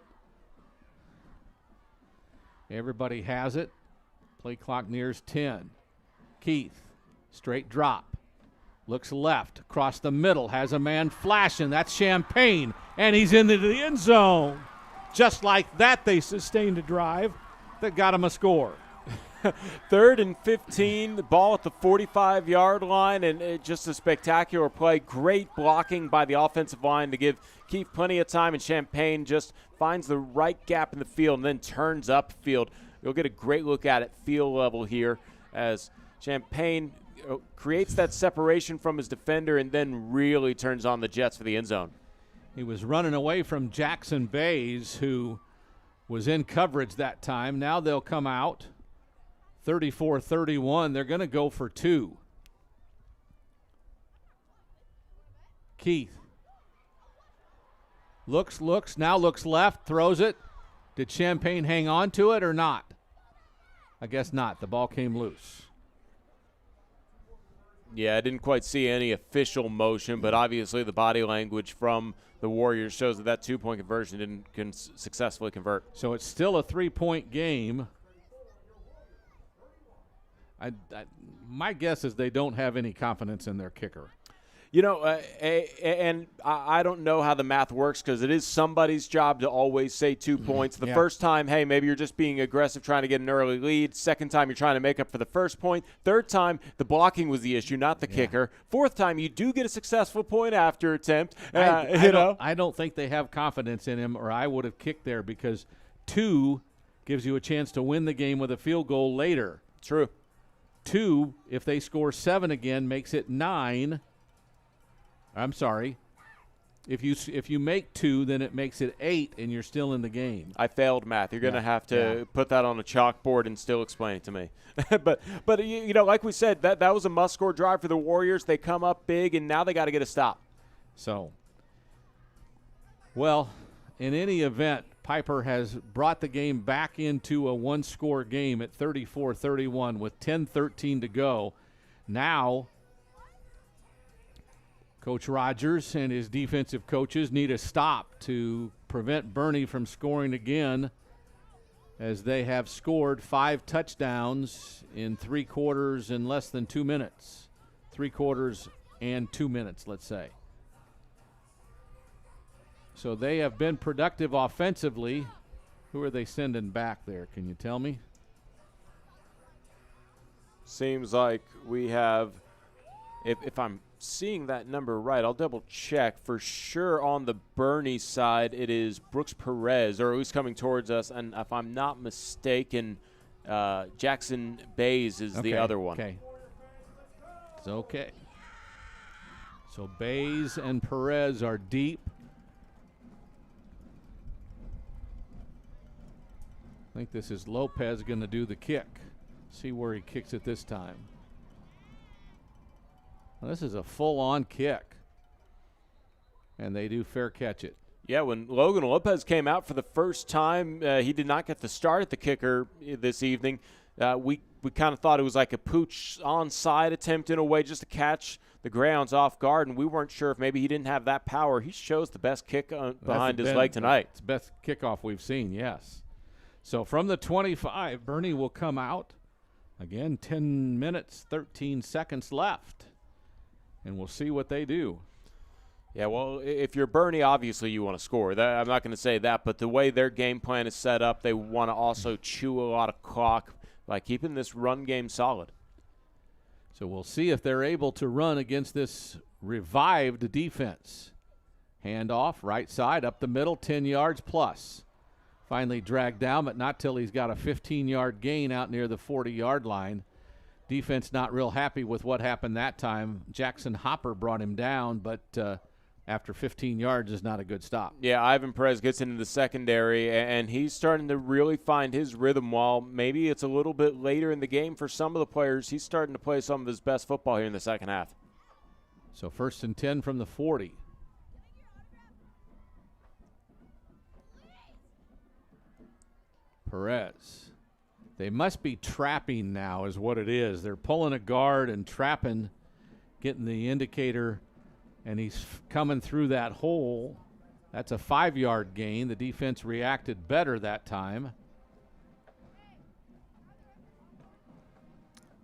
Everybody has it. Play clock nears 10. Keith, straight drop. Looks left, across the middle, has a man flashing. That's Champagne, and he's into the end zone. Just like that, they sustained a drive that got him a score. 3rd and 15, the ball at the 45-yard line, and just a spectacular play. Great blocking by the offensive line to give Keith plenty of time, and Champagne just finds the right gap in the field and then turns upfield. You'll get a great look at it field level here as Champagne creates that separation from his defender and then really turns on the Jets for the end zone. He was running away from Jackson Bays, who was in coverage that time. Now they'll come out 34-31. They're going to go for 2. Keith looks, now looks left, throws it. Did Champagne hang on to it or not? I guess not. The ball came loose. Yeah, I didn't quite see any official motion, but obviously the body language from the Warriors shows that 2-point conversion didn't successfully convert. So it's still a 3-point game. My guess is they don't have any confidence in their kicker. You know, and I don't know how the math works because it is somebody's job to always say 2 points. The first time, hey, maybe you're just being aggressive trying to get an early lead. Second time, you're trying to make up for the first point. Third time, the blocking was the issue, not the kicker. Fourth time, you do get a successful point after attempt. I don't think they have confidence in him, or I would have kicked there because 2 gives you a chance to win the game with a field goal later. True. 2, if they score 7 again, makes it 9. I'm sorry. If you make 2, then it makes it 8, and you're still in the game. I failed math. You're going to have to put that on a chalkboard and still explain it to me. but you know, like we said, that was a must-score drive for the Warriors. They come up big, and now they got to get a stop. So, well, in any event, Pieper has brought the game back into a one-score game at 34-31 with 10:13 to go. Now, Coach Rogers and his defensive coaches need a stop to prevent Boerne from scoring again, as they have scored 5 touchdowns in 3 quarters in less than 2 minutes. 3 quarters and 2 minutes, let's say. So they have been productive offensively. Who are they sending back there? Can you tell me? Seems like we have, if I'm seeing that number right, I'll double check for sure. On the Boerne side, it is Brooks Perez, or at least coming towards us, and if I'm not mistaken, Jackson Bays is the other one. Okay. It's okay. So Bays and Perez are deep. I think this is Lopez going to do the kick. See where he kicks it this time. Well, this is a full-on kick. And they do fair catch it. Yeah, when Logan Lopez came out for the first time, he did not get the start at the kicker this evening. We kind of thought it was like a pooch onside attempt in a way just to catch the Greyhounds off guard, and we weren't sure if maybe he didn't have that power. He shows the best kick behind his leg tonight. It's the best kickoff we've seen, yes. So from the 25, Boerne will come out. Again, 10 minutes, 13 seconds left. And we'll see what they do. Yeah, well, if you're Boerne, obviously you want to score. I'm not going to say that, but the way their game plan is set up, they want to also chew a lot of clock by keeping this run game solid. So we'll see if they're able to run against this revived defense. Handoff, right side, up the middle, 10 yards plus. Finally dragged down, but not till he's got a 15-yard gain out near the 40-yard line. Defense not real happy with what happened that time. Jackson Hopper brought him down, but after 15 yards is not a good stop. Yeah, Ivan Perez gets into the secondary, and he's starting to really find his rhythm. While maybe it's a little bit later in the game for some of the players, he's starting to play some of his best football here in the second half. So 1st and 10 from the 40. Perez. They must be trapping now is what it is. They're pulling a guard and trapping, getting the indicator, and he's coming through that hole. That's a 5-yard gain. The defense reacted better that time.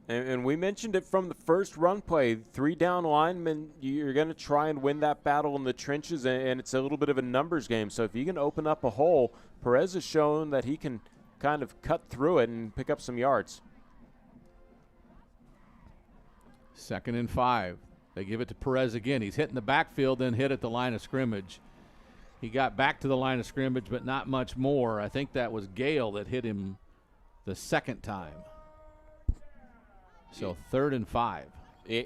And we mentioned it from the first run play. 3 down linemen, you're going to try and win that battle in the trenches, and it's a little bit of a numbers game. So if you can open up a hole, Perez has shown that he can kind of cut through it and pick up some yards. 2nd and 5. They give it to Perez again. He's hitting the backfield, then hit at the line of scrimmage. He got back to the line of scrimmage, but not much more. I think that was Gale that hit him the second time. So 3rd and 5.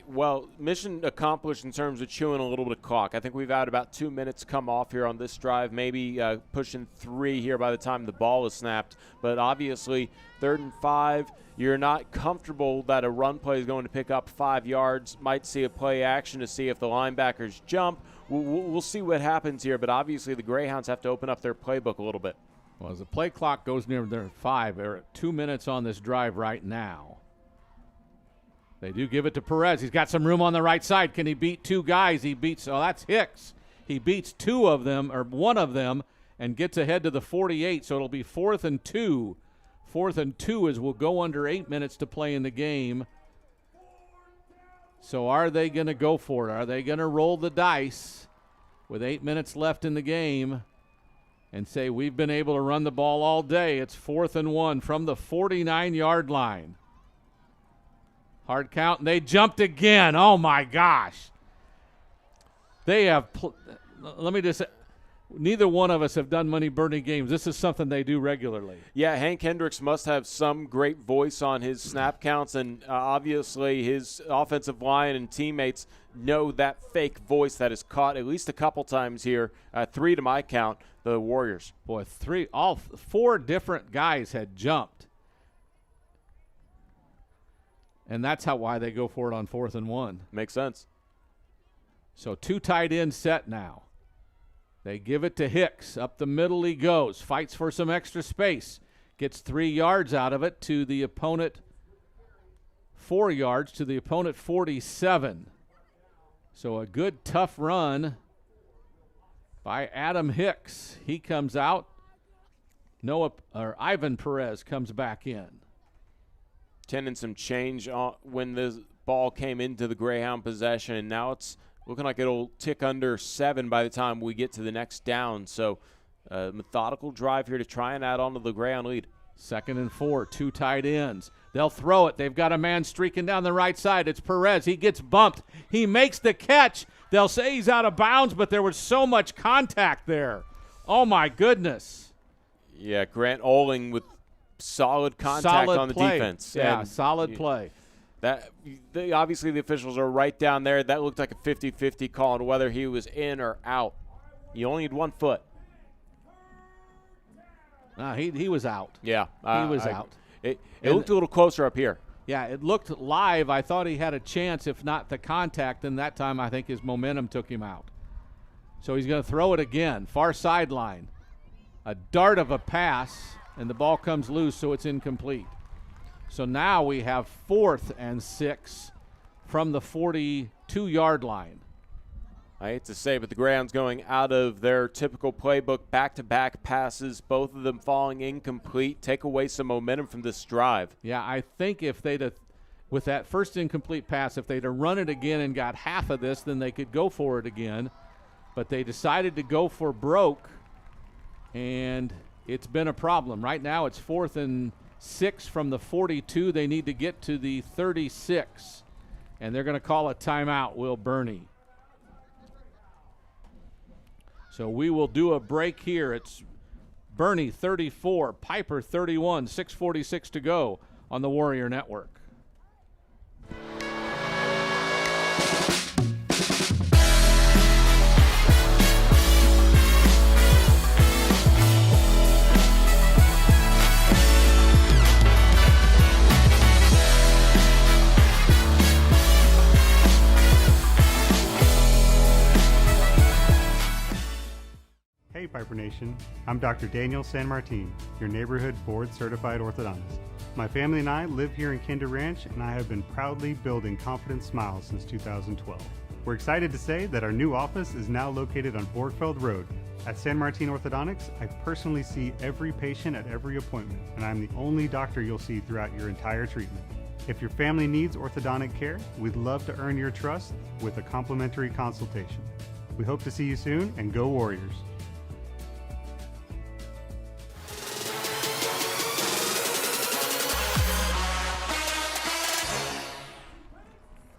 Well, mission accomplished in terms of chewing a little bit of clock. I think we've had about 2 minutes come off here on this drive, maybe pushing 3 here by the time the ball is snapped. But obviously, 3rd and 5, you're not comfortable that a run play is going to pick up 5 yards. Might see a play action to see if the linebackers jump. We'll see what happens here, but obviously the Greyhounds have to open up their playbook a little bit. Well, as the play clock goes near their 5, they're at 2 minutes on this drive right now. They do give it to Perez. He's got some room on the right side. Can he beat 2 guys? He beats, oh, that's Hicks. He beats 2 of them, or 1 of them, and gets ahead to the 48, so it'll be 4th and 2. 4th and 2 as we'll go under 8 minutes to play in the game. So are they going to go for it? Are they going to roll the dice with 8 minutes left in the game and say, we've been able to run the ball all day? It's 4th and 1 from the 49-yard line. Hard count, and they jumped again. Oh, my gosh. They have let me just say, neither one of us have done many Boerne games. This is something they do regularly. Yeah, Hank Hendricks must have some great voice on his snap counts, and obviously his offensive line and teammates know that fake voice that is caught at least a couple times here. 3 to my count, the Warriors. Boy, 4 different guys had jumped. And that's why they go for it on 4th and 1. Makes sense. So 2 tight ends set now. They give it to Hicks. Up the middle he goes. Fights for some extra space. Gets 3 yards out of it to the opponent. 4 yards to the opponent 47. So a good tough run by Adam Hicks. He comes out. Ivan Perez comes back in. 10 and some change when the ball came into the Greyhound possession, and now it's looking like it'll tick under 7 by the time we get to the next down. So methodical drive here to try and add on to the Greyhound lead. 2nd and 4, 2 tight ends. They'll throw it. They've got a man streaking down the right side. It's Perez. He gets bumped. He makes the catch. They'll say he's out of bounds, but there was so much contact there. Oh, my goodness. Yeah, Grant Oling with solid contact on the play. defense. Yeah, and solid play. Obviously the officials are right down there. That looked like a 50-50 call on whether he was in or out. You only need 1 foot. He was out. Yeah. He was out. It looked a little closer up here. Yeah, it looked live. I thought he had a chance, if not the contact, and that time I think his momentum took him out. So he's going to throw it again. Far sideline. A dart of a pass, and the ball comes loose, so it's incomplete. So now we have 4th and 6 from the 42-yard line. I hate to say, but the Greyhounds going out of their typical playbook, back-to-back passes, both of them falling incomplete, take away some momentum from this drive. Yeah, I think if they'd have, with that first incomplete pass, if they'd have run it again and got half of this, then they could go for it again. But they decided to go for broke, and it's been a problem. Right now it's 4th and 6 from the 42. They need to get to the 36, and they're going to call a timeout, Will Boerne. So we will do a break here. It's Boerne 34, Pieper 31, 6:46 to go on the Warrior Network. Hey Piper Nation, I'm Dr. Daniel San Martin, your neighborhood board certified orthodontist. My family and I live here in Kinder Ranch, and I have been proudly building Confident Smiles since 2012. We're excited to say that our new office is now located on Borgfeld Road. At San Martin Orthodontics, I personally see every patient at every appointment, and I'm the only doctor you'll see throughout your entire treatment. If your family needs orthodontic care, we'd love to earn your trust with a complimentary consultation. We hope to see you soon, and go Warriors!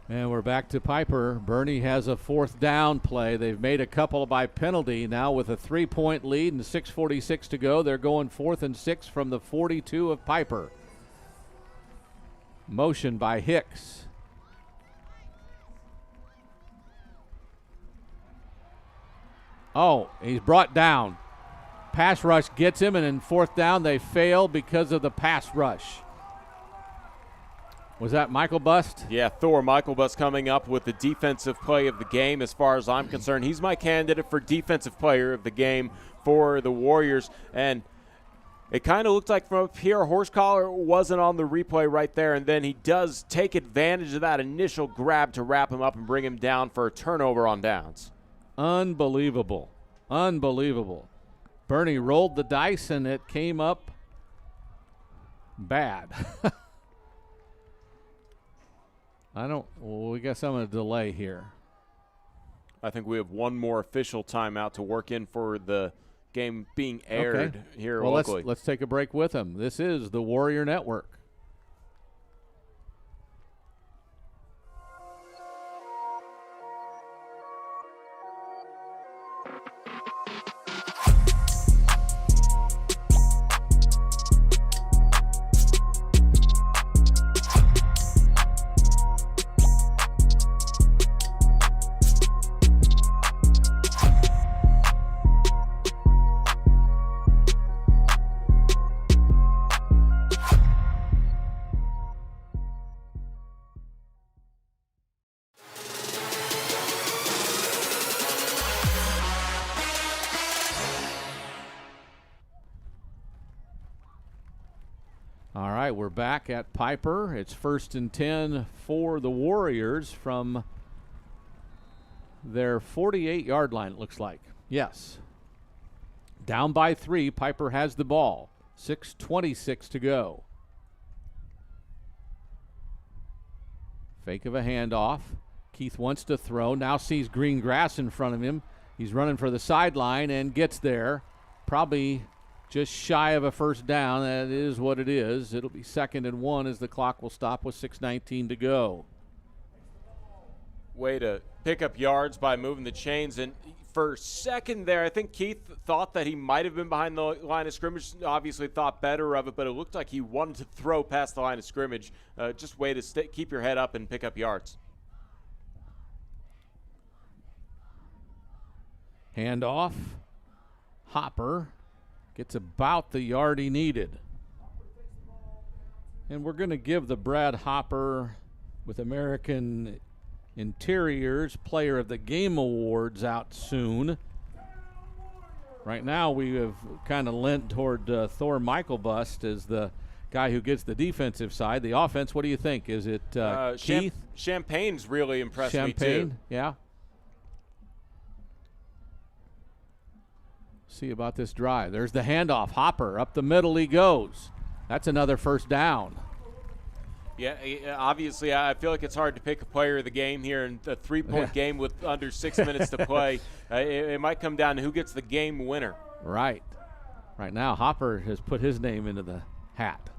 And we're back to Pieper. Boerne has a 4th down play. They've made a couple by penalty. Now with a 3-point lead and 6:46 to go, they're going 4th and 6 from the 42 of Pieper. Motion by Hicks. Oh, he's brought down. Pass rush gets him, and in 4th down they fail because of the pass rush. Was that Michael Bust? Yeah, Thor Michael Bust coming up with the defensive play of the game as far as I'm concerned. He's my candidate for defensive player of the game for the Warriors. And it kind of looked like from up here, Horsecollar wasn't on the replay right there, and then he does take advantage of that initial grab to wrap him up and bring him down for a turnover on downs. Unbelievable. Unbelievable. Boerne rolled the dice, and it came up bad. We got some of a delay here. I think we have one more official timeout to work in for the game being aired here locally. Let's take a break with him. This is the Warrior Network. All right, we're back at Pieper. It's 1st and 10 for the Warriors from their 48-yard line, it looks like. Yes. Down by 3, Pieper has the ball. 6:26 to go. Fake of a handoff. Keith wants to throw, now sees green grass in front of him. He's running for the sideline and gets there. Probably just shy of a 1st down. That is what it is. It'll be 2nd and 1 as the clock will stop with 6:19 to go. Way to pick up yards by moving the chains. And for a second there, I think Keith thought that he might have been behind the line of scrimmage. Obviously thought better of it, but it looked like he wanted to throw past the line of scrimmage. Just way to keep your head up and pick up yards. Handoff. Hopper gets about the yard he needed. And we're going to give the Brad Hopper with American Interiors Player of the Game Awards out soon. Right now we have kind of lent toward Thor Michael Bust as the guy who gets the defensive side. The offense, what do you think? Is it Keith? Champagne's really impressed me too. Yeah. See about this drive. There's the handoff. Hopper up the middle he goes. That's another first down. Yeah, obviously, I feel like it's hard to pick a player of the game here in a 3-point game with under 6 minutes to play. It might come down to who gets the game winner. Right. Right now, Hopper has put his name into the hat.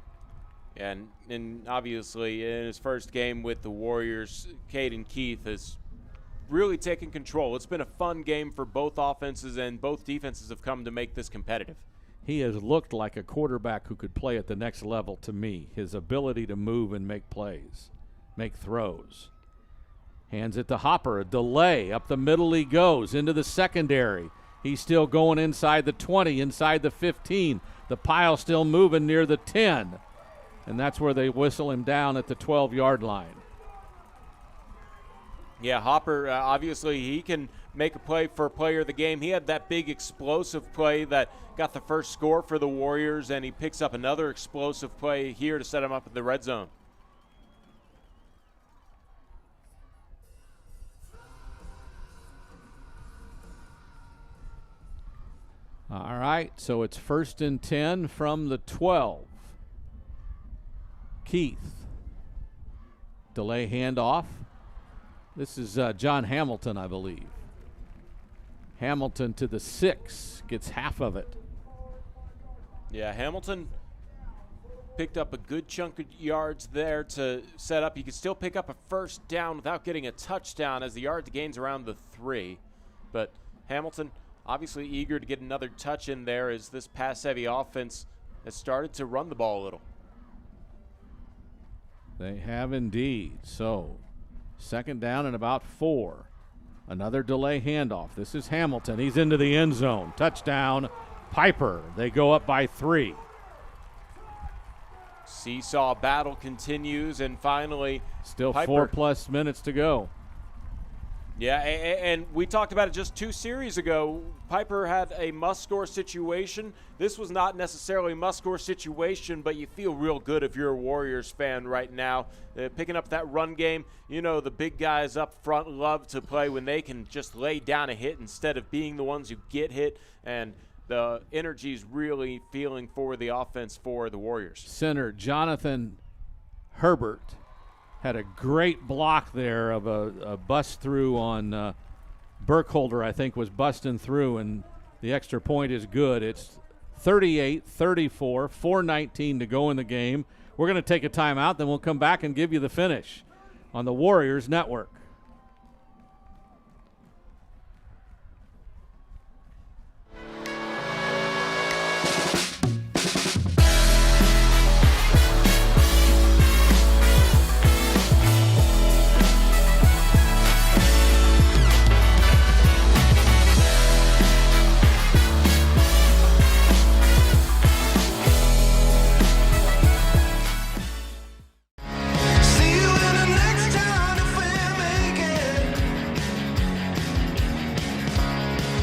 And obviously, in his first game with the Warriors, Caden Keith has really taken control. It's been a fun game for both offenses, and both defenses have come to make this competitive. He has looked like a quarterback who could play at the next level to me. His ability to move and make plays, make throws. Hands it to Hopper, a delay. Up the middle he goes, into the secondary. He's still going inside the 20, inside the 15. The pile still moving near the 10. And that's where they whistle him down at the 12-yard line. Yeah, Hopper, obviously, he can make a play for player of the game. He had that big explosive play that got the first score for the Warriors, and he picks up another explosive play here to set him up in the red zone. All right, so it's 1st and 10 from the 12. Keith. Delay handoff. This is John Hamilton, I believe. Hamilton to the 6, gets half of it. Yeah, Hamilton picked up a good chunk of yards there to set up. He could still pick up a first down without getting a touchdown as the yard gains around the 3. But Hamilton obviously eager to get another touch in there as this pass-heavy offense has started to run the ball a little. They have indeed. So 2nd down and about 4. Another delay handoff. This is Hamilton. He's into the end zone. Touchdown, Pieper. They go up by 3. Seesaw battle continues, and finally Still Pieper, 4+ minutes to go. Yeah, and we talked about it just 2 series ago. Pieper had a must-score situation. This was not necessarily a must-score situation, but you feel real good if you're a Warriors fan right now. Picking up that run game, you know the big guys up front love to play when they can just lay down a hit instead of being the ones who get hit, and the energy is really feeling for the offense for the Warriors. Center Jonathan Herbert had a great block there of a bust through on Burkholder, I think, was busting through, and the extra point is good. It's 38-34, 4:19 to go in the game. We're going to take a timeout, then we'll come back and give you the finish on the Warriors Network. See you in the next town if we make it.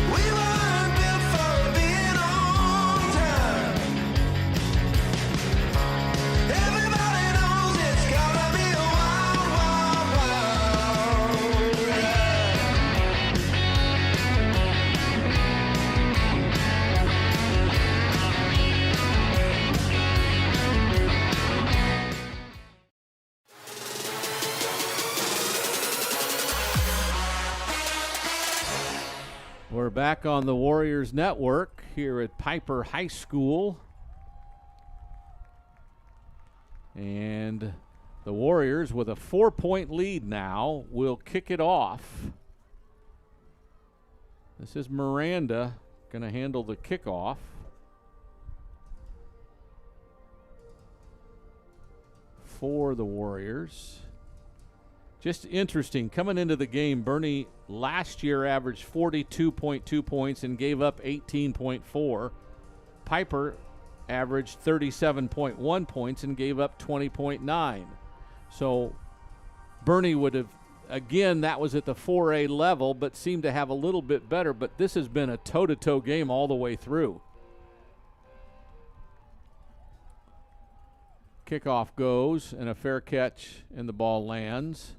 We weren't built for being on time. Everybody knows it's gotta be a wild, wild, wild We're back on the Warriors Network here at Pieper High School. And the Warriors, with a 4-point lead now, will kick it off. This is Miranda going to handle the kickoff. For the Warriors. Just interesting, coming into the game, Boerne last year averaged 42.2 points and gave up 18.4. Pieper averaged 37.1 points and gave up 20.9. So Boerne would have, again, that was at the 4A level, but seemed to have a little bit better. But this has been a toe-to-toe game all the way through. Kickoff goes, and a fair catch, and the ball lands.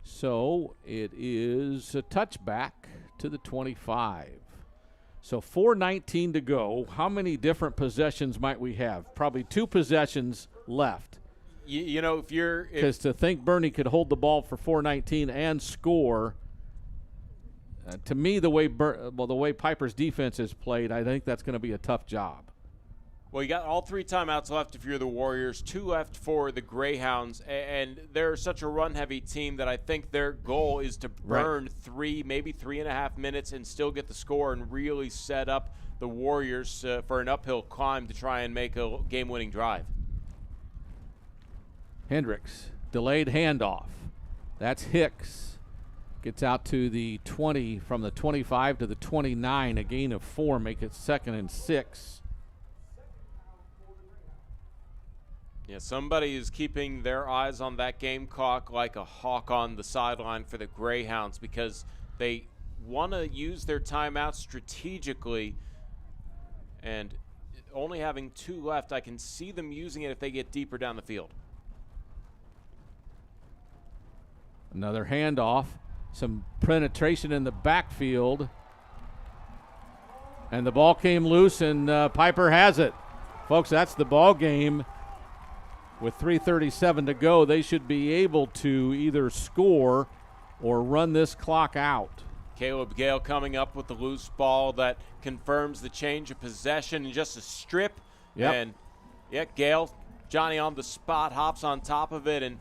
So it is a touchback to the 25. So 4:19 to go. How many different possessions might we have? Probably 2 possessions left. You know, Because to think Boerne could hold the ball for 4:19 and score, to me, the way Pieper's defense is played, I think that's going to be a tough job. Well, you got all 3 timeouts left if you're the Warriors, 2 left for the Greyhounds, and they're such a run-heavy team that I think their goal is to burn 3, maybe 3.5 minutes and still get the score and really set up the Warriors for an uphill climb to try and make a game-winning drive. Hendricks, delayed handoff. That's Hicks. Gets out to the 20, from the 25 to the 29, a gain of 4, make it 2nd and 6. Yeah, somebody is keeping their eyes on that Gamecock like a hawk on the sideline for the Greyhounds, because they want to use their timeouts strategically, and only having 2 left, I can see them using it if they get deeper down the field. Another handoff, some penetration in the backfield, and the ball came loose, and Pieper has it. Folks, that's the ball game. With 3:37 to go, they should be able to either score or run this clock out. Caleb Gale coming up with the loose ball that confirms the change of possession and just a strip. Yep. And, yeah, Gale, Johnny on the spot, hops on top of it, and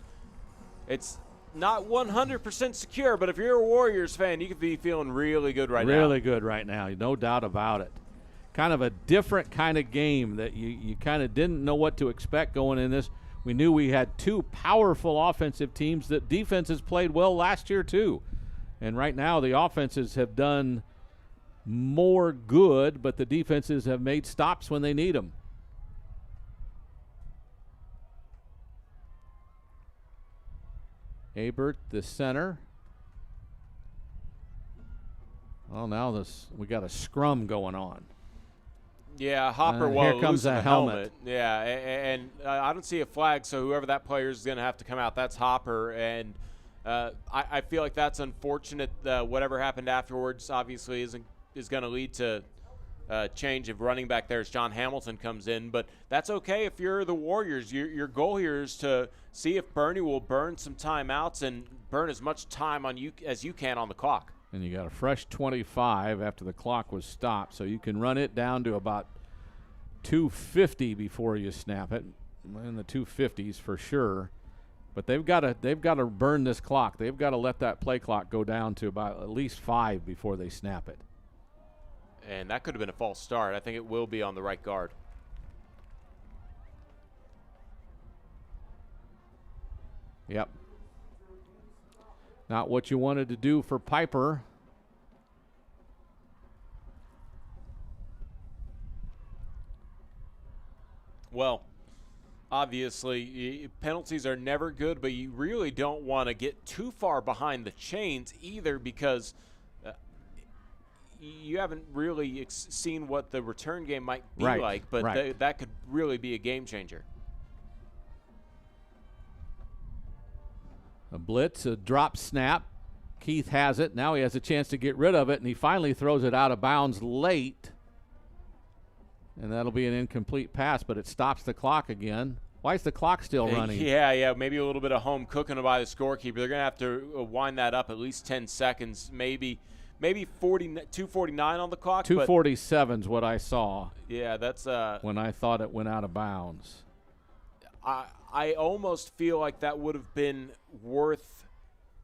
it's not 100% secure, but if you're a Warriors fan, you could be feeling really good right now. Really good right now, no doubt about it. Kind of a different kind of game that you kind of didn't know what to expect going in this. We knew we had 2 powerful offensive teams that defenses played well last year too. And right now the offenses have done more good, but the defenses have made stops when they need them. Abert, the center. Well, now we got a scrum going on. Yeah, Hopper here comes losing that the helmet. Yeah, and I don't see a flag, so whoever that player is going to have to come out. That's Hopper, and I feel like that's unfortunate. Whatever happened afterwards obviously is going to lead to change of running back there as John Hamilton comes in, but that's okay if you're the Warriors. Your goal here is to see if Boerne will burn some timeouts and burn as much time on you as you can on the clock. And you got a fresh 25 after the clock was stopped, so you can run it down to about 250 before you snap it. In the 250s for sure. But they've got to burn this clock. They've got to let that play clock go down to about at least 5 before they snap it. And that could have been a false start. I think it will be on the right guard. Yep. Not what you wanted to do for Pieper. Well, obviously, penalties are never good, but you really don't want to get too far behind the chains either, because you haven't really seen what the return game might be like, but that could really be a game changer. A blitz, a drop snap. Keith has it. Now he has a chance to get rid of it, and he finally throws it out of bounds late. And that'll be an incomplete pass, but it stops the clock again. Why is the clock still running? Yeah, maybe a little bit of home cooking by the scorekeeper. They're going to have to wind that up at least 10 seconds, maybe 2:49 on the clock. 2:47 is what I saw. Yeah, that's when I thought it went out of bounds. I almost feel like that would have been worth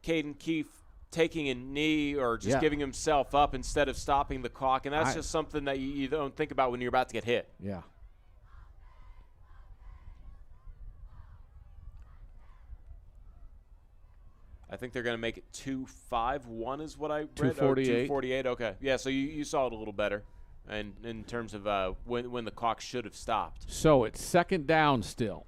Caden Keefe taking a knee or just giving himself up instead of stopping the clock, and that's just something that you don't think about when you're about to get hit. Yeah. I think they're going to make it 2:51 is what I read. 2:48. 2:48, okay. Yeah, so you saw it a little better and in terms of when the clock should have stopped. So it's second down still.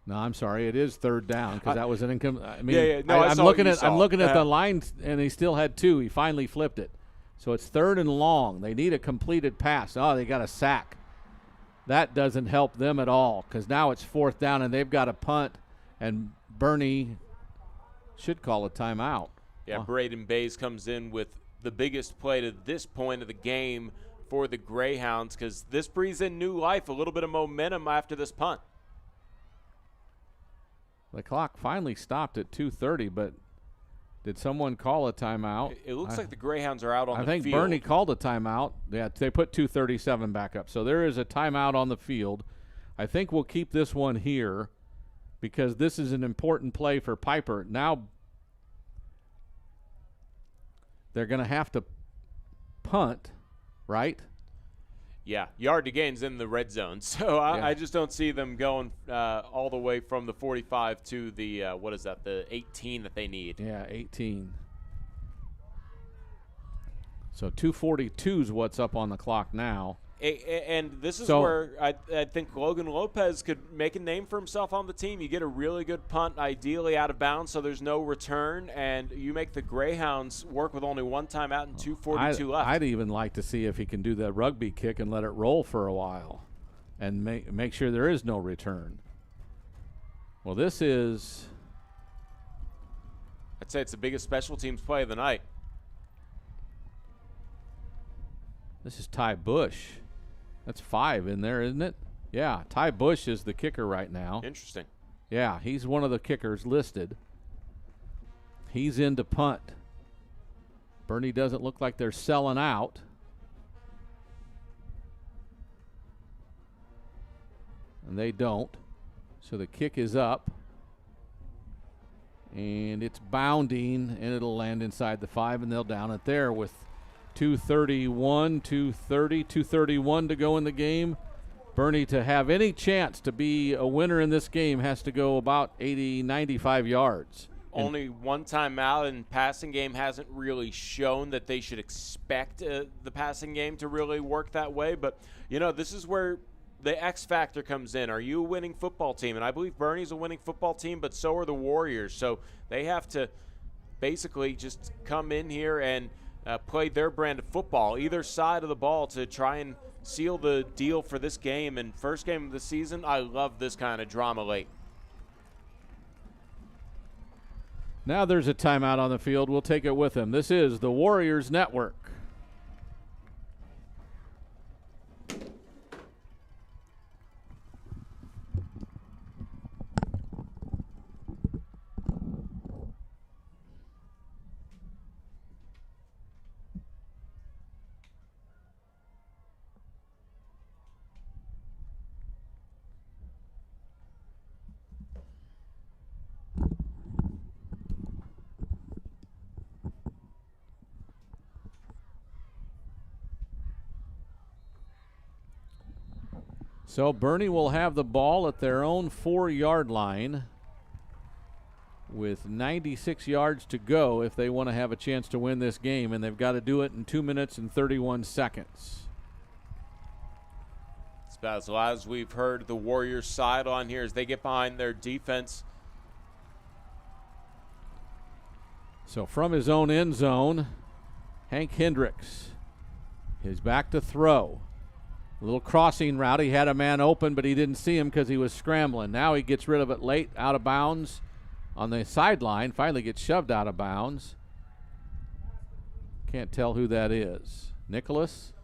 No, I'm sorry. It is third down because that was an income. I mean, No, I'm looking at the line, and he still had 2. He finally flipped it. So it's third and long. They need a completed pass. Oh, they got a sack. That doesn't help them at all because now it's fourth down, and they've got a punt, and Boerne should call a timeout. Yeah, Braden Bays comes in with the biggest play to this point of the game for the Greyhounds, because this breathes in new life, a little bit of momentum after this punt. The clock finally stopped at 2:30, but did someone call a timeout? It looks like the Greyhounds are out on the field. I think Boerne called a timeout. Yeah, they put 2:37 back up. So there is a timeout on the field. I think we'll keep this one here because this is an important play for Pieper. Now they're going to have to punt, right? Yeah, yard to gain's in the red zone. So I just don't see them going all the way from the 45 to the, the 18 that they need. Yeah, 18. So 2:42 is what's up on the clock now. And this is where I think Logan Lopez could make a name for himself on the team. You get a really good punt, ideally out of bounds, so there's no return, and you make the Greyhounds work with only one timeout and 2:42 left. I'd even like to see if he can do that rugby kick and let it roll for a while and make sure there is no return. Well, this is... I'd say it's the biggest special teams play of the night. This is Ty Bush. That's 5 in there, isn't it? Yeah, Ty Bush is the kicker right now. Interesting. Yeah, he's one of the kickers listed. He's in to punt. Boerne doesn't look like they're selling out. And they don't. So the kick is up. And it's bounding, and it'll land inside the 5, and they'll down it there with 2:31 to go in the game. Boerne, to have any chance to be a winner in this game, has to go about 80, 95 yards. Only one timeout, and passing game hasn't really shown that they should expect the passing game to really work that way. But, this is where the X factor comes in. Are you a winning football team? And I believe Boerne's a winning football team, but so are the Warriors. So they have to basically just come in here and play their brand of football, either side of the ball, to try and seal the deal for this game. And first game of the season, I love this kind of drama late. Now there's a timeout on the field. We'll take it with him. This is the Warriors Network. So Boerne will have the ball at their own 4-yard line with 96 yards to go if they want to have a chance to win this game, and they've got to do it in 2 minutes and 31 seconds. It's about as loud as we've heard the Warriors side on here as they get behind their defense. So from his own end zone, Hank Hendricks is back to throw. A little crossing route. He had a man open, but he didn't see him because he was scrambling. Now he gets rid of it late, out of bounds on the sideline. Finally gets shoved out of bounds. Can't tell who that is. Nicholas?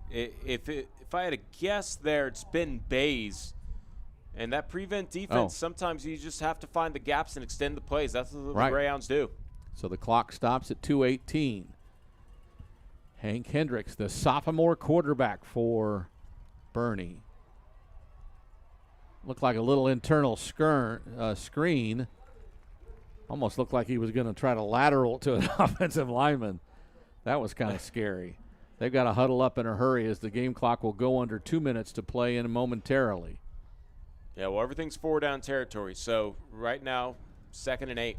If I had a guess there, it's been Bays. And that prevent defense, sometimes you just have to find the gaps and extend the plays. That's what the Greyhounds do. So the clock stops at 2:18. Hank Hendricks, the sophomore quarterback for Boerne. Looked like a little internal screen. Almost looked like he was going to try to lateral to an offensive lineman. That was kind of scary. They've got to huddle up in a hurry as the game clock will go under 2 minutes to play in momentarily. Yeah, well, everything's 4-down territory. So right now, 2nd and 8.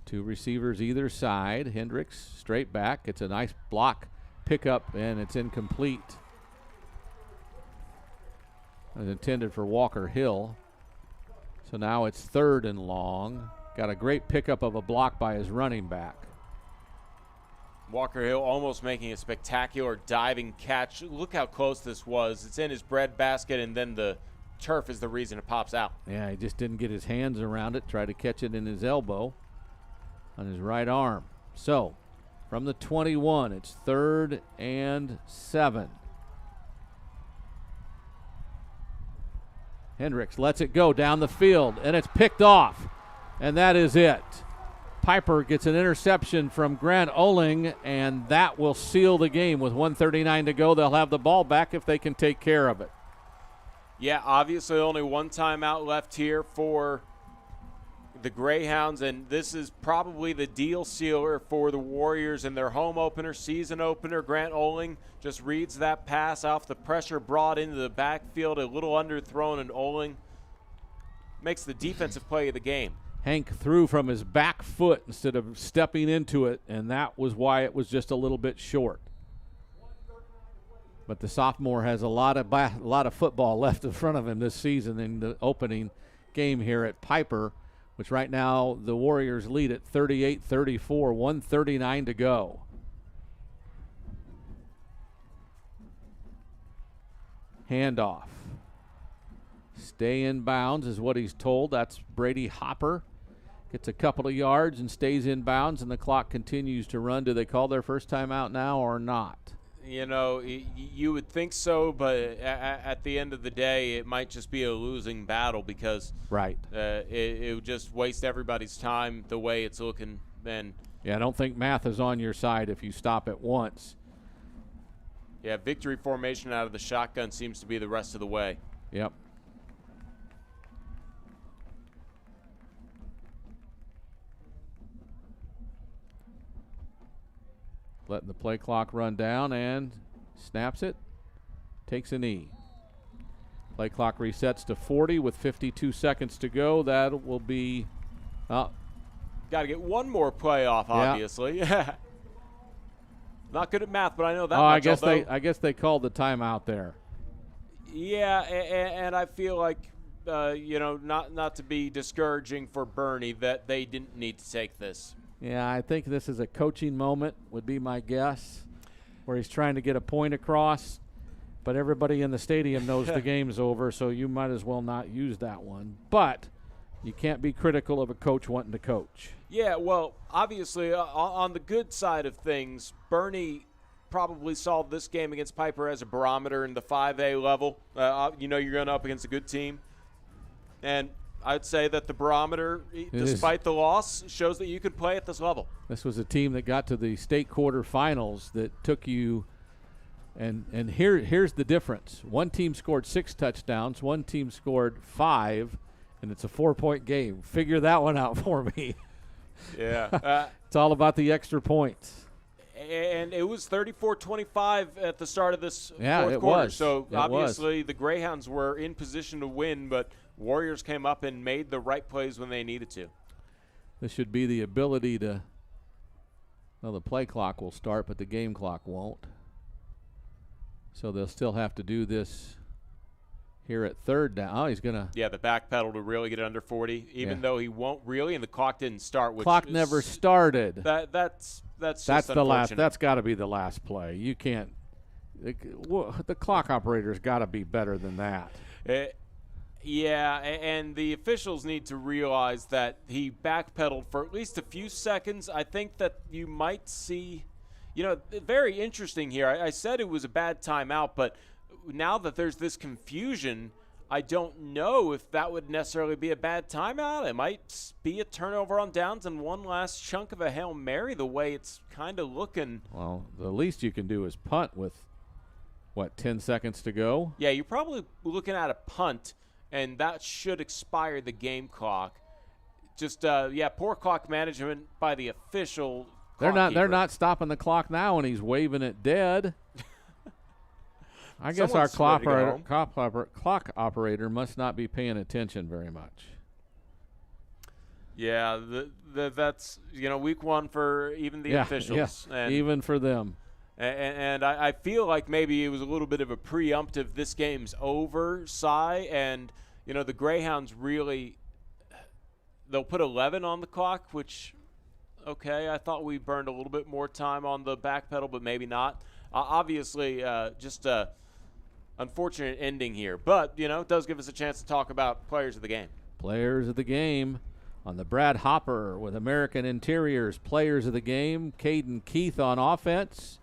2 receivers either side. Hendricks straight back. It's a nice block pickup, and it's incomplete. It was intended for Walker Hill. So now it's 3rd and long. Got a great pickup of a block by his running back. Walker Hill almost making a spectacular diving catch. Look how close this was. It's in his breadbasket, and then the turf is the reason it pops out. Yeah, he just didn't get his hands around it. Tried to catch it in his elbow. on his right arm. So, from the 21, it's 3rd and 7. Hendricks lets it go down the field, and it's picked off. And that is it. Pieper gets an interception from Grant Oling, and that will seal the game. With 1:39 to go, they'll have the ball back if they can take care of it. Yeah, obviously only one timeout left here for the Greyhounds, and this is probably the deal sealer for the Warriors in their home opener, season opener. Grant Oling just reads that pass off the pressure brought into the backfield, a little underthrown, and Oling makes the defensive play of the game. Hank threw from his back foot instead of stepping into it, and that was why it was just a little bit short. But the sophomore has a lot of football left in front of him this season in the opening game here at Pieper, which right now the Warriors lead at 38-34, 1:39 to go. Handoff. Stay in bounds is what he's told. That's Brady Hopper. Gets a couple of yards and stays in bounds, and the clock continues to run. Do they call their first timeout now or not? You know, you would think so, but at the end of the day, it might just be a losing battle because right. It would just waste everybody's time the way it's looking. And yeah, I don't think math is on your side if you stop at once. Yeah, victory formation out of the shotgun seems to be the rest of the way. Yep. Letting the play clock run down and snaps it. Takes a knee. Play clock resets to 40 with 52 seconds to go. That will be got to get one more play off, obviously. Yeah. Not good at math, but I know that much. I guess they called the timeout there. Yeah, and I feel like not to be discouraging for Boerne that they didn't need to take this. Yeah, I think this is a coaching moment, would be my guess, where he's trying to get a point across, but everybody in the stadium knows the game's over, so you might as well not use that one. But you can't be critical of a coach wanting to coach. Yeah, well, obviously, on the good side of things, Boerne probably saw this game against Pieper as a barometer in the 5A level. You're going up against a good team. And I'd say that the barometer, despite the loss, shows that you could play at this level. This was a team that got to the state quarterfinals that took you, and here's the difference. One team scored 6 touchdowns, one team scored 5, and it's a 4-point game. Figure that one out for me. Yeah. It's all about the extra points. And it was 34-25 at the start of this fourth quarter. Was. So obviously the Greyhounds were in position to win, but Warriors came up and made the right plays when they needed to. This should be the ability to – well, the play clock will start, but the game clock won't. So they'll still have to do this here at third down. Oh, he's going to – yeah, the back pedal to really get under 40, even though he won't really, and the clock didn't start. Clock never started. That's the last. That's got to be the last play. You can't – the clock operator's got to be better than that. Yeah, and the officials need to realize that he backpedaled for at least a few seconds. I think that you might see, very interesting here. I said it was a bad timeout, but now that there's this confusion, I don't know if that would necessarily be a bad timeout. It might be a turnover on downs and one last chunk of a Hail Mary the way it's kind of looking. Well, the least you can do is punt with, 10 seconds to go? Yeah, you're probably looking at a punt. And that should expire the game clock. Just poor clock management by the official. They're not stopping the clock now, and he's waving it dead. I guess our clock operator must not be paying attention very much. Yeah, that's week one for even the officials. Yeah, and even for them. And I feel like maybe it was a little bit of a preemptive this game's over sigh. And, the Greyhounds really – they'll put 11 on the clock, which, okay, I thought we burned a little bit more time on the back pedal, but maybe not. Obviously, just a unfortunate ending here. But, it does give us a chance to talk about players of the game. Players of the game. On the Brad Hopper with American Interiors players of the game, Caden Keith on offense,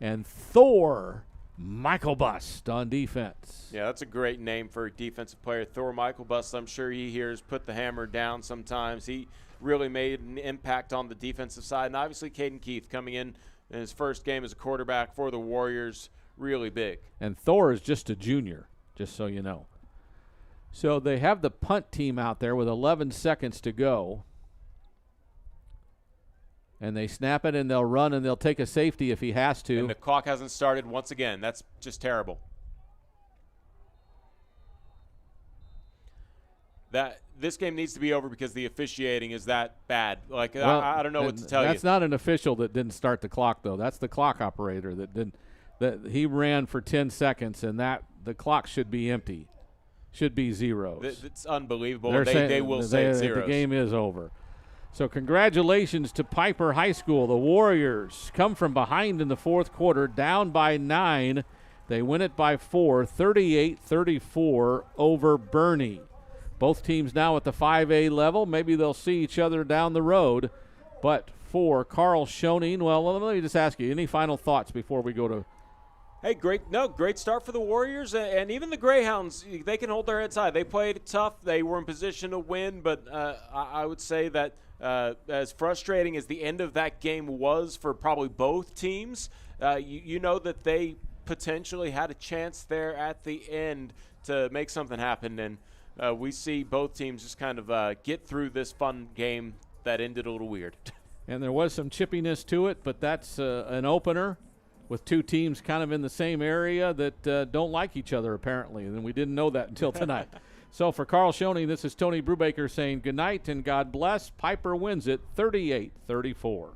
and Thor Michael Bust on defense. Yeah, that's a great name for a defensive player. Thor Michael Bust, I'm sure he hears put the hammer down sometimes. He really made an impact on the defensive side. And obviously Caden Keith coming in his first game as a quarterback for the Warriors, really big. And Thor is just a junior, just so you know. So they have the punt team out there with 11 seconds to go. And they snap it, and they'll run, and they'll take a safety if he has to. And the clock hasn't started once again. That's just terrible. This game needs to be over because the officiating is that bad. Like, well, I don't know what to tell you. That's not an official that didn't start the clock, though. That's the clock operator that didn't. That he ran for 10 seconds, and the clock should be empty. Should be zeros. It's unbelievable. They will say zeros. The game is over. So congratulations to Pieper High School. The Warriors come from behind in the fourth quarter, down by 9. They win it by 4, 38-34 over Boerne. Both teams now at the 5A level. Maybe they'll see each other down the road. But for Carl Schoening, well, let me just ask you, any final thoughts before we go to Hey, great start for the Warriors, and even the Greyhounds, they can hold their heads high. They played tough. They were in position to win, but I would say that as frustrating as the end of that game was for probably both teams, you know that they potentially had a chance there at the end to make something happen, and we see both teams just kind of get through this fun game that ended a little weird. And there was some chippiness to it, but that's an opener with two teams kind of in the same area that don't like each other apparently, and we didn't know that until tonight. So for Carl Schoening, this is Tony Brubaker saying good night and God bless. Pieper wins it 38-34.